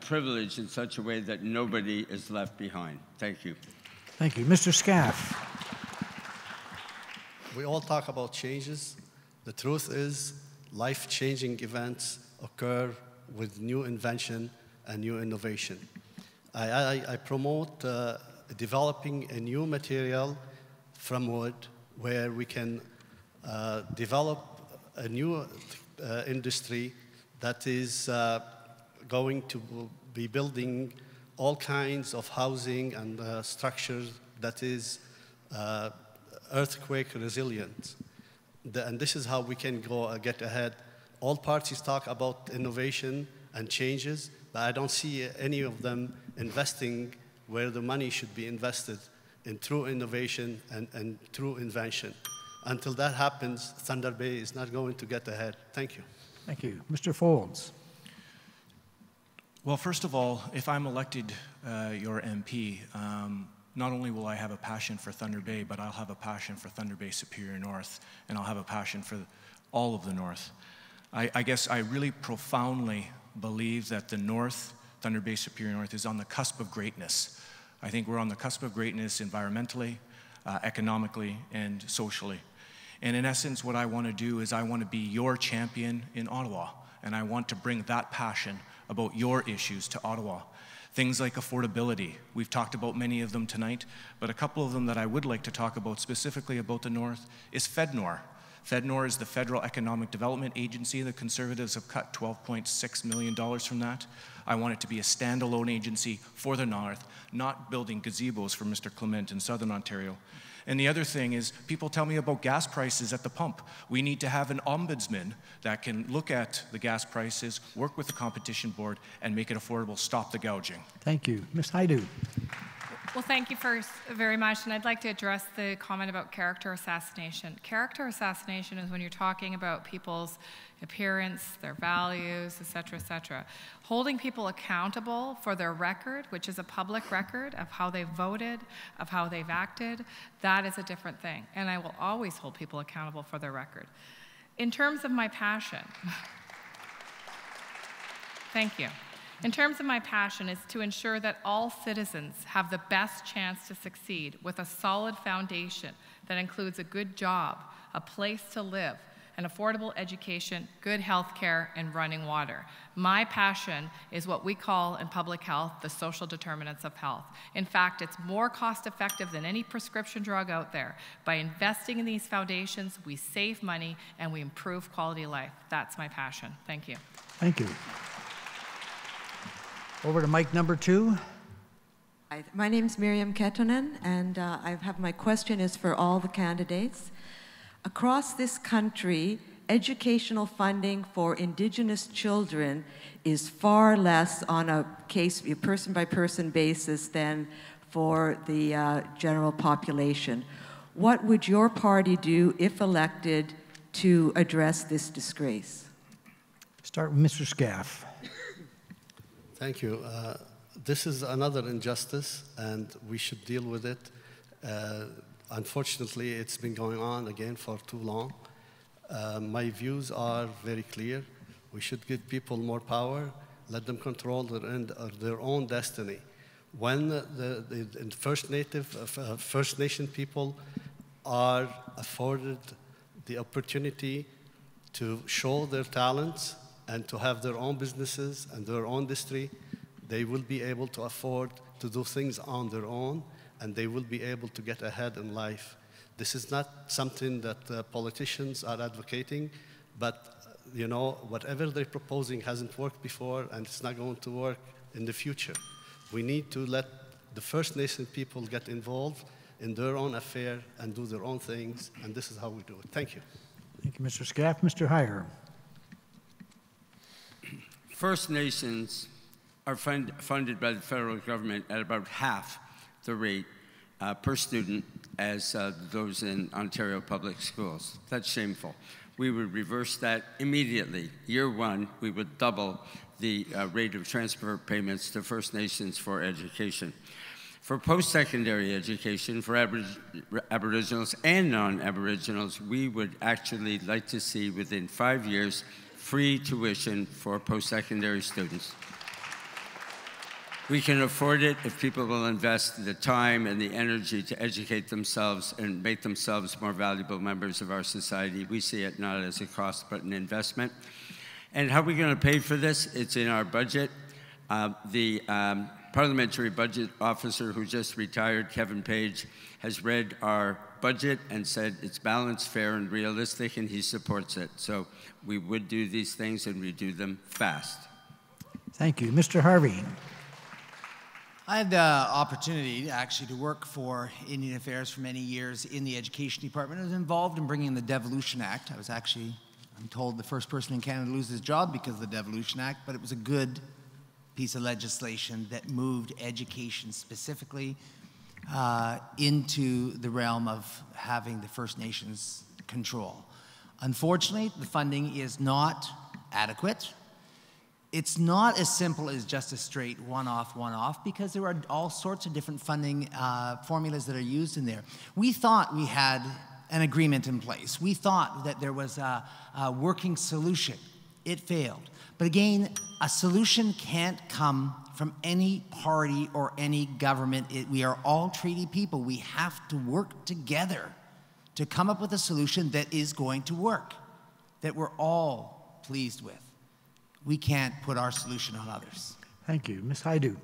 privilege in such a way that nobody is left behind. Thank you.
Thank you. Mr. Scaff.
We all talk about changes. The truth is, life-changing events occur with new invention and new innovation. I promote developing a new material from wood where we can develop a new industry that is going to be building all kinds of housing and structures that is earthquake resilient. And this is how we can get ahead. All parties talk about innovation and changes, but I don't see any of them investing where the money should be invested in true innovation and true invention. Until that happens, Thunder Bay is not going to get ahead. Thank you.
Thank you. Mr. Folds.
Well, first of all, if I'm elected your MP, not only will I have a passion for Thunder Bay, but I'll have a passion for Thunder Bay Superior North, and I'll have a passion for all of the North. I guess I really profoundly believe that the North, Thunder Bay Superior North, is on the cusp of greatness. I think we're on the cusp of greatness environmentally, economically, and socially. And in essence, what I want to do is I want to be your champion in Ottawa, and I want to bring that passion about your issues to Ottawa. Things like affordability. We've talked about many of them tonight, but a couple of them that I would like to talk about specifically about the North is FedNor. FedNor is the Federal Economic Development Agency. The Conservatives have cut $12.6 million from that. I want it to be a standalone agency for the North, not building gazebos for Mr. Clement in Southern Ontario. And the other thing is, people tell me about gas prices at the pump. We need to have an ombudsman that can look at the gas prices, work with the Competition Board, and make it affordable, stop the gouging.
Thank you. Ms. Haidu.
Well, thank you first very much, and I'd like to address the comment about character assassination. Character assassination is when you're talking about people's appearance, their values, et cetera, holding people accountable for their record, which is a public record of how they voted, of how they've acted. That is a different thing, and I will always hold people accountable for their record. In terms of my passion, thank you. In terms of my passion is to ensure that all citizens have the best chance to succeed with a solid foundation that includes a good job, a place to live, an affordable education, good health care, and running water. My passion is what we call in public health the social determinants of health. In fact, it's more cost-effective than any prescription drug out there. By investing in these foundations, we save money and we improve quality of life. That's my passion. Thank you.
Thank you. Over to mic number 2.
Hi, my name is Miriam Ketonen, and my question is for all the candidates. Across this country, educational funding for Indigenous children is far less on a person-by-person basis than for the general population. What would your party do, if elected, to address this disgrace?
Start with Mr. Scaff.
Thank you. This is another injustice, and we should deal with it. Unfortunately, it's been going on again for too long. My views are very clear. We should give people more power, let them control their own destiny. When the First Nation people are afforded the opportunity to show their talents and to have their own businesses and their own industry, they will be able to afford to do things on their own, and they will be able to get ahead in life. This is not something that politicians are advocating, but you know, whatever they're proposing hasn't worked before, and it's not going to work in the future. We need to let the First Nation people get involved in their own affair and do their own things, and this is how we do it. Thank you.
Thank you, Mr. Scaff. Mr. Heyer.
First Nations are funded by the federal government at about half the rate per student as those in Ontario public schools. That's shameful. We would reverse that immediately. Year one, we would double the rate of transfer payments to First Nations for education. For post-secondary education, for Aboriginals and non-Aboriginals, we would actually like to see within 5 years free tuition for post-secondary students. We can afford it if people will invest the time and the energy to educate themselves and make themselves more valuable members of our society. We see it not as a cost, but an investment. And how are we going to pay for this? It's in our budget. The Parliamentary Budget Officer who just retired, Kevin Page, has read our budget and said it's balanced, fair, and realistic, and he supports it. So we would do these things, and we do them fast.
Thank you. Mr. Harvey.
I had the opportunity actually to work for Indian Affairs for many years in the Education Department. I was involved in bringing the Devolution Act. I was actually, I'm told, the first person in Canada to lose his job because of the Devolution Act, but it was a good piece of legislation that moved education specifically into the realm of having the First Nations control. Unfortunately, the funding is not adequate. It's not as simple as just a straight one-off, because there are all sorts of different funding formulas that are used in there. We thought we had an agreement in place. We thought that there was a working solution. It failed. But again, a solution can't come from any party or any government. We are all treaty people. We have to work together to come up with a solution that is going to work, that we're all pleased with. We can't put our solution on others.
Thank you. Ms. Haidu.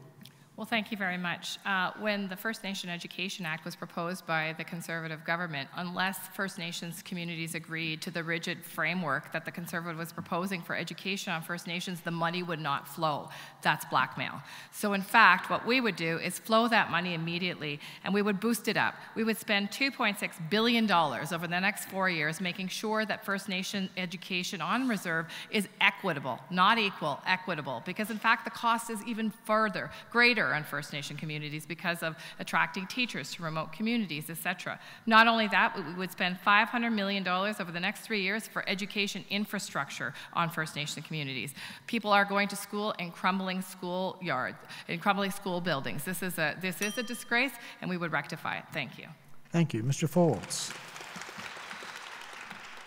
Well, thank you very much. When the First Nation Education Act was proposed by the Conservative government, unless First Nations communities agreed to the rigid framework that the Conservative was proposing for education on First Nations, the money would not flow. That's blackmail. So in fact, what we would do is flow that money immediately, and we would boost it up. We would spend $2.6 billion over the next 4 years making sure that First Nation education on reserve is equitable, not equal, equitable, because in fact the cost is even further, greater on First Nation communities because of attracting teachers to remote communities, etc. Not only that, but we would spend $500 million over the next 3 years for education infrastructure on First Nation communities. People are going to school in crumbling school yards, in crumbling school buildings. This is a disgrace, and we would rectify it. Thank you.
Thank you. Mr. Foltz.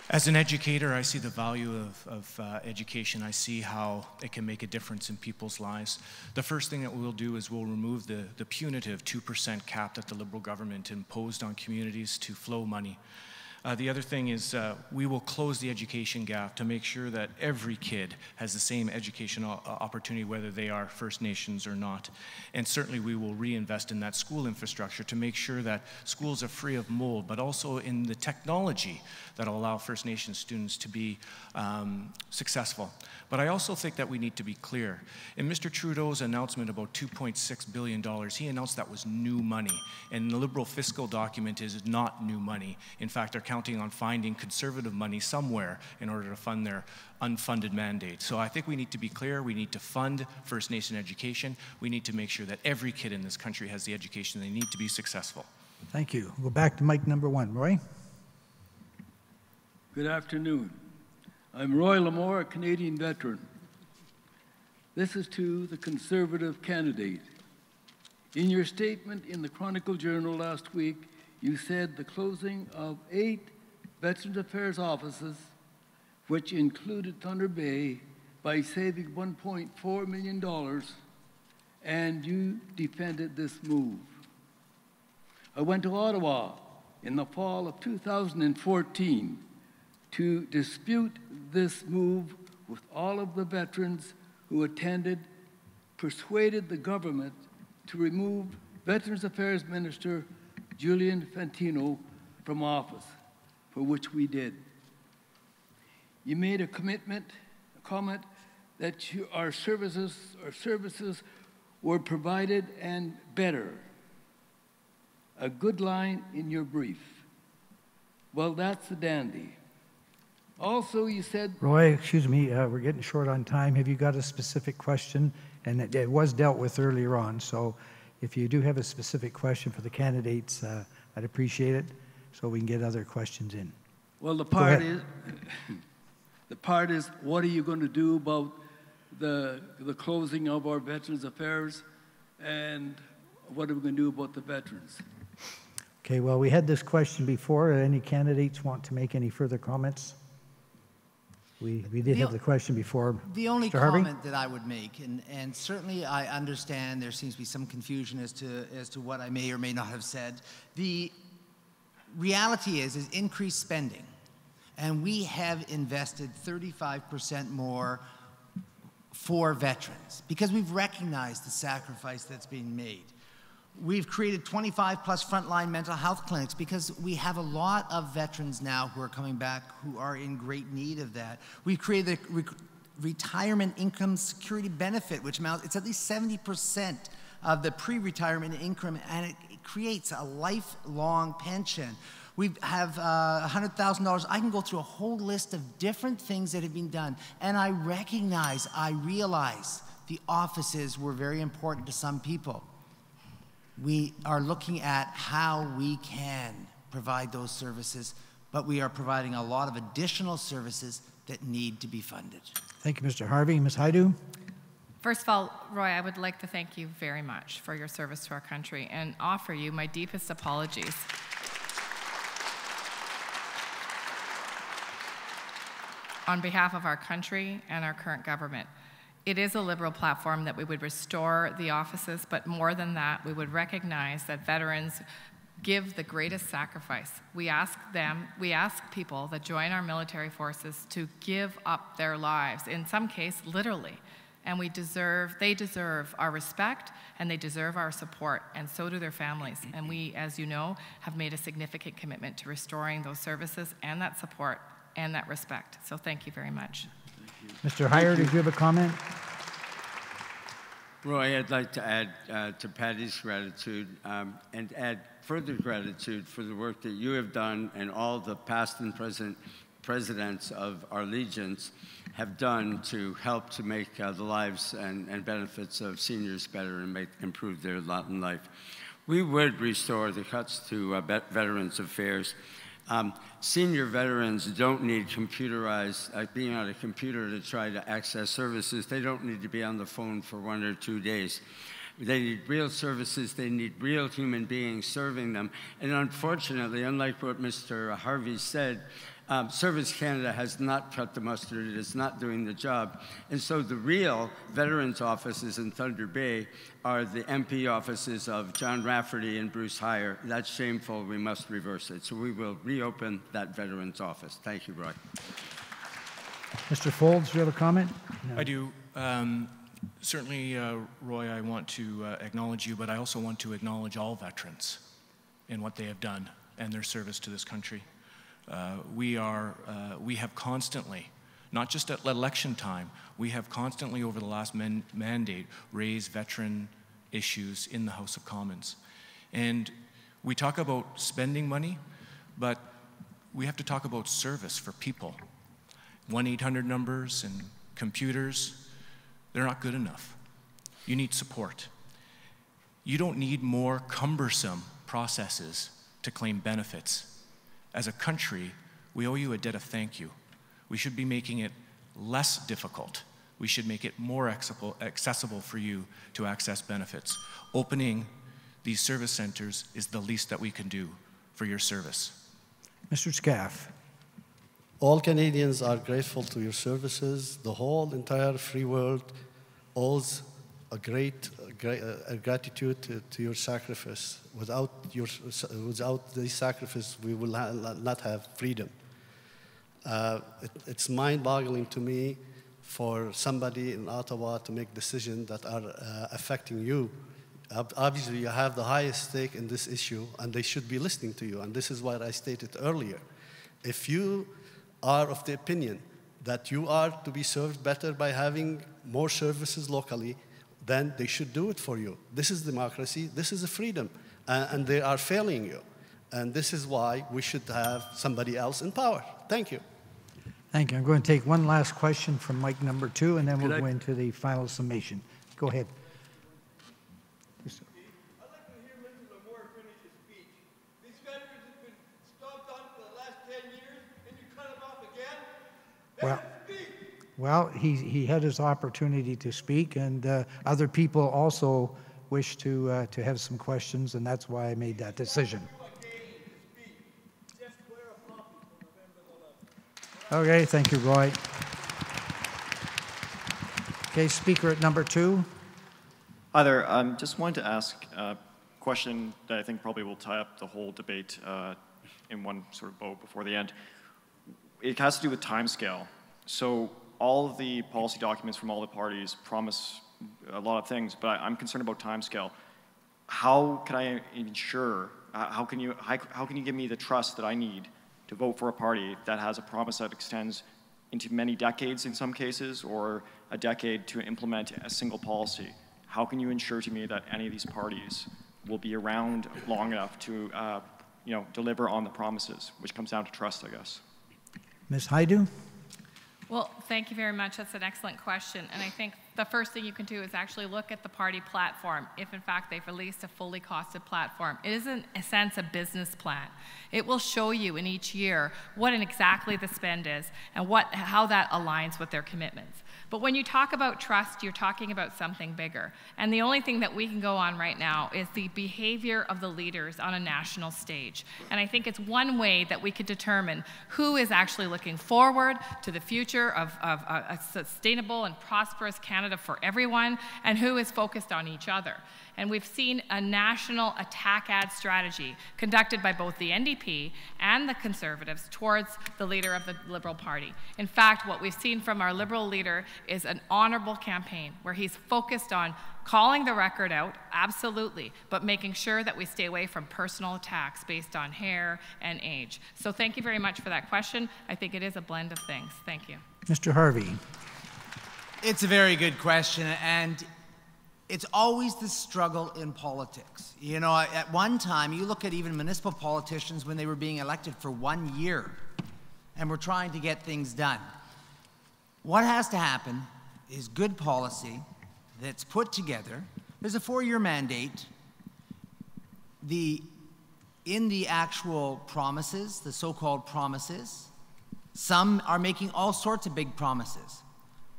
As an educator, I see the value of education. I see how it can make a difference in people's lives. The first thing that we'll do is we'll remove the punitive 2% cap that the Liberal government imposed on communities to flow money. The other thing is we will close the education gap to make sure that every kid has the same educational opportunity, whether they are First Nations or not. And certainly we will reinvest in that school infrastructure to make sure that schools are free of mold, but also in the technology that will allow First Nations students to be successful. But I also think that we need to be clear. In Mr. Trudeau's announcement about $2.6 billion, he announced that was new money. And the Liberal fiscal document is not new money. In fact, they're counting on finding Conservative money somewhere in order to fund their unfunded mandate. So I think we need to be clear. We need to fund First Nation education. We need to make sure that every kid in this country has the education they need to be successful.
Thank you. We'll go back to mic number 1. Roy?
Good afternoon. I'm Roy Lamore, a Canadian veteran. This is to the Conservative candidate. In your statement in the Chronicle Journal last week, you said the closing of 8 Veterans Affairs offices, which included Thunder Bay, by saving $1.4 million, and you defended this move. I went to Ottawa in the fall of 2014 to dispute this move with all of the veterans who attended, persuaded the government to remove Veterans Affairs Minister Julian Fantino from office, for which we did. You made a comment that our services were provided and better. A good line in your brief. Well, that's a dandy. Also, you said...
Roy, excuse me, we're getting short on time. Have you got a specific question? And it was dealt with earlier on, so if you do have a specific question for the candidates, I'd appreciate it so we can get other questions in.
Well, the part is, what are you going to do about the closing of our Veterans Affairs, and what are we going to do about the veterans?
Okay, well, we had this question before. Any candidates want to make any further comments? We did have the question before.
The only
Mr. Harvey?
comment that I would make, and certainly I understand there seems to be some confusion as to what I may or may not have said. The reality is increased spending. And we have invested 35% more for veterans because we've recognized the sacrifice that's being made. We've created 25 plus frontline mental health clinics because we have a lot of veterans now who are coming back who are in great need of that. We've created a retirement income security benefit, which amounts, it's at least 70% of the pre-retirement income, and it creates a lifelong pension. We have $100,000. I can go through a whole list of different things that have been done. And I realize the offices were very important to some people. We are looking at how we can provide those services, but we are providing a lot of additional services that need to be funded.
Thank you, Mr. Harvey. Ms. Haidu?
First of all, Roy, I would like to thank you very much for your service to our country and offer you my deepest apologies. On behalf of our country and our current government. It is a Liberal platform that we would restore the offices, but more than that, we would recognize that veterans give the greatest sacrifice. We ask people that join our military forces to give up their lives, in some case, literally. And they deserve our respect, and they deserve our support, and so do their families. And we, as you know, have made a significant commitment to restoring those services and that support and that respect. So thank you very much.
Mr. Heyer, did you have a comment?
Roy, I'd like to add to Patty's gratitude and add further gratitude for the work that you have done and all the past and present presidents of our legions have done to help to make the lives and benefits of seniors better and improve their lot in life. We would restore the cuts to Veterans Affairs. Senior veterans don't need computerized, being on a computer to try to access services. They don't need to be on the phone for 1 or 2 days. They need real services. They need real human beings serving them. And unfortunately, unlike what Mr. Harvey said, Service Canada has not cut the mustard. It is not doing the job. And so the real veterans offices in Thunder Bay are the MP offices of John Rafferty and Bruce Heyer. That's shameful. We must reverse it. So we will reopen that veterans office. Thank you, Roy.
Mr. Folds, do you have a comment?
No. I do. Certainly, Roy, I want to acknowledge you, but I also want to acknowledge all veterans and what they have done and their service to this country. We have constantly, not just at election time, we have constantly over the last mandate raised veteran issues in the House of Commons. And we talk about spending money, but we have to talk about service for people. 1-800 numbers and computers, they're not good enough. You need support. You don't need more cumbersome processes to claim benefits. As a country, we owe you a debt of thank you. We should be making it less difficult. We should make it more accessible for you to access benefits. Opening these service centers is the least that we can do for your service.
Mr. Scaff.
All Canadians are grateful to your services. The whole entire free world owes a great gratitude to your sacrifice. Without this sacrifice, we will not have freedom. It's mind-boggling to me for somebody in Ottawa to make decisions that are affecting you. Obviously, you have the highest stake in this issue, and they should be listening to you. And this is what I stated earlier. If you are of the opinion that you are to be served better by having more services locally, then they should do it for you. This is democracy. This is a freedom. And they are failing you. And this is why we should have somebody else in power. Thank you.
Thank you. I'm going to take one last question from mic number 2, and then we'll go into the final summation. Go ahead. Well, he had his opportunity to speak, and other people also wish to have some questions, and that's why I made that decision. Okay, thank you, Roy. Okay, speaker at number 2.
Hi there. Just wanted to ask a question that I think probably will tie up the whole debate in one sort of bow before the end. It has to do with timescale. So all of the policy documents from all the parties promise a lot of things, but I'm concerned about timescale. How can I ensure, how can you give me the trust that I need to vote for a party that has a promise that extends into many decades in some cases, or a decade to implement a single policy? How can you ensure to me that any of these parties will be around long enough to deliver on the promises, which comes down to trust, I guess?
Ms. Haidu?
Well, thank you very much. That's an excellent question. And I think the first thing you can do is actually look at the party platform, if in fact they've released a fully costed platform. It is, in a sense, a business plan. It will show you in each year what exactly the spend is and how that aligns with their commitments. But when you talk about trust, you're talking about something bigger. And the only thing that we can go on right now is the behavior of the leaders on a national stage. And I think it's one way that we could determine who is actually looking forward to the future of a sustainable and prosperous Canada for everyone, and who is focused on each other. And we've seen a national attack ad strategy conducted by both the NDP and the Conservatives towards the leader of the Liberal Party. In fact, what we've seen from our Liberal leader is an honorable campaign where he's focused on calling the record out, absolutely, but making sure that we stay away from personal attacks based on hair and age. So thank you very much for that question. I think it is a blend of things. Thank you.
Mr. Harvey.
It's a very good question, and it's always the struggle in politics. You know, at one time, you look at even municipal politicians when they were being elected for 1 year, and we're trying to get things done. What has to happen is good policy that's put together. There's a 4-year mandate. In the actual promises, the so-called promises, some are making all sorts of big promises.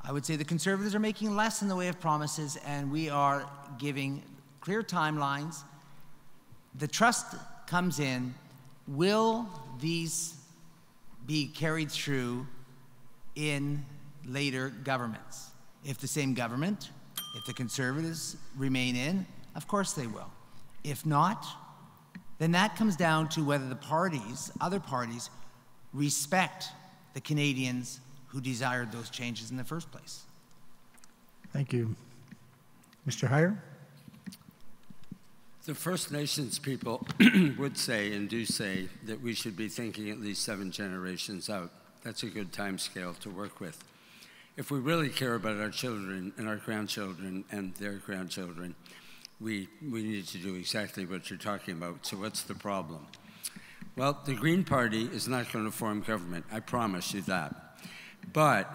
I would say the Conservatives are making less in the way of promises, and we are giving clear timelines. The trust comes in. Will these be carried through in later governments? If the same government, if the Conservatives remain in, of course they will. If not, then that comes down to whether the parties, other parties, respect the Canadians who desired those changes in the first place.
Thank you. Mr. Heyer?
The First Nations people would say and do say that we should be thinking at least 7 generations out. That's a good time scale to work with. If we really care about our children and our grandchildren and their grandchildren, we need to do exactly what you're talking about. So what's the problem? Well, the Green Party is not going to form government. I promise you that. But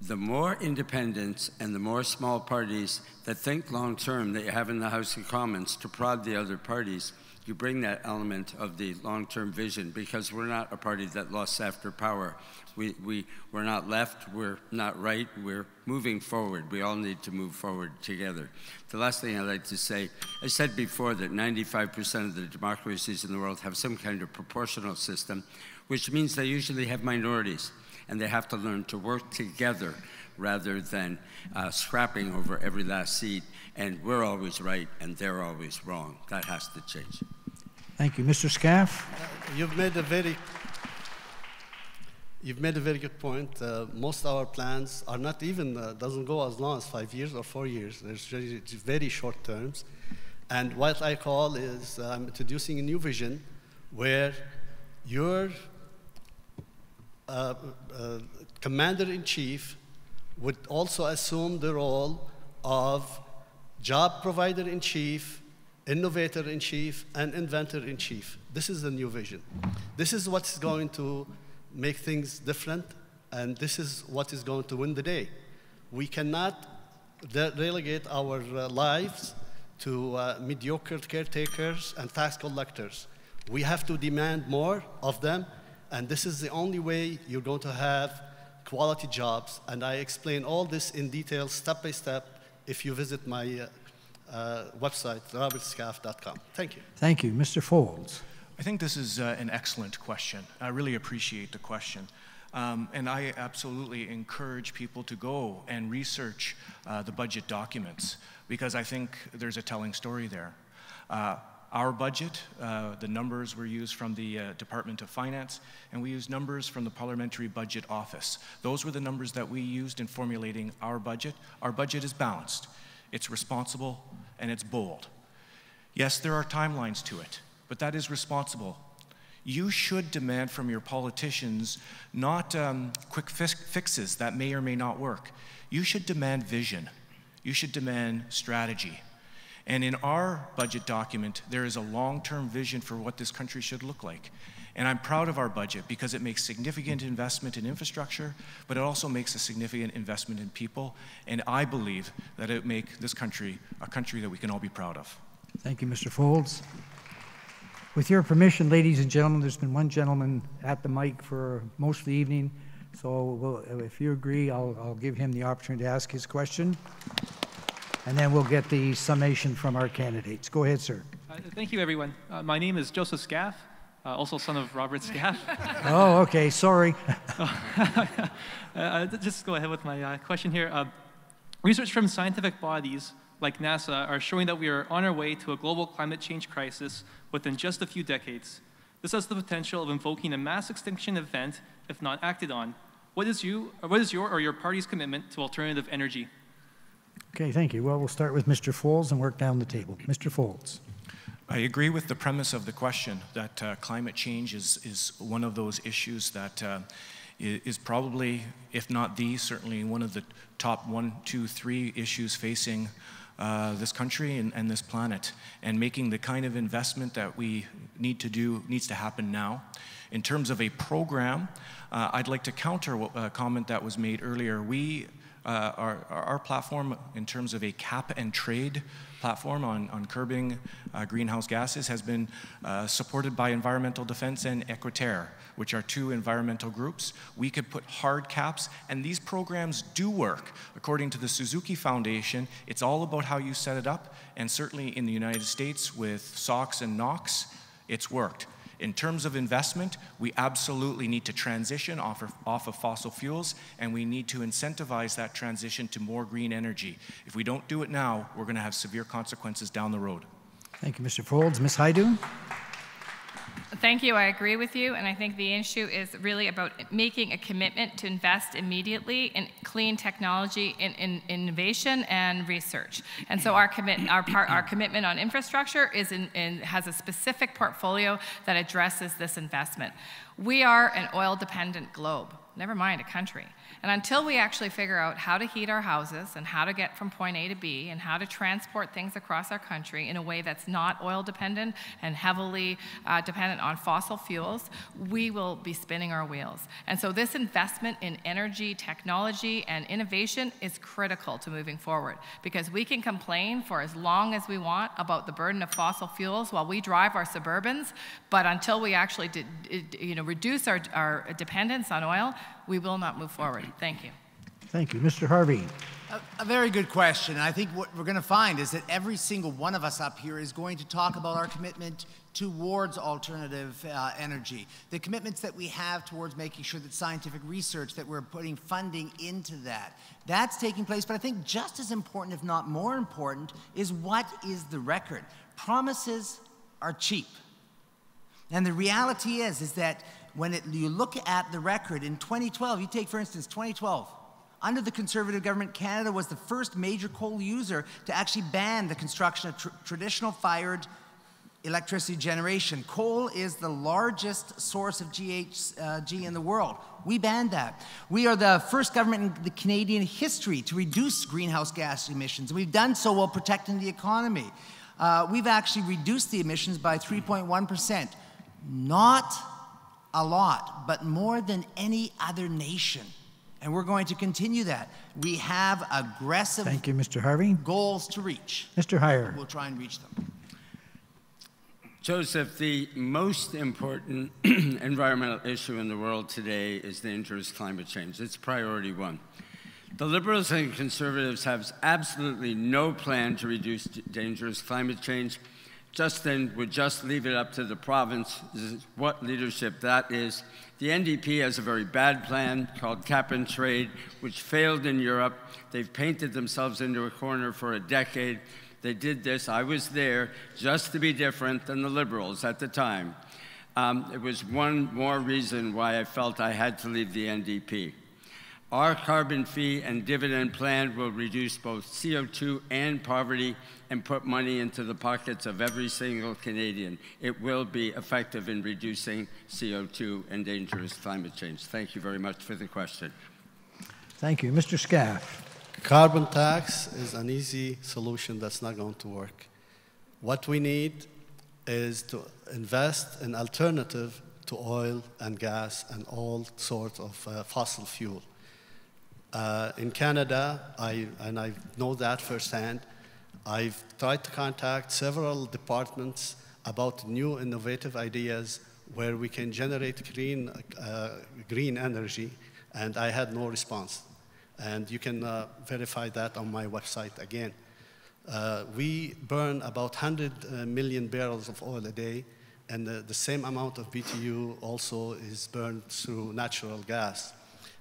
the more independents and the more small parties that think long-term that you have in the House of Commons to prod the other parties, you bring that element of the long-term vision, because we're not a party that lusts after power. We're not left, we're not right, we're moving forward. We all need to move forward together. The last thing I'd like to say, I said before that 95% of the democracies in the world have some kind of proportional system, which means they usually have minorities, and they have to learn to work together rather than scrapping over every last seat, and we're always right and they're always wrong. That has to change.
Thank you. Mr. Scaff?
You've made a very good point. Most of our plans are not even, doesn't go as long as 5 years or 4 years. There's very short terms. And what I call is, I'm introducing a new vision where your commander-in-chief would also assume the role of job provider-in-chief, innovator-in-chief, and inventor-in-chief. This is the new vision. This is what's going to make things different, and this is what is going to win the day. We cannot relegate our lives to mediocre caretakers and tax collectors. We have to demand more of them, and this is the only way you're going to have quality jobs. And I explain all this in detail, step by step, if you visit my website, robertscaff.com. Thank you.
Thank you. Mr. Folds.
I think this is an excellent question. I really appreciate the question. And I absolutely encourage people to go and research the budget documents, because I think there's a telling story there. Our budget, the numbers were used from the Department of Finance, and we used numbers from the Parliamentary Budget Office. Those were the numbers that we used in formulating our budget. Our budget is balanced, it's responsible, and it's bold. Yes, there are timelines to it, but that is responsible. You should demand from your politicians not quick fixes that may or may not work. You should demand vision. You should demand strategy. And in our budget document, there is a long-term vision for what this country should look like. And I'm proud of our budget because it makes significant investment in infrastructure, but it also makes a significant investment in people. And I believe that it make this country a country that we can all be proud of.
Thank you, Mr. Folds. With your permission, ladies and gentlemen, there's been one gentleman at the mic for most of the evening. So if you agree, I'll give him the opportunity to ask his question. And then we'll get the summation from our candidates. Go ahead, sir.
Thank you, everyone. My name is Joseph Scaff, also son of Robert Scaff.
Oh, okay, sorry.
Just go ahead with my question here. Research from scientific bodies like NASA are showing that we are on our way to a global climate change crisis within just a few decades. This has the potential of invoking a mass extinction event if not acted on. What is your or your party's commitment to alternative energy?
Okay, thank you. Well, we'll start with Mr. Folds and work down the table. Mr. Folds.
I agree with the premise of the question that climate change is one of those issues that is probably, if not the, certainly one of the top 1, 2, 3 issues facing this country and this planet. And making the kind of investment that we need to do needs to happen now. In terms of a program, I'd like to counter a comment that was made earlier. Our platform, in terms of a cap and trade platform on curbing greenhouse gases, has been supported by Environmental Defense and Equiterre, which are 2 environmental groups. We could put hard caps, and these programs do work. According to the Suzuki Foundation, it's all about how you set it up, and certainly in the United States with SOx and NOx, it's worked. In terms of investment, we absolutely need to transition off of fossil fuels, and we need to incentivize that transition to more green energy. If we don't do it now, we're going to have severe consequences down the road.
Thank you, Mr. Folds. Ms. Haidu?
Thank you. I agree with you, and I think the issue is really about making a commitment to invest immediately in clean technology, in innovation and research. And so our commitment on infrastructure has a specific portfolio that addresses this investment. We are an oil-dependent globe. never mind a country. And until we actually figure out how to heat our houses and how to get from point A to B and how to transport things across our country in a way that's not oil dependent and heavily dependent on fossil fuels, we will be spinning our wheels. And so this investment in energy, technology, and innovation is critical to moving forward, because we can complain for as long as we want about the burden of fossil fuels while we drive our Suburbans, but until we actually reduce our dependence on oil, we will not move forward. Thank you.
Thank you. Mr. Harvey.
A very good question. I think what we're going to find is that every single one of us up here is going to talk about our commitment towards alternative energy, the commitments that we have towards making sure that scientific research, that we're putting funding into that. That's taking place, but I think just as important, if not more important, is what is the record. Promises are cheap. And the reality is that when you look at the record in 2012, you take, for instance, 2012, under the Conservative government, Canada was the first major coal user to actually ban the construction of traditional fired electricity generation. Coal is the largest source of GHG in the world. We banned that. We are the first government in the Canadian history to reduce greenhouse gas emissions. We've done so while protecting the economy. We've actually reduced the emissions by 3.1%. Not a lot, but more than any other nation. And we're going to continue that. We have aggressive
Thank you, Mr. Harvey.
Goals to reach.
Mr. Heyer.
We'll try and reach them.
Joseph, the most important environmental issue in the world today is dangerous climate change. It's priority one. The Liberals and Conservatives have absolutely no plan to reduce dangerous climate change. Justin would just leave it up to the province. What leadership that is. The NDP has a very bad plan called cap and trade, which failed in Europe. They've painted themselves into a corner for a decade. They did this, I was there, just to be different than the Liberals at the time. It was one more reason why I felt I had to leave the NDP. Our carbon fee and dividend plan will reduce both CO2 and poverty and put money into the pockets of every single Canadian. It will be effective in reducing CO2 and dangerous climate change. Thank you very much for the question.
Thank you. Mr. Scaff.
Carbon tax is an easy solution that's not going to work. What we need is to invest in alternative to oil and gas and all sorts of fossil fuel. In Canada, I know that firsthand, I've tried to contact several departments about new innovative ideas where we can generate green energy, and I had no response. And you can verify that on my website again. We burn about 100 million barrels of oil a day, and the same amount of BTU also is burned through natural gas.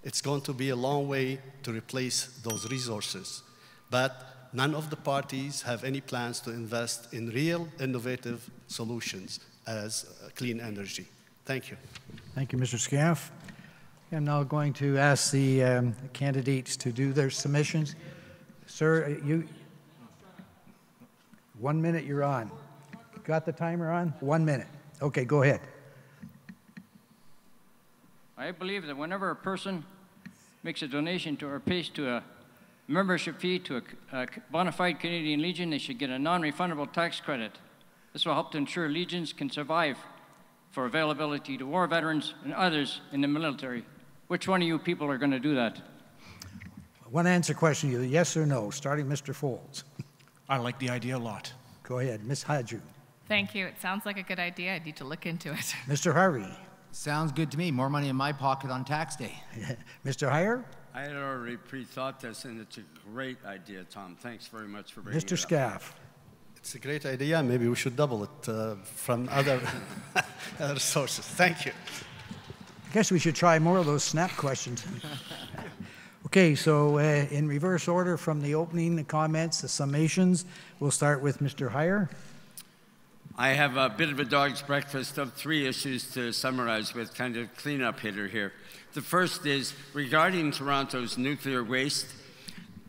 It's going to be a long way to replace those resources. But none of the parties have any plans to invest in real innovative solutions as clean energy. Thank you.
Thank you, Mr. Scaff. I'm now going to ask the candidates to do their submissions. Sir, 1 minute you're on. Got the timer on? 1 minute. Okay, go ahead.
I believe that whenever a person makes a donation to or pays to a membership fee to a bona fide Canadian Legion, they should get a non-refundable tax credit. This will help to ensure Legions can survive for availability to war veterans and others in the military. Which one of you people are going to do that?
One answer question, either yes or no, starting Mr. Folds.
I like the idea a lot.
Go ahead, Ms. Hadju.
Thank you. It sounds like a good idea. I need to look into it.
Mr. Harvey.
Sounds good to me. More money in my pocket on tax day.
Mr. Heyer?
I had already pre-thought this, and it's a great idea, Tom. Thanks very much for bringing it
Mr.
up.
Scaff.
It's a great idea. Maybe we should double it from other sources. Thank you.
I guess we should try more of those snap questions. Okay, so in reverse order from the opening, the comments, the summations, we'll start with Mr. Heyer.
I have a bit of a dog's breakfast of 3 issues to summarize with, kind of cleanup hitter here. The first is regarding Toronto's nuclear waste.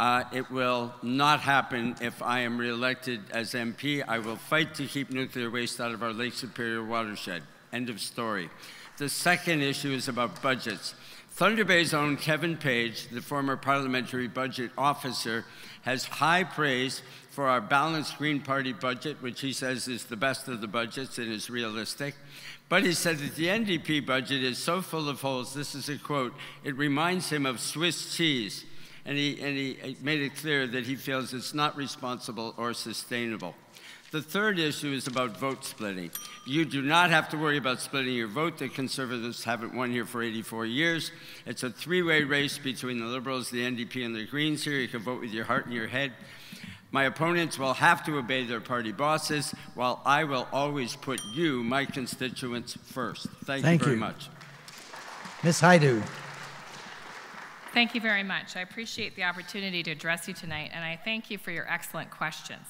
It will not happen if I am reelected as MP. I will fight to keep nuclear waste out of our Lake Superior watershed. End of story. The second issue is about budgets. Thunder Bay's own Kevin Page, the former parliamentary budget officer, has high praise for our balanced Green Party budget, which he says is the best of the budgets and is realistic. But he said that the NDP budget is so full of holes, this is a quote, it reminds him of Swiss cheese. And he made it clear that he feels it's not responsible or sustainable. The third issue is about vote splitting. You do not have to worry about splitting your vote. The Conservatives haven't won here for 84 years. It's a three-way race between the Liberals, the NDP, and the Greens here. You can vote with your heart and your head. My opponents will have to obey their party bosses, while I will always put you, my constituents, first. Thank you very much.
Ms. Haidu.
Thank you very much. I appreciate the opportunity to address you tonight, and I thank you for your excellent questions.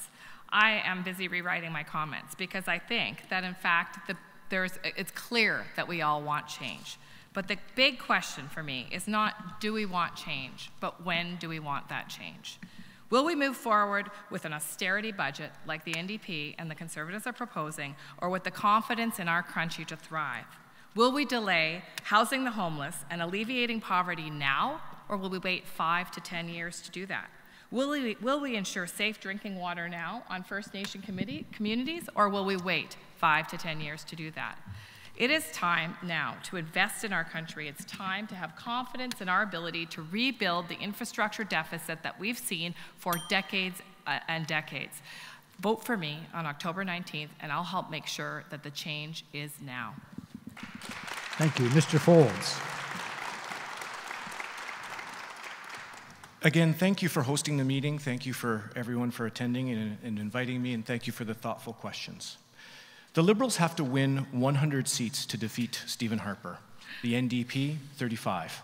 I am busy rewriting my comments because I think that, in fact, it's clear that we all want change. But the big question for me is not, do we want change, but when do we want that change? Will we move forward with an austerity budget like the NDP and the Conservatives are proposing, or with the confidence in our country to thrive? Will we delay housing the homeless and alleviating poverty now, or will we wait 5 to 10 years to do that? Will we ensure safe drinking water now on First Nation communities, or will we wait 5 to 10 years to do that? It is time now to invest in our country. It's time to have confidence in our ability to rebuild the infrastructure deficit that we've seen for decades and decades. Vote for me on October 19th, and I'll help make sure that the change is now.
Thank you. Mr. Folds.
Again, thank you for hosting the meeting. Thank you for everyone for attending and inviting me, and thank you for the thoughtful questions. The Liberals have to win 100 seats to defeat Stephen Harper, the NDP 35.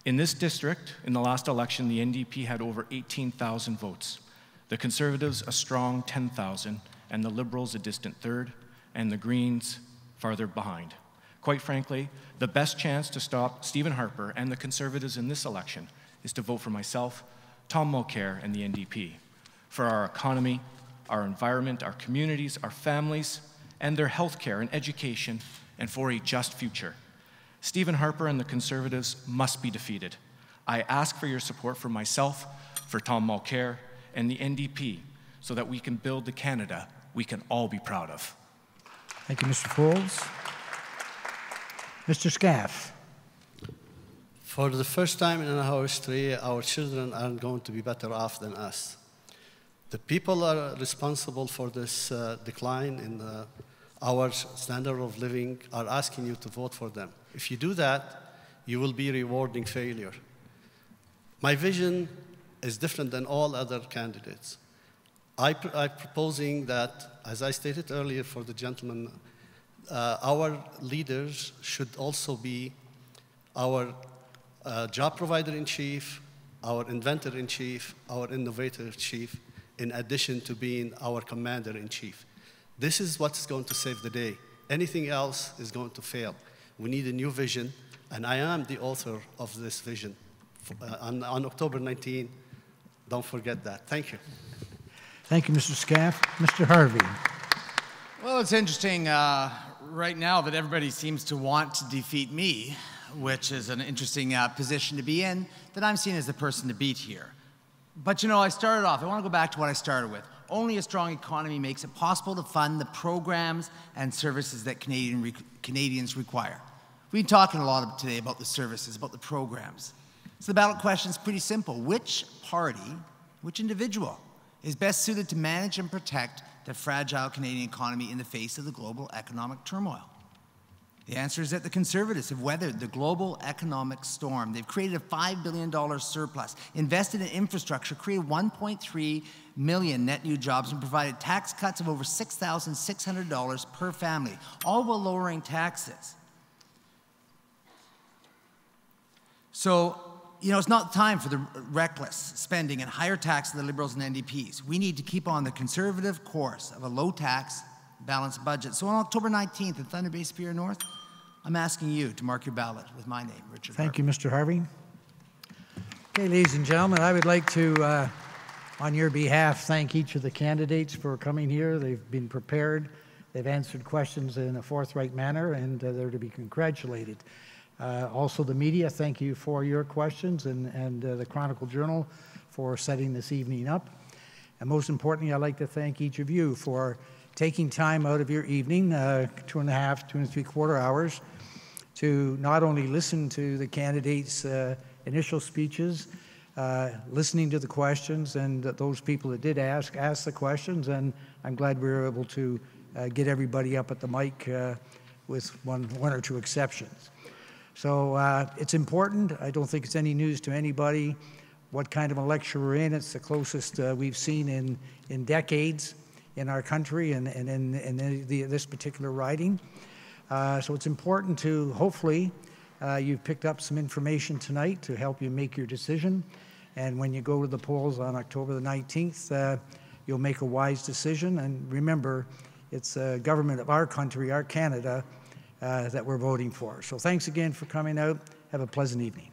In this district, in the last election, the NDP had over 18,000 votes, the Conservatives a strong 10,000, and the Liberals a distant third, and the Greens farther behind. Quite frankly, the best chance to stop Stephen Harper and the Conservatives in this election is to vote for myself, Tom Mulcair, and the NDP, for our economy, our environment, our communities, our families, and their health care and education, and for a just future. Stephen Harper and the Conservatives must be defeated. I ask for your support for myself, for Tom Mulcair, and the NDP, so that we can build the Canada we can all be proud of.
Thank you, Mr. Folds. Mr. Scaff.
For the first time in our history, our children aren't going to be better off than us. The people are responsible for this decline in our standard of living are asking you to vote for them. If you do that, you will be rewarding failure. My vision is different than all other candidates. I'm proposing that, as I stated earlier for the gentleman, our leaders should also be our job provider-in-chief, our inventor-in-chief, our innovator-in-chief, in addition to being our commander-in-chief. This is what's going to save the day. Anything else is going to fail. We need a new vision, and I am the author of this vision. On October 19, don't forget that. Thank you.
Thank you, Mr. Scaff. Mr. Harvey.
Well, it's interesting right now that everybody seems to want to defeat me, which is an interesting position to be in, that I'm seen as the person to beat here. But you know, I started off, I want to go back to what I started with. Only a strong economy makes it possible to fund the programs and services that Canadians require. We've been talking a lot today about the services, about the programs. So the ballot question is pretty simple. Which party, which individual is best suited to manage and protect the fragile Canadian economy in the face of the global economic turmoil? The answer is that the Conservatives have weathered the global economic storm. They've created a $5 billion surplus, invested in infrastructure, created 1.3 million net new jobs, and provided tax cuts of over $6,600 per family, all while lowering taxes. So, you know, it's not time for the reckless spending and higher tax of the Liberals and NDPs. We need to keep on the Conservative course of a low-tax, balanced budget. So on October 19th in Thunder Bay, Superior North, I'm asking you to mark your ballot with my name, Richard Harvey.
Thank you, Mr. Harvey. Okay, ladies and gentlemen, I would like to, on your behalf, thank each of the candidates for coming here. They've been prepared. They've answered questions in a forthright manner, and they're to be congratulated. Also, the media, thank you for your questions, and the Chronicle Journal for setting this evening up. And most importantly, I'd like to thank each of you for taking time out of your evening, 2.5, 2.75 hours, to not only listen to the candidates' initial speeches, listening to the questions, and those people that did ask the questions, and I'm glad we were able to get everybody up at the mic with one or two exceptions. So it's important. I don't think it's any news to anybody what kind of election we're in. It's the closest we've seen in decades in our country and in this particular riding. So it's important to, hopefully, you've picked up some information tonight to help you make your decision. And when you go to the polls on October the 19th, you'll make a wise decision. And remember, it's the government of our country, our Canada, that we're voting for. So thanks again for coming out. Have a pleasant evening.